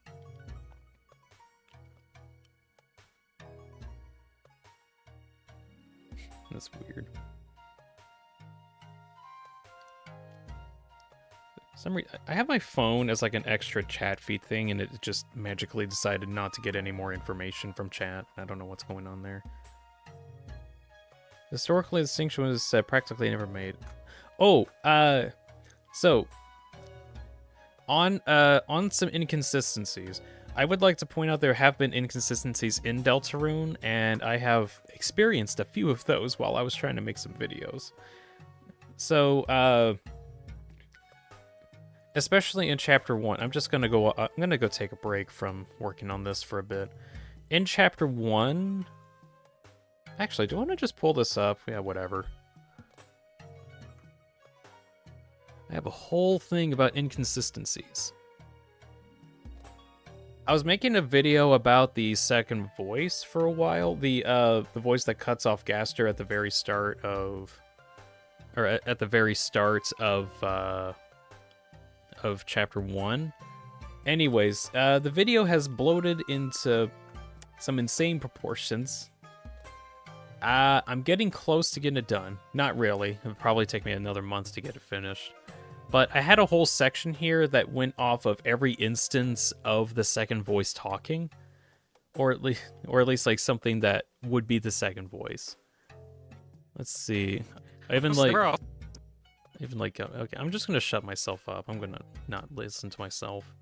weird. I have my phone as like an extra chat feed thing, and it just magically decided not to get any more information from chat. I don't know what's going on there. Historically, the distinction was practically never made. Oh, so on some inconsistencies, I would like to point out there have been inconsistencies in Deltarune, and I have experienced a few of those while I was trying to make some videos. So, especially in Chapter 1, I'm gonna go take a break from working on this for a bit. In Chapter 1, actually, do I want to just pull this up? Yeah, whatever. I have a whole thing about inconsistencies. I was making a video about the second voice for a while, the voice that cuts off Gaster at the very start of or at the very start of chapter 1. Anyways, the video has bloated into some insane proportions. I'm getting close to getting it done. Not really. It'll probably take me another month to get it finished. But I had a whole section here that went off of every instance of the second voice talking, or at least like something that would be the second voice. Let's see. Okay, I'm just gonna shut myself up. I'm gonna not listen to myself.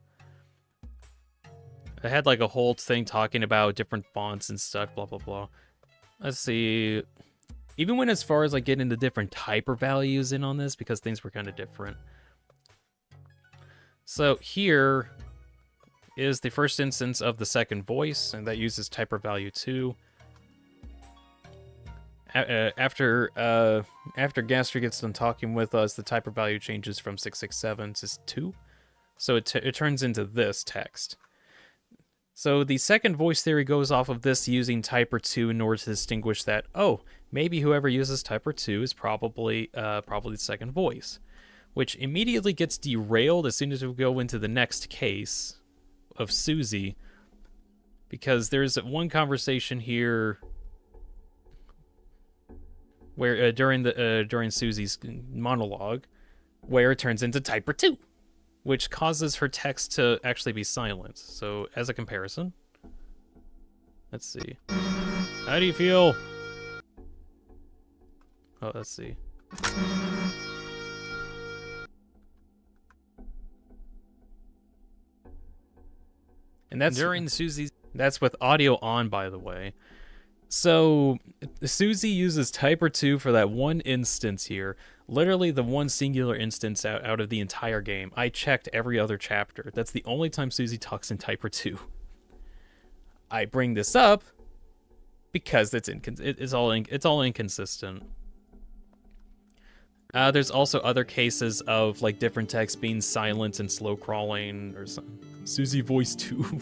I had like a whole thing talking about different fonts and stuff, blah blah blah. Let's see. Even went as far as like getting the different typer values in on this because things were kind of different. So here is the first instance of the second voice, and that uses typer value 2. After Gaster gets done talking with us, the typer value changes from 667 to 2. So it turns into this text. So the second voice theory goes off of this using typer 2 in order to distinguish that, oh, maybe whoever uses typer 2 is probably the second voice, which immediately gets derailed as soon as we go into the next case of Susie, because there's one conversation here where during Susie's monologue where it turns into typer 2, which causes her text to actually be silent. So as a comparison, let's see. How do you feel? Oh, let's see. And that's during Susie's... That's with audio on, by the way. So, Susie uses typer 2 for that one instance here. Literally the one singular instance out of the entire game. I checked every other chapter. That's the only time Susie talks in typer 2. I bring this up because it's all inconsistent. There's also other cases of like different text being silent and slow crawling or something. Susie voice 2.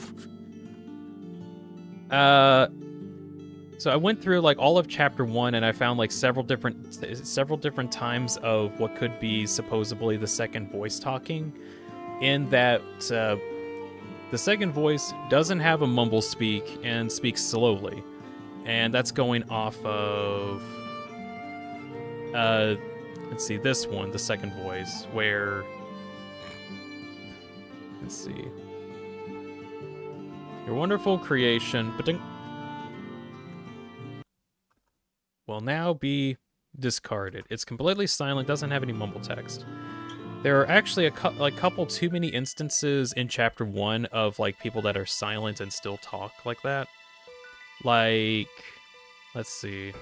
So I went through like all of chapter 1 and I found like several different times of what could be supposedly the second voice talking, in that the second voice doesn't have a mumble speak and speaks slowly, and that's going off of let's see, this one, the second voice, where, let's see, your wonderful creation will now be discarded. It's completely silent, doesn't have any mumble text. There are actually a couple too many instances in chapter 1 of like people that are silent and still talk like that. Like, let's see.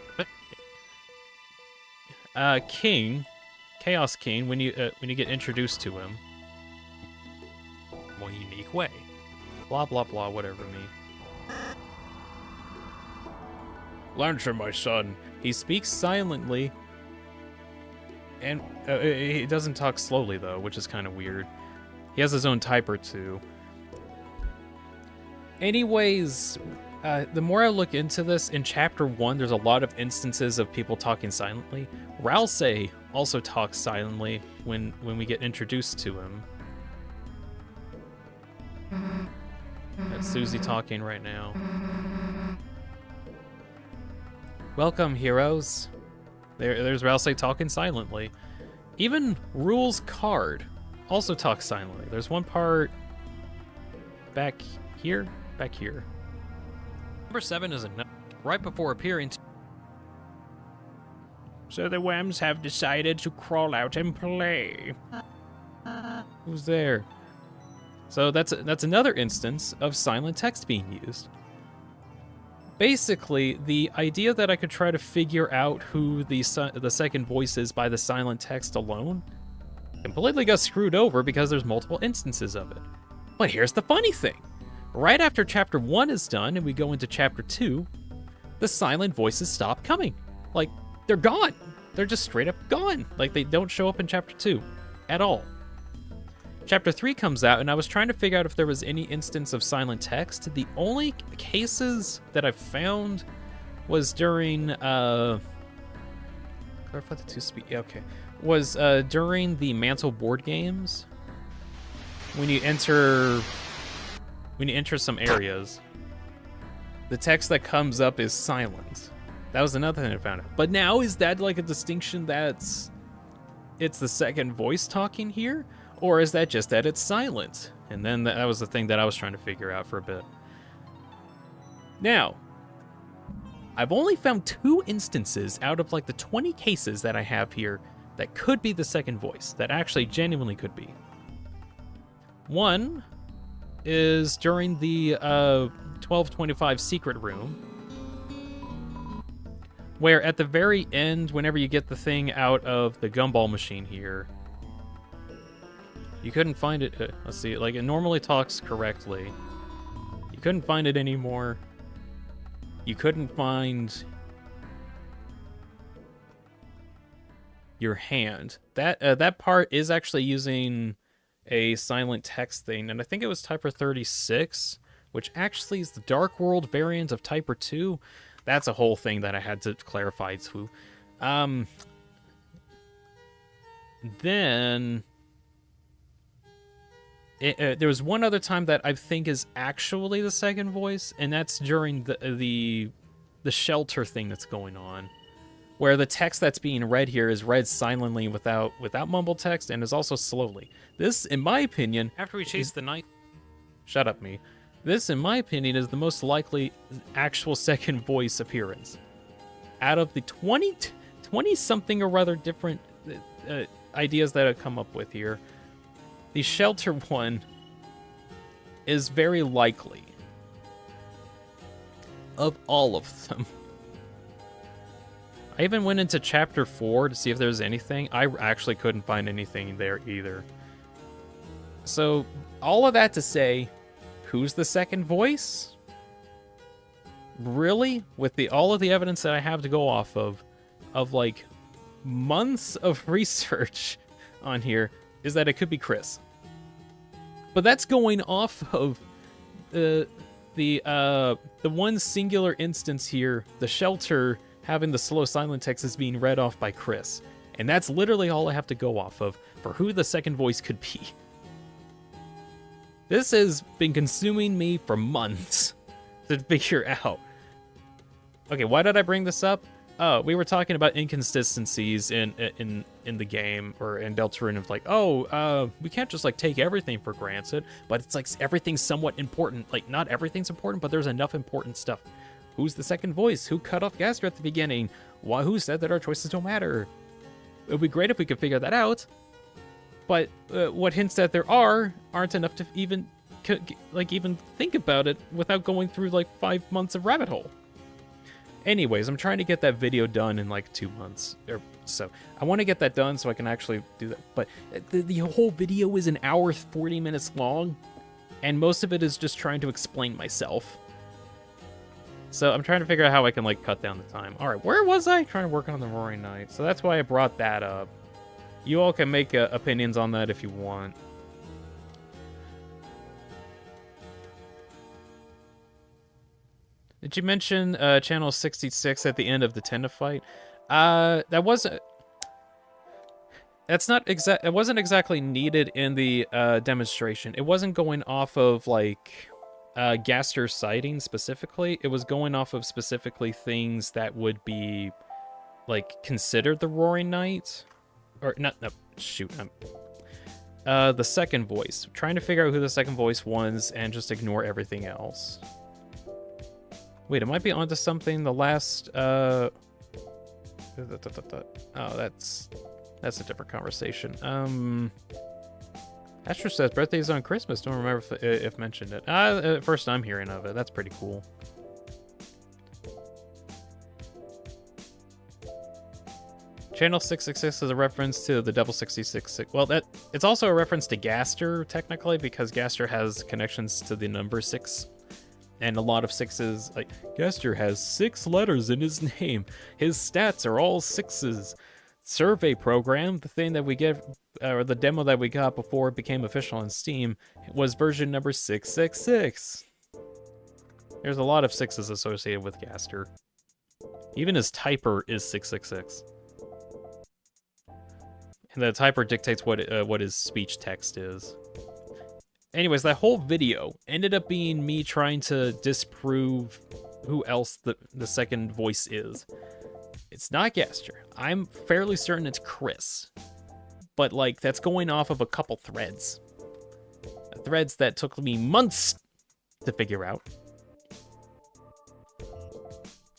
Chaos King, when you get introduced to him, more unique way. Blah blah blah, whatever me. Lancer, my son. He speaks silently, and he doesn't talk slowly though, which is kind of weird. He has his own typer too. Anyways, the more I look into this, in chapter 1, there's a lot of instances of people talking silently. Ralsei also talks silently when we get introduced to him. That's Susie talking right now. Welcome, heroes. There's Ralsei talking silently. Even Rule's card also talks silently. There's one part back here. Number 7 is a note right before appearing. So the Whams have decided to crawl out and play. Who's there? So that's another instance of silent text being used. Basically, the idea that I could try to figure out who the second voice is by the silent text alone completely got screwed over because there's multiple instances of it. But here's the funny thing. Right after chapter 1 is done and we go into chapter 2, the silent voices stop coming. Like, they're gone. They're just straight up gone. Like, they don't show up in chapter 2 at all. Chapter 3 comes out, and I was trying to figure out if there was any instance of silent text. The only cases that I found was during, let's clarify the two speed. Yeah, okay. Was during the Mantle board games, when you enter some areas, the text that comes up is silent. That was another thing I found out. But now, is that like a distinction it's the second voice talking here? Or is that just that it's silent? And then that was the thing that I was trying to figure out for a bit. Now, I've only found 2 instances out of like the 20 cases that I have here that could be the second voice, that actually genuinely could be. One is during the 1225 secret room, where at the very end, whenever you get the thing out of the gumball machine here, you couldn't find it. Let's see, like it normally talks correctly. You couldn't find it anymore. You couldn't find your hand. That part is actually using a silent text thing, and I think it was Typer 36, which actually is the Dark World variant of Typer 2. That's a whole thing that I had to clarify too. Then there was one other time that I think is actually the second voice, and that's during the shelter thing that's going on, where the text that's being read here is read silently without mumble text, and is also slowly. This, in my opinion, after we chase the night, shut up, me. This, in my opinion, is the most likely actual second voice appearance out of the 20 something or rather different ideas that I've come up with here. The shelter one is very likely of all of them. I even went into chapter 4 to see if there's anything. I actually couldn't find anything there either. So, all of that to say, who's the second voice? Really? With all of the evidence that I have to go off of like months of research on here, is that it could be Chris. But that's going off of the one singular instance here, the shelter having the slow silent text is being read off by Chris. And that's literally all I have to go off of for who the second voice could be. This has been consuming me for months to figure out. Okay, why did I bring this up? We were talking about inconsistencies in the game, or in Deltarune, of like, we can't just like take everything for granted, but it's like everything's somewhat important. Like, not everything's important, but there's enough important stuff. Who's the second voice? Who cut off Gaster at the beginning? Who said that our choices don't matter? It would be great if we could figure that out. But what hints that there aren't enough to even think about it without going through like 5 months of rabbit hole. Anyways, I'm trying to get that video done in like 2 months or so. I want to get that done so I can actually do that. But the whole video is an hour 40 minutes long, and most of it is just trying to explain myself. So I'm trying to figure out how I can like cut down the time. All right, where was I? Trying to work on the Roaring Night. So that's why I brought that up. You all can make opinions on that if you want. Did you mention channel 66 at the end of the Tenda fight? That wasn't. That's not exact. It wasn't exactly needed in the demonstration. It wasn't going off of like Gaster sighting specifically. It was going off of specifically things that would be like considered the Roaring Night. Or not, no, shoot. The second voice. Trying to figure out who the second voice was and just ignore everything else. Wait, it might be onto something. The last. Oh, that's a different conversation. Astro says birthday's on Christmas. Don't remember if mentioned it. First I'm hearing of it. That's pretty cool. Channel 666 is a reference to the Devil 66. Well, it's also a reference to Gaster, technically, because Gaster has connections to the number 6. And a lot of 6s, like, Gaster has 6 letters in his name. His stats are all 6s. Survey program, the thing that we get, or the demo that we got before it became official on Steam, was version number 666. There's a lot of 6s associated with Gaster. Even his typer is 666. the typer dictates what his speech text is. Anyways, that whole video ended up being me trying to disprove who else the second voice is. It's not Gaster. I'm fairly certain it's Chris. But, like, that's going off of a couple threads. Threads that took me months to figure out.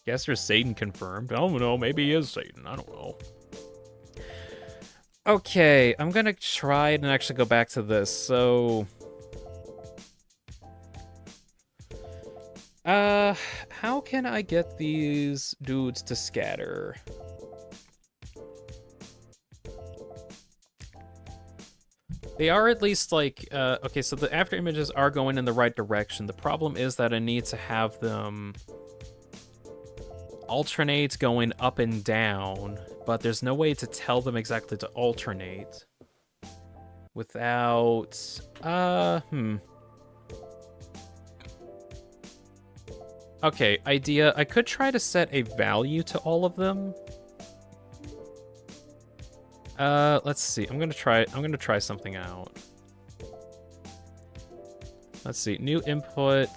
Gaster's Satan confirmed. I don't know, maybe he is Satan. I don't know. Okay, I'm gonna try and actually go back to this. So... how can I get these dudes to scatter? They are at least like, okay, so the after images are going in the right direction. The problem is that I need to have them alternate going up and down, but there's no way to tell them exactly to alternate without, Okay, idea. I could try to set a value to all of them. Let's see. I'm gonna try something out. Let's see. New input.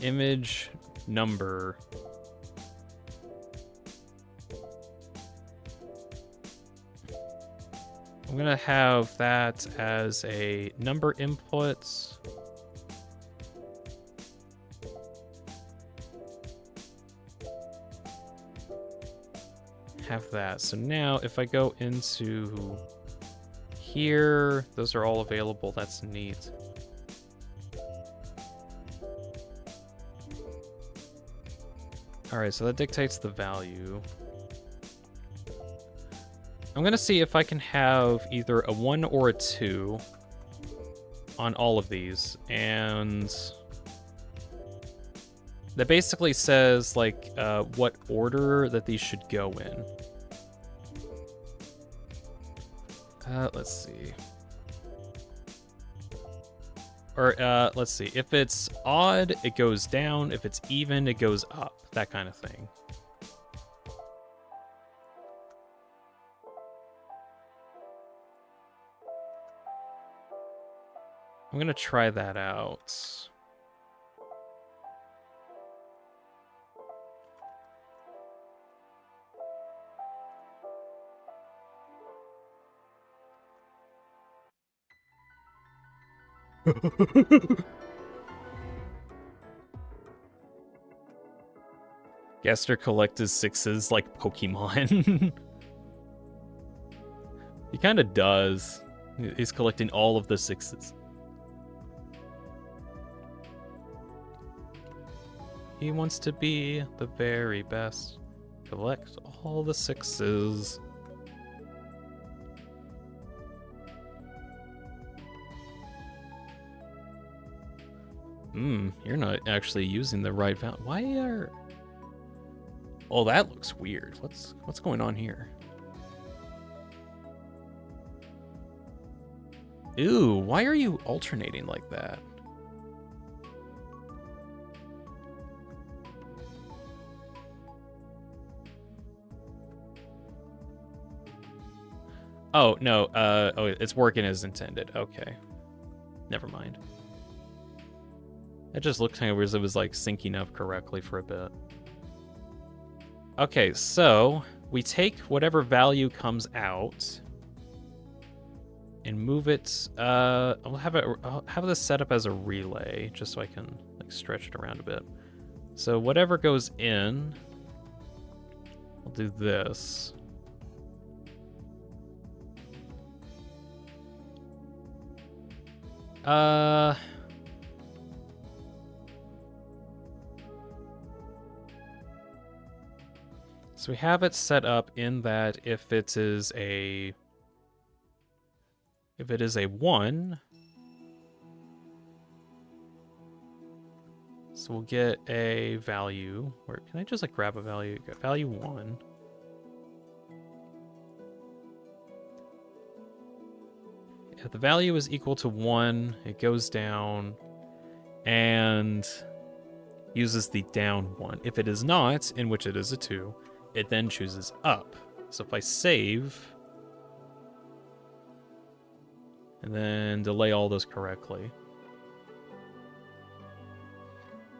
Image number. I'm gonna have that as a number input. Have that. So now if I go into here, those are all available. That's neat. All right, so that dictates the value. I'm gonna see if I can have either a 1 or a 2 on all of these, and that basically says like what order that these should go in. Let's see. Or let's see. If it's odd, it goes down. If it's even, it goes up. That kind of thing. I'm gonna try that out. Gaster collect his 6s like Pokemon. He kind of does. He's collecting all of the 6s. He wants to be the very best. Collect all the 6s. You're not actually using the right value. Why are... Oh, that looks weird. What's going on here? Ew, why are you alternating like that? Oh, no, oh, it's working as intended. Okay. Never mind. It just looked kind of as if it was like syncing up correctly for a bit. Okay, so we take whatever value comes out and move it. I'll have this set up as a relay just so I can like stretch it around a bit. So whatever goes in, I'll do this. So we have it set up in that if it is a 1, so we'll get a value. Or can I just like grab a value? Get value 1. If the value is equal to 1, it goes down and uses the down 1. If it is not, in which it is a 2, it then chooses up. So if I save, and then delay all those correctly.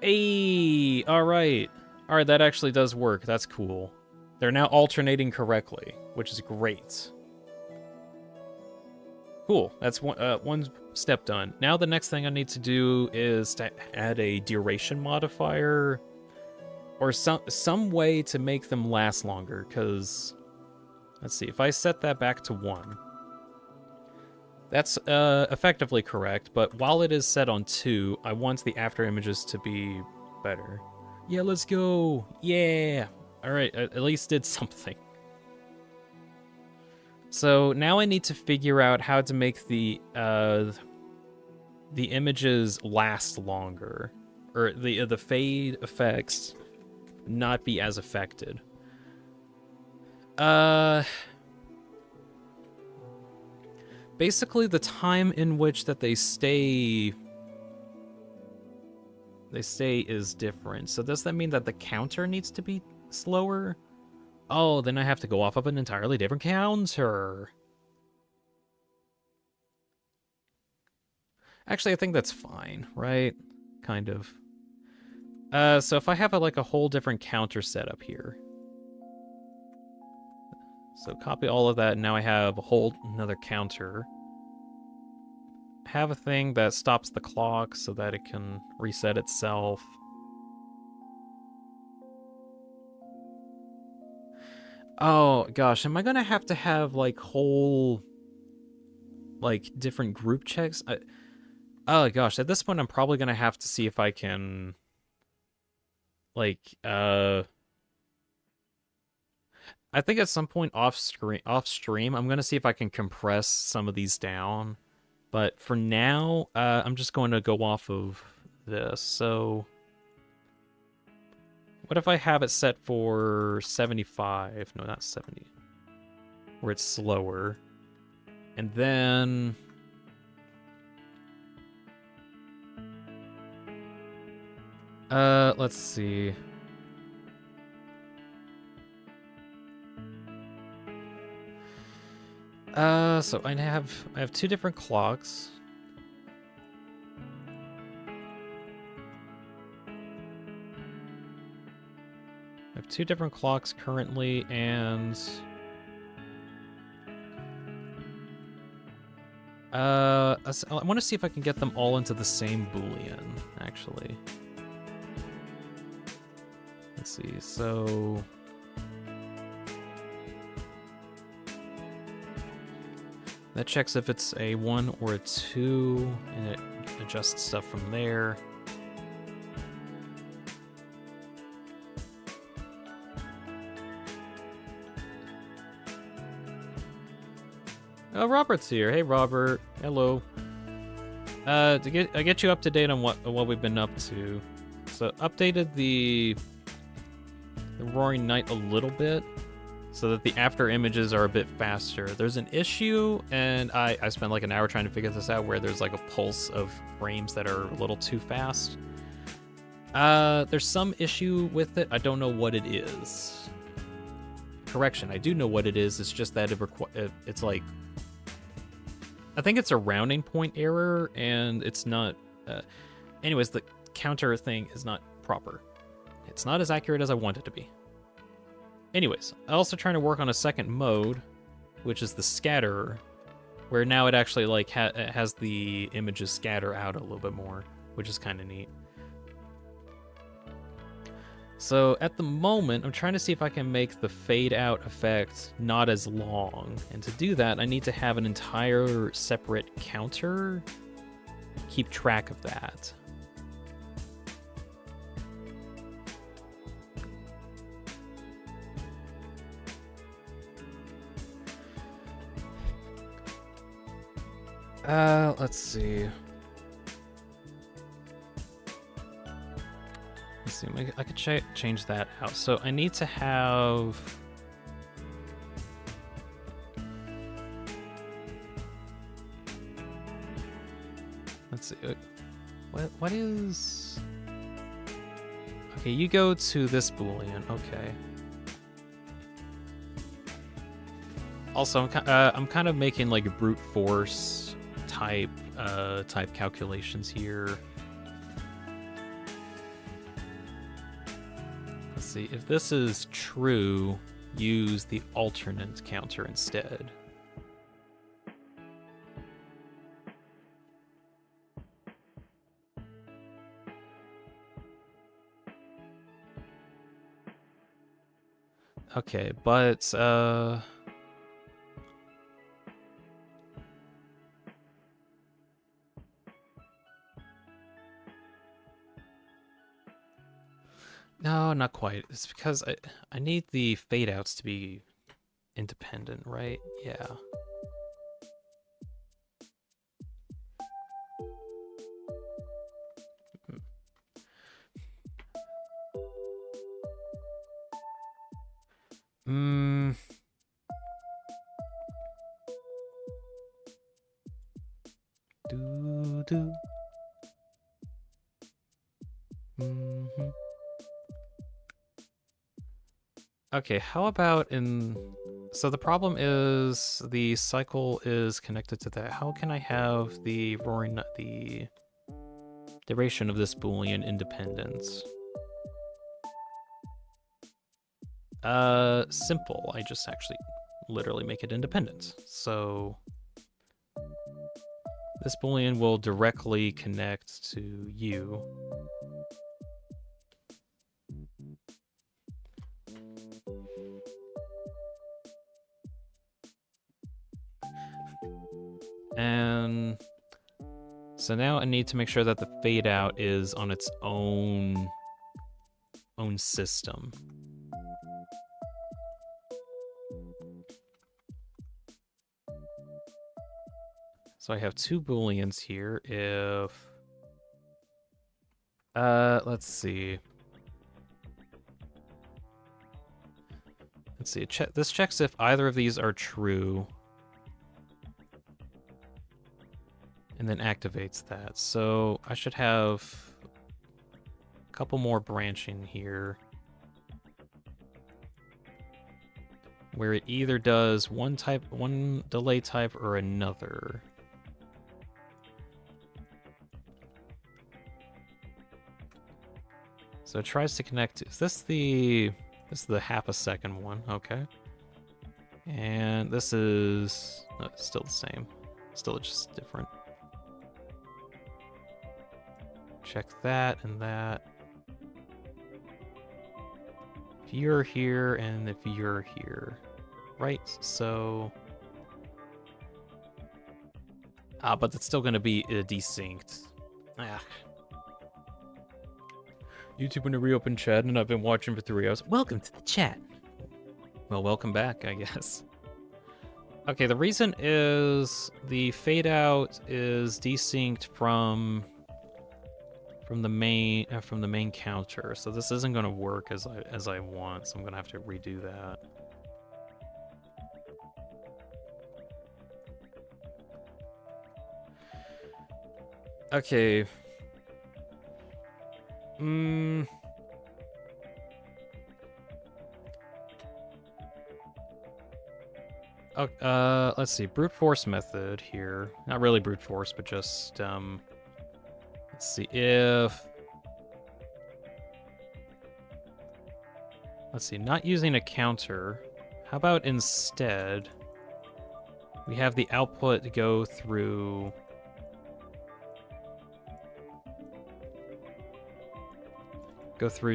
Hey, all right, that actually does work. That's cool. They're now alternating correctly, which is great. Cool, that's one step done. Now the next thing I need to do is to add a duration modifier, or some way to make them last longer, because, let's see, if I set that back to 1, that's effectively correct, but while it is set on 2, I want the after images to be better. Yeah, let's go! Yeah! Alright, at least did something. So now I need to figure out how to make the images last longer, or the fade effects not be as affected. Basically the time in which that they stay is different. So does that mean that the counter needs to be slower? Oh, then I have to go off of an entirely different counter. Actually, I think that's fine, right? Kind of. So if I have like a whole different counter setup here. So copy all of that, and now I have a whole another counter. Have a thing that stops the clock so that it can reset itself. Oh gosh, am I gonna have to have like whole, like, different group checks? Oh gosh, at this point I'm probably gonna have to see if I can, like, I think at some point off stream I'm gonna see if I can compress some of these down. But for now, I'm just going to go off of this. So what if I have it set for 75? No, not 70. Where it's slower. And then let's see. So I have 2 different clocks. I have 2 different clocks currently, and I want to see if I can get them all into the same Boolean, actually. Let's see, so that checks if it's a 1 or a 2, and it adjusts stuff from there. Oh, Robert's here. Hey, Robert. Hello. To get you up to date on what we've been up to. So updated the Roaring Night a little bit, so that the after images are a bit faster. There's an issue, and I spent like an hour trying to figure this out, where there's like a pulse of frames that are a little too fast. There's some issue with it. I don't know what it is. Correction, I do know what it is. It's just that it's like, I think it's a rounding point error, and it's not... anyways, the counter thing is not proper. It's not as accurate as I want it to be. Anyways, I'm also trying to work on a second mode, which is the scatter, where now it actually like has the images scatter out a little bit more, which is kind of neat. So at the moment, I'm trying to see if I can make the fade out effect not as long. And to do that, I need to have an entire separate counter keep track of that. Let's see. Let's see, I could change that out. So I need to have... Let's see. What is... Okay, you go to this Boolean. Okay. Also, I'm kind of making like a brute force type calculations here. Let's see, if this is true, use the alternate counter instead. Okay, but no, not quite. It's because I need the fade outs to be independent, right? Yeah. Hmm. Do do. Mm-hmm. Okay, how about in... So the problem is the cycle is connected to that. How can I have the roaring... the duration of this Boolean independence? Simple. I just actually literally make it independent. So this Boolean will directly connect to you. And so now I need to make sure that the fade out is on its own system. So I have two Booleans here. If let's see. Let's see. This checks if either of these are true. And then activates that. So I should have a couple more branching here. Where it either does one delay type or another. So it tries to connect. Is this the... This is the half a second one. Okay. And this is... No, it's still the same. Still just different. Check that and that. If you're here and if you're here. Right, so... but it's still going to be desynced. Ah. YouTube when to reopen chat, and I've been watching for 3 hours. Welcome to the chat. Well, welcome back, I guess. Okay, the reason is the fade out is desynced from the main counter, so this isn't going to work as I want. So I'm going to have to redo that. Okay. Oh, let's see. Brute force method here. Not really brute force, but just, let's see if... Let's see, not using a counter. How about instead, we have the output go through...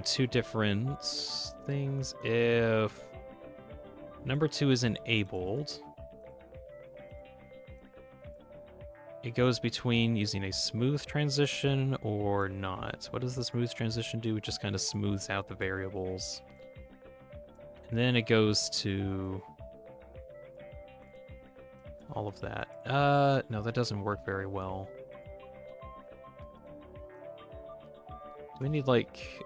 two different things. If number 2 is enabled, it goes between using a smooth transition or not. What does the smooth transition do? It just kind of smooths out the variables. And then it goes to all of that. No, that doesn't work very well. Do we need, like,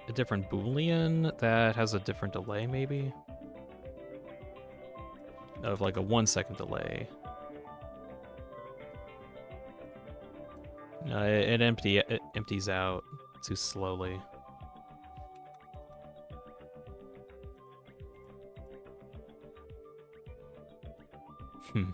a different Boolean that has a different delay, maybe? Of, like, a 1 second delay. No, it empties out too slowly. Hmm.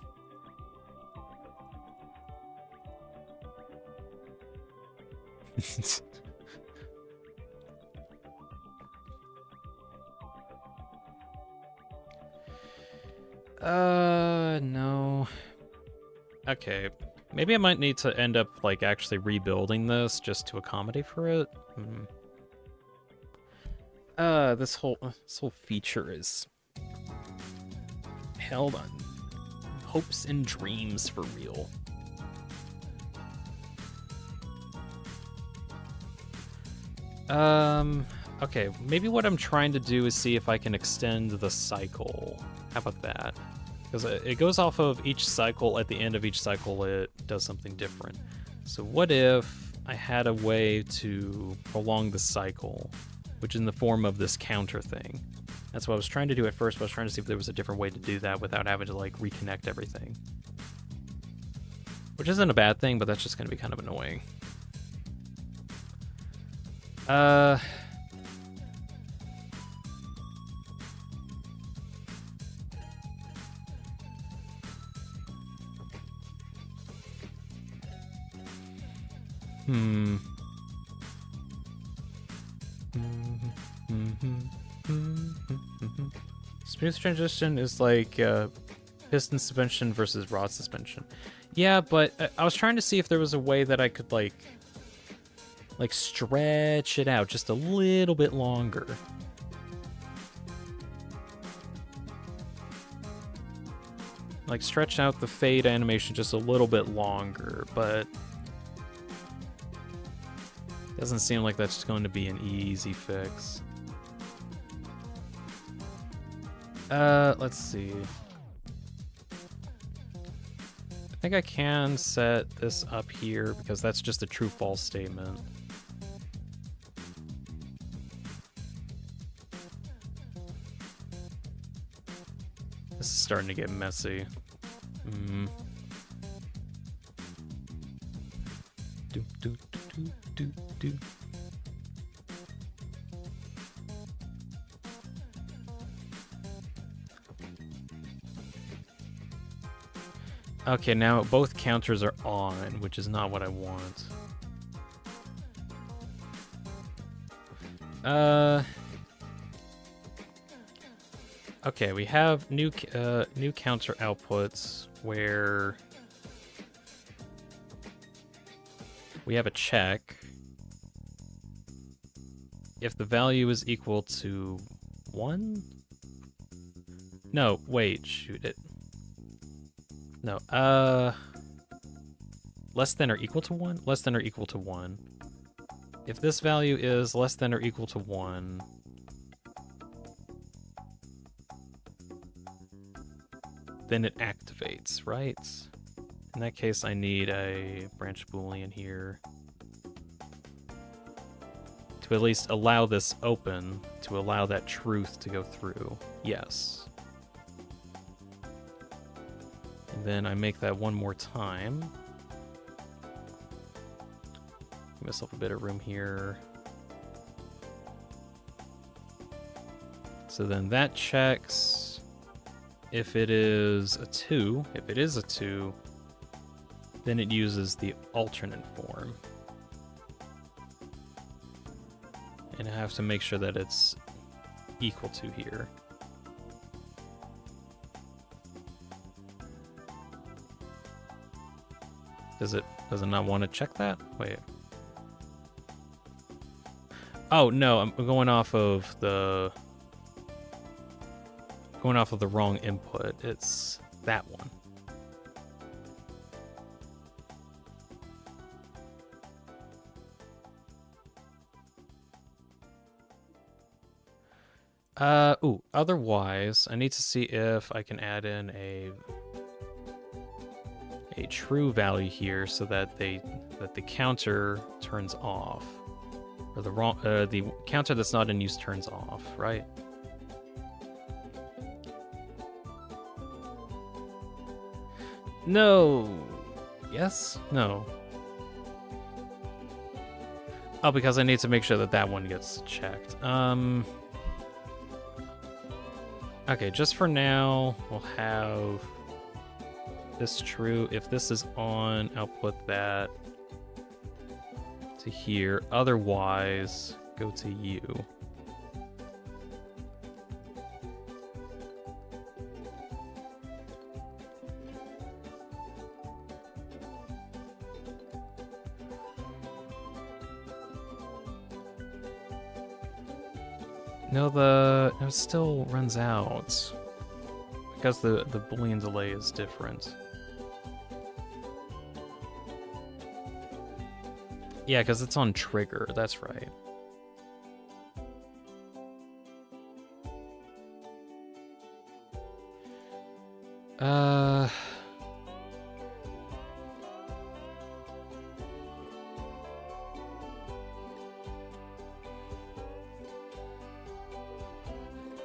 No. Okay. Maybe I might need to end up, like, actually rebuilding this just to accommodate for it. This whole feature is held on hopes and dreams for real. Okay, maybe what I'm trying to do is see if I can extend the cycle. How about that? Because it goes off of each cycle. At the end of each cycle, it does something different. So what if I had a way to prolong the cycle, which is in the form of this counter thing? That's what I was trying to do at first, but I was trying to see if there was a different way to do that without having to, like, reconnect everything. Which isn't a bad thing, but that's just going to be kind of annoying. Smooth transition is like piston suspension versus rod suspension. Yeah, but I was trying to see if there was a way that I could like stretch it out just a little bit longer. Like stretch out the fade animation just a little bit longer, but doesn't seem like that's going to be an easy fix. Let's see. I think I can set this up here because that's just a true-false statement. This is starting to get messy. Okay, now both counters are on, which is not what I want. Okay, we have new counter outputs where we have a check. If the value is equal to 1? No, wait, shoot it. No, less than or equal to 1? Less than or equal to 1. If this value is less than or equal to 1, then it activates, right? In that case, I need a branch Boolean here to at least allow this open, to allow that truth to go through. Yes. And then I make that one more time. Give myself a bit of room here. So then that checks if it is a 2. If it is a 2, then it uses the alternate form. And I have to make sure that it's equal to here. Does it not want to check that? Wait. Oh no, I'm going off of the wrong input. It's that one. Otherwise, I need to see if I can add in a true value here so that the counter turns off, or the counter that's not in use turns off, right? No. Yes? No. Oh, because I need to make sure that that one gets checked. Okay, just for now, we'll have this true. If this is on, output that to here. Otherwise, go to you. No, it still runs out because the Boolean delay is different. Yeah, because it's on trigger. That's right.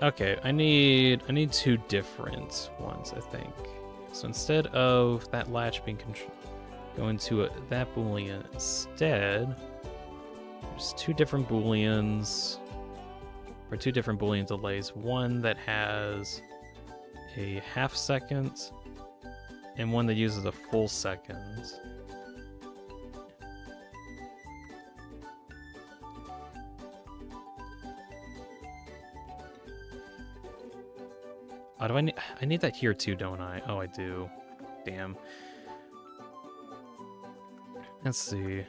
Okay, I need two different ones, I think. So instead of that latch being going to that Boolean instead, there's two different Booleans, or two different Boolean delays. One that has a half second, and one that uses a full second. Oh, do I need that here too, don't I? Oh, I do. Damn. Let's see.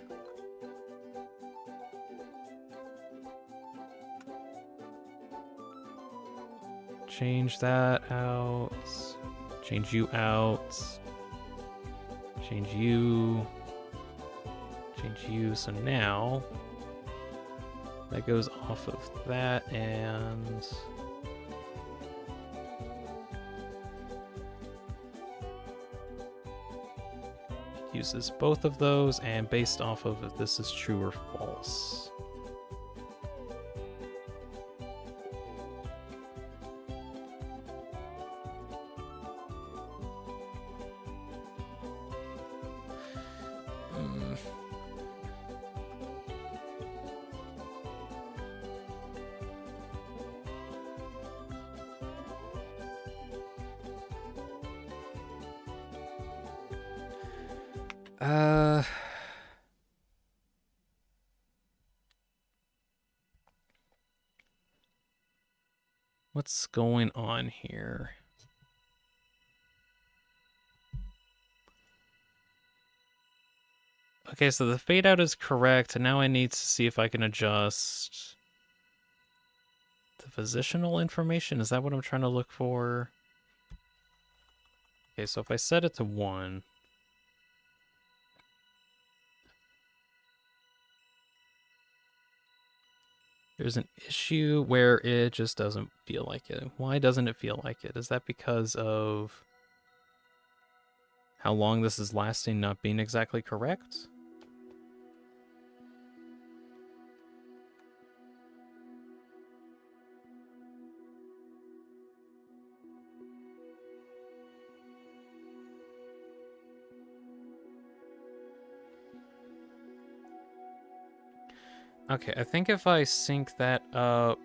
Change that out. Change you out. Change you. Change you. So now that goes off of that and uses both of those, and based off of if this is true or false. What's going on here? Okay, so the fade out is correct, and now I need to see if I can adjust the positional information. Is that what I'm trying to look for? Okay, so if I set it to 1, there's an issue where it just doesn't feel like it. Why doesn't it feel like it? Is that because of how long this is lasting not being exactly correct? Okay, I think if I sync that up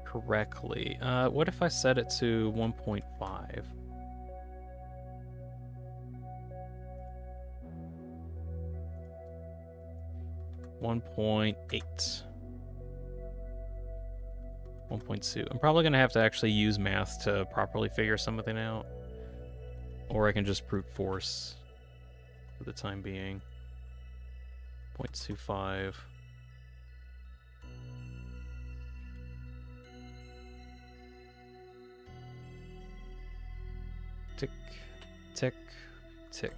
correctly, what if I set it to 1.5? 1.8. 1.2. I'm probably gonna have to actually use math to properly figure something out, or I can just brute force for the time being. 0.25. Tick, tick, tick.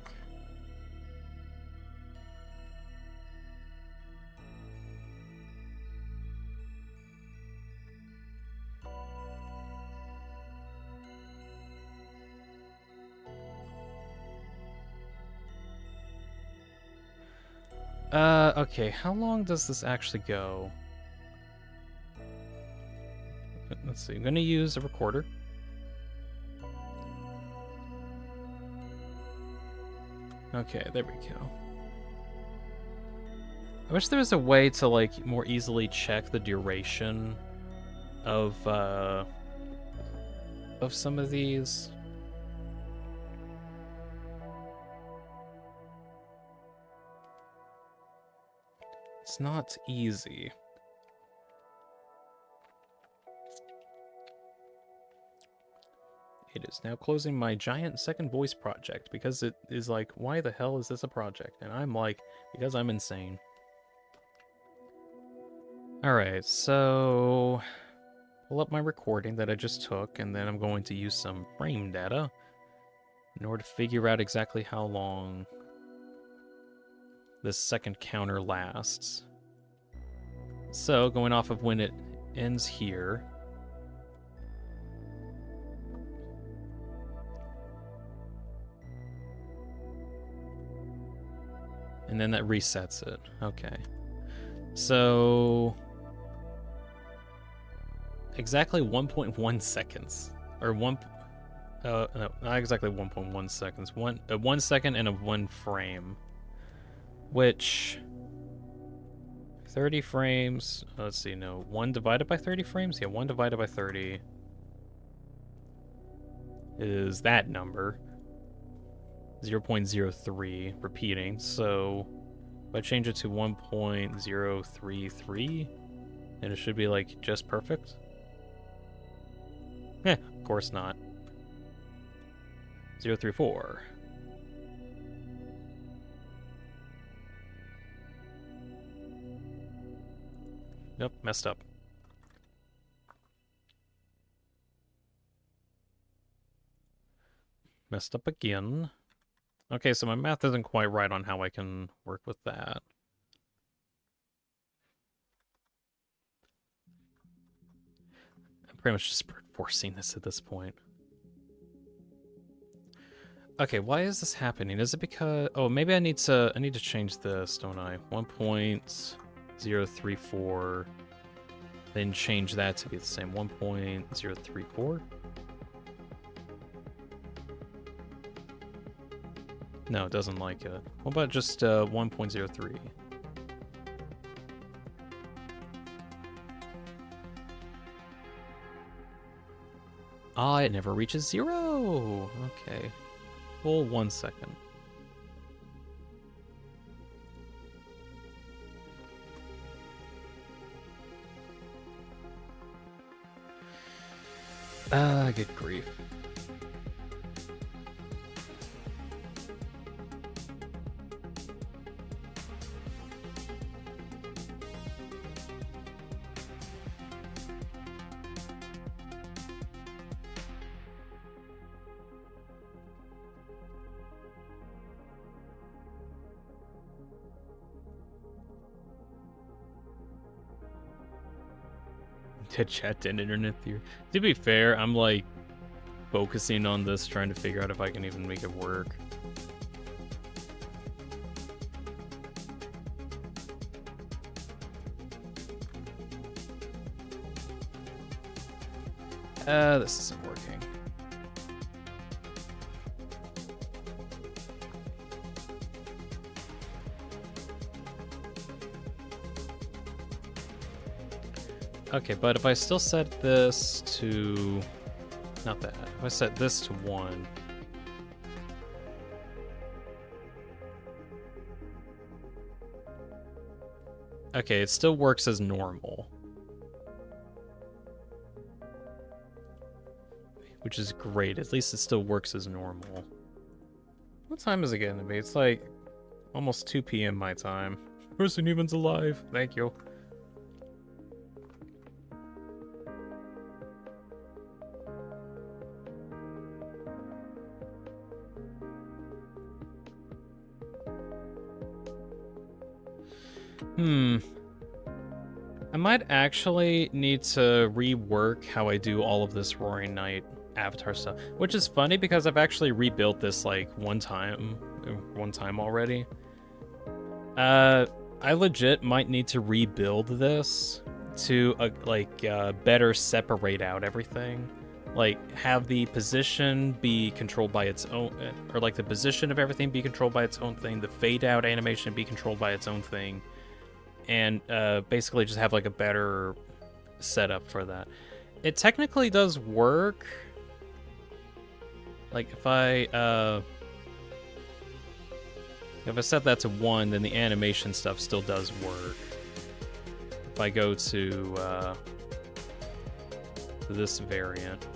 Okay, how long does this actually go? Let's see, I'm gonna use a recorder. Okay, there we go. I wish there was a way to, like, more easily check the duration of some of these. It's not easy. It is now closing my giant second voice project because it is like, why the hell is this a project? And I'm like, because I'm insane. Alright, so pull up my recording that I just took, and then I'm going to use some frame data in order to figure out exactly how long this second counter lasts. So, going off of when it ends here, and then that resets it. Okay. So, exactly 1.1 seconds. Or no, not exactly 1.1 seconds. 1 second and a 1 frame. Which 30 frames, let's see, no, 1 divided by 30 frames? Yeah, 1 divided by 30 is that number. 0.03 repeating, so if I change it to 1.033, then it should be like just perfect. Of course not. 0.34. Nope, messed up. Messed up again. Okay, so my math isn't quite right on how I can work with that. I'm pretty much just forcing this at this point. Okay, why is this happening? Is it because... Oh, maybe I need to change this, don't I? 1.034. Then change that to be the same. 1.034? No, it doesn't like it. What about just 1.03? Ah, it never reaches 0! Okay. Full 1 second. Good grief. Chat and internet theory. To be fair, I'm like focusing on this, trying to figure out if I can even make it work. This isn't working. Okay, but if I still set this to... Not that. If I set this to 1... Okay, it still works as normal. Which is great. At least it still works as normal. What time is it getting to be? It's like almost 2 p.m. my time. Person even's alive. Thank you. I might actually need to rework how I do all of this Roaring Knight avatar stuff, which is funny because I've actually rebuilt this like one time already. I legit might need to rebuild this to better separate out everything. Like have the position be controlled by its own, or like the position of everything be controlled by its own thing, the fade out animation be controlled by its own thing. And basically just have like a better setup for that. It technically does work. Like if I set that to 1, then the animation stuff still does work. if I go to this variant.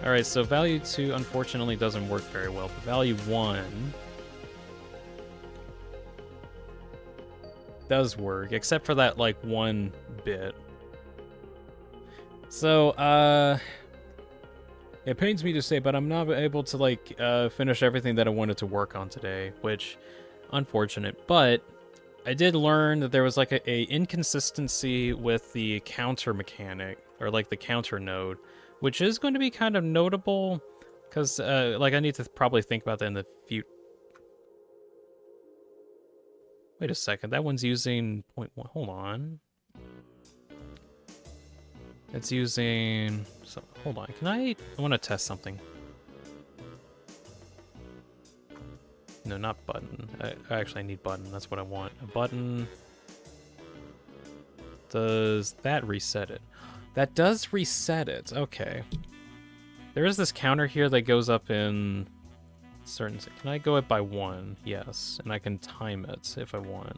Alright, so value 2 unfortunately doesn't work very well, but value 1 does work, except for that, like, 1 bit. So, it pains me to say, but I'm not able to, like, finish everything that I wanted to work on today, which, unfortunate. But I did learn that there was, like, a inconsistency with the counter mechanic, or, like, the counter node, which is going to be kind of notable, because, like, I need to probably think about that in the future. Wait a second, that one's using 0.1, hold on. It's using, so, hold on, I want to test something. No, not button. I actually need button, that's what I want. A button. Does that reset it? That does reset it, okay. There is this counter here that goes up in certain... Can I go it by 1? Yes, and I can time it if I want.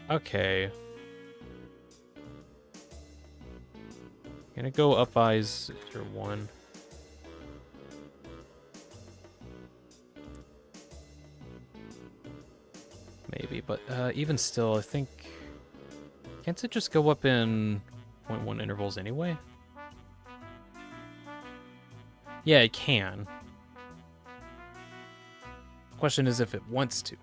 Okay. Gonna go up by 1. Maybe, but even still, I think... Can't it just go up in 0.1 intervals anyway? Yeah, it can. The question is if it wants to.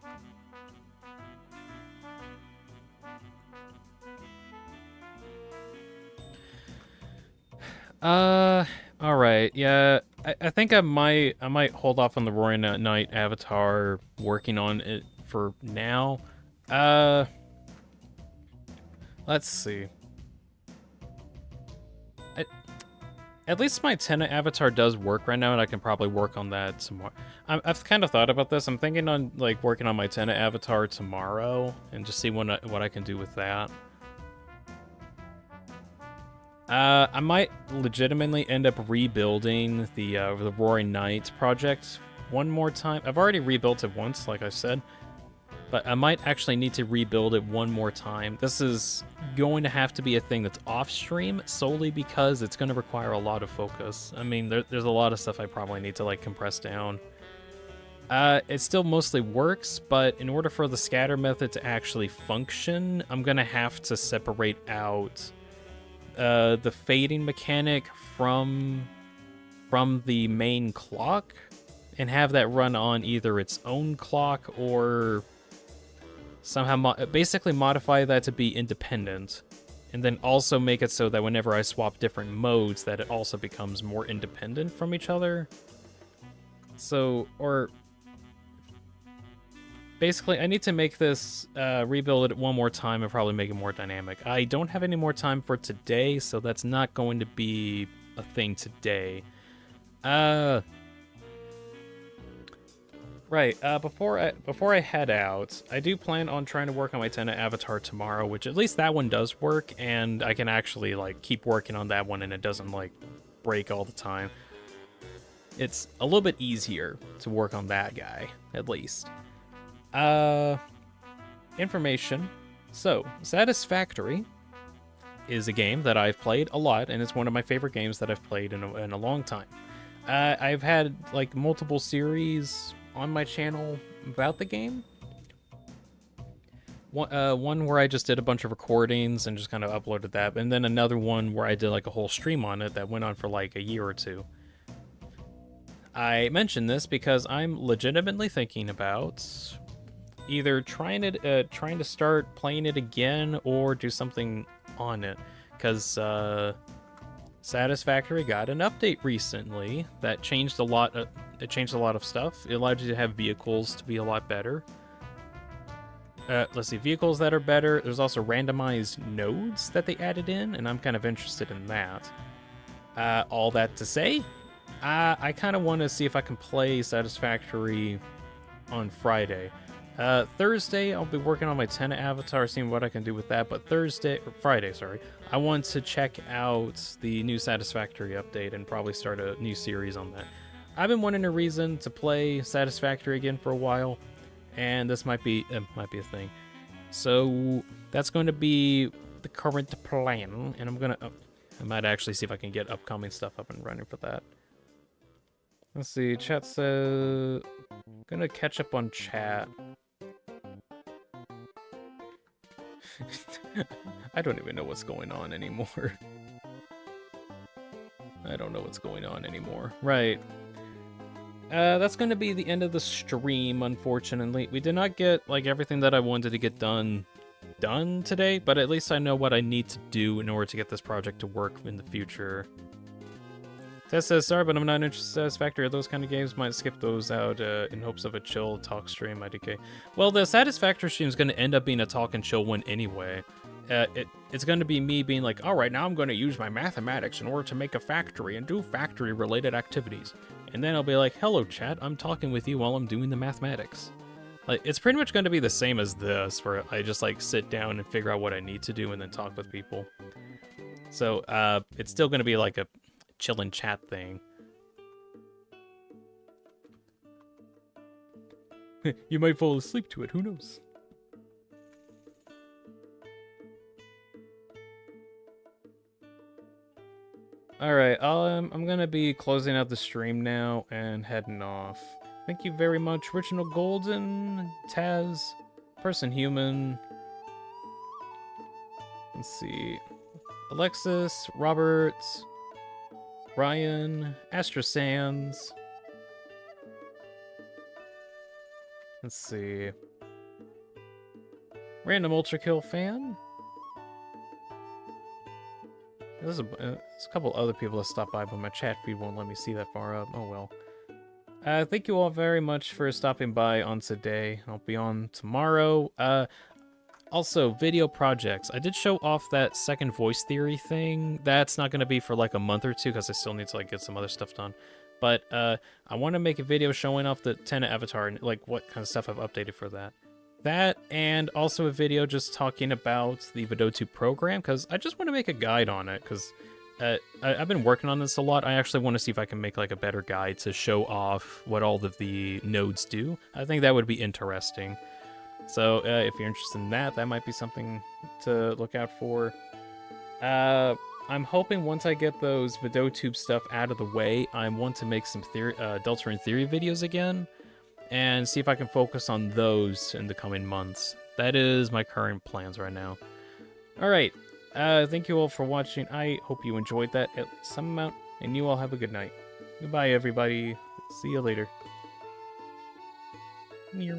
Alright, yeah. I think I might hold off on the Roaring Night avatar working on it for now. Let's see. At least my tenant avatar does work right now, and I can probably work on that tomorrow. I've kind of thought about this. I'm thinking on like working on my tenant avatar tomorrow, and just see what I can do with that. I might legitimately end up rebuilding the Roaring Night project one more time. I've already rebuilt it once, like I said. But I might actually need to rebuild it one more time. This is going to have to be a thing that's off-stream, solely because it's going to require a lot of focus. I mean, there's a lot of stuff I probably need to, like, compress down. It still mostly works, but in order for the scatter method to actually function, I'm going to have to separate out the fading mechanic from the main clock, and have that run on either its own clock or... somehow basically modify that to be independent, and then also make it so that whenever I swap different modes that it also becomes more independent from each other. So, or basically I need to make this rebuild it one more time and probably make it more dynamic. I don't have any more time for today, so that's not going to be a thing today. Right, before I head out, I do plan on trying to work on my tenant avatar tomorrow, which at least that one does work, and I can actually, like, keep working on that one and it doesn't, like, break all the time. It's a little bit easier to work on that guy, at least. Information. So, Satisfactory is a game that I've played a lot, and it's one of my favorite games that I've played in a long time. I've had, like, multiple series on my channel about the game. One where I just did a bunch of recordings and just kind of uploaded that, and then another one where I did like a whole stream on it that went on for like a year or two. I mention this because I'm legitimately thinking about either trying to start playing it again or do something on it, because Satisfactory got an update recently that changed a lot. It changed a lot of stuff. It allowed you to have vehicles to be a lot better. Let's see, vehicles that are better. There's also randomized nodes that they added in, and I'm kind of interested in that. All that to say, I kind of want to see if I can play Satisfactory on Friday. Thursday, I'll be working on my tenant avatar, seeing what I can do with that. But Friday, I want to check out the new Satisfactory update and probably start a new series on that. I've been wanting a reason to play Satisfactory again for a while, and this might be a thing. So that's going to be the current plan, and I might actually see if I can get upcoming stuff up and running for that. Let's see, chat says... Gonna catch up on chat. I don't even know what's going on anymore. I don't know what's going on anymore. Right. That's gonna be the end of the stream, unfortunately. We did not get, like, everything that I wanted to get done today, but at least I know what I need to do in order to get this project to work in the future. Tess says, sorry, but I'm not interested in Satisfactory. Those kind of games might skip those out in hopes of a chill talk stream, IDK. Well, the Satisfactory stream is going to end up being a talk and chill one anyway. It's going to be me being like, all right, now I'm going to use my mathematics in order to make a factory and do factory-related activities. And then I'll be like, hello, chat, I'm talking with you while I'm doing the mathematics. Like, it's pretty much going to be the same as this, where I just, like, sit down and figure out what I need to do and then talk with people. So, it's still going to be like a chill and chat thing. You might fall asleep to it, who knows? Alright, I'm gonna be closing out the stream now and heading off. Thank you very much, Original Golden, Taz, Person Human. Let's see. Alexis, Robert, Ryan, Astra Sands. Let's see. Random Ultra Kill fan. There's a couple other people that stopped by, but my chat feed won't let me see that far up. Oh well. Thank you all very much for stopping by on today. I'll be on tomorrow. Also, video projects. I did show off that second voice theory thing. That's not going to be for like a month or two because I still need to like get some other stuff done. But I want to make a video showing off the Tenna avatar and like what kind of stuff I've updated for that. That, and also a video just talking about the Vidotube program, because I just want to make a guide on it, because I've been working on this a lot. I actually want to see if I can make like a better guide to show off what all of the nodes do. I think that would be interesting. So if you're interested in that, that might be something to look out for. I'm hoping once I get those Vidotube stuff out of the way, I want to make some Delta Theory videos again, and see if I can focus on those in the coming months. That is my current plans right now. Alright, thank you all for watching. I hope you enjoyed that at some amount, and you all have a good night. Goodbye, everybody. See you later. Meow.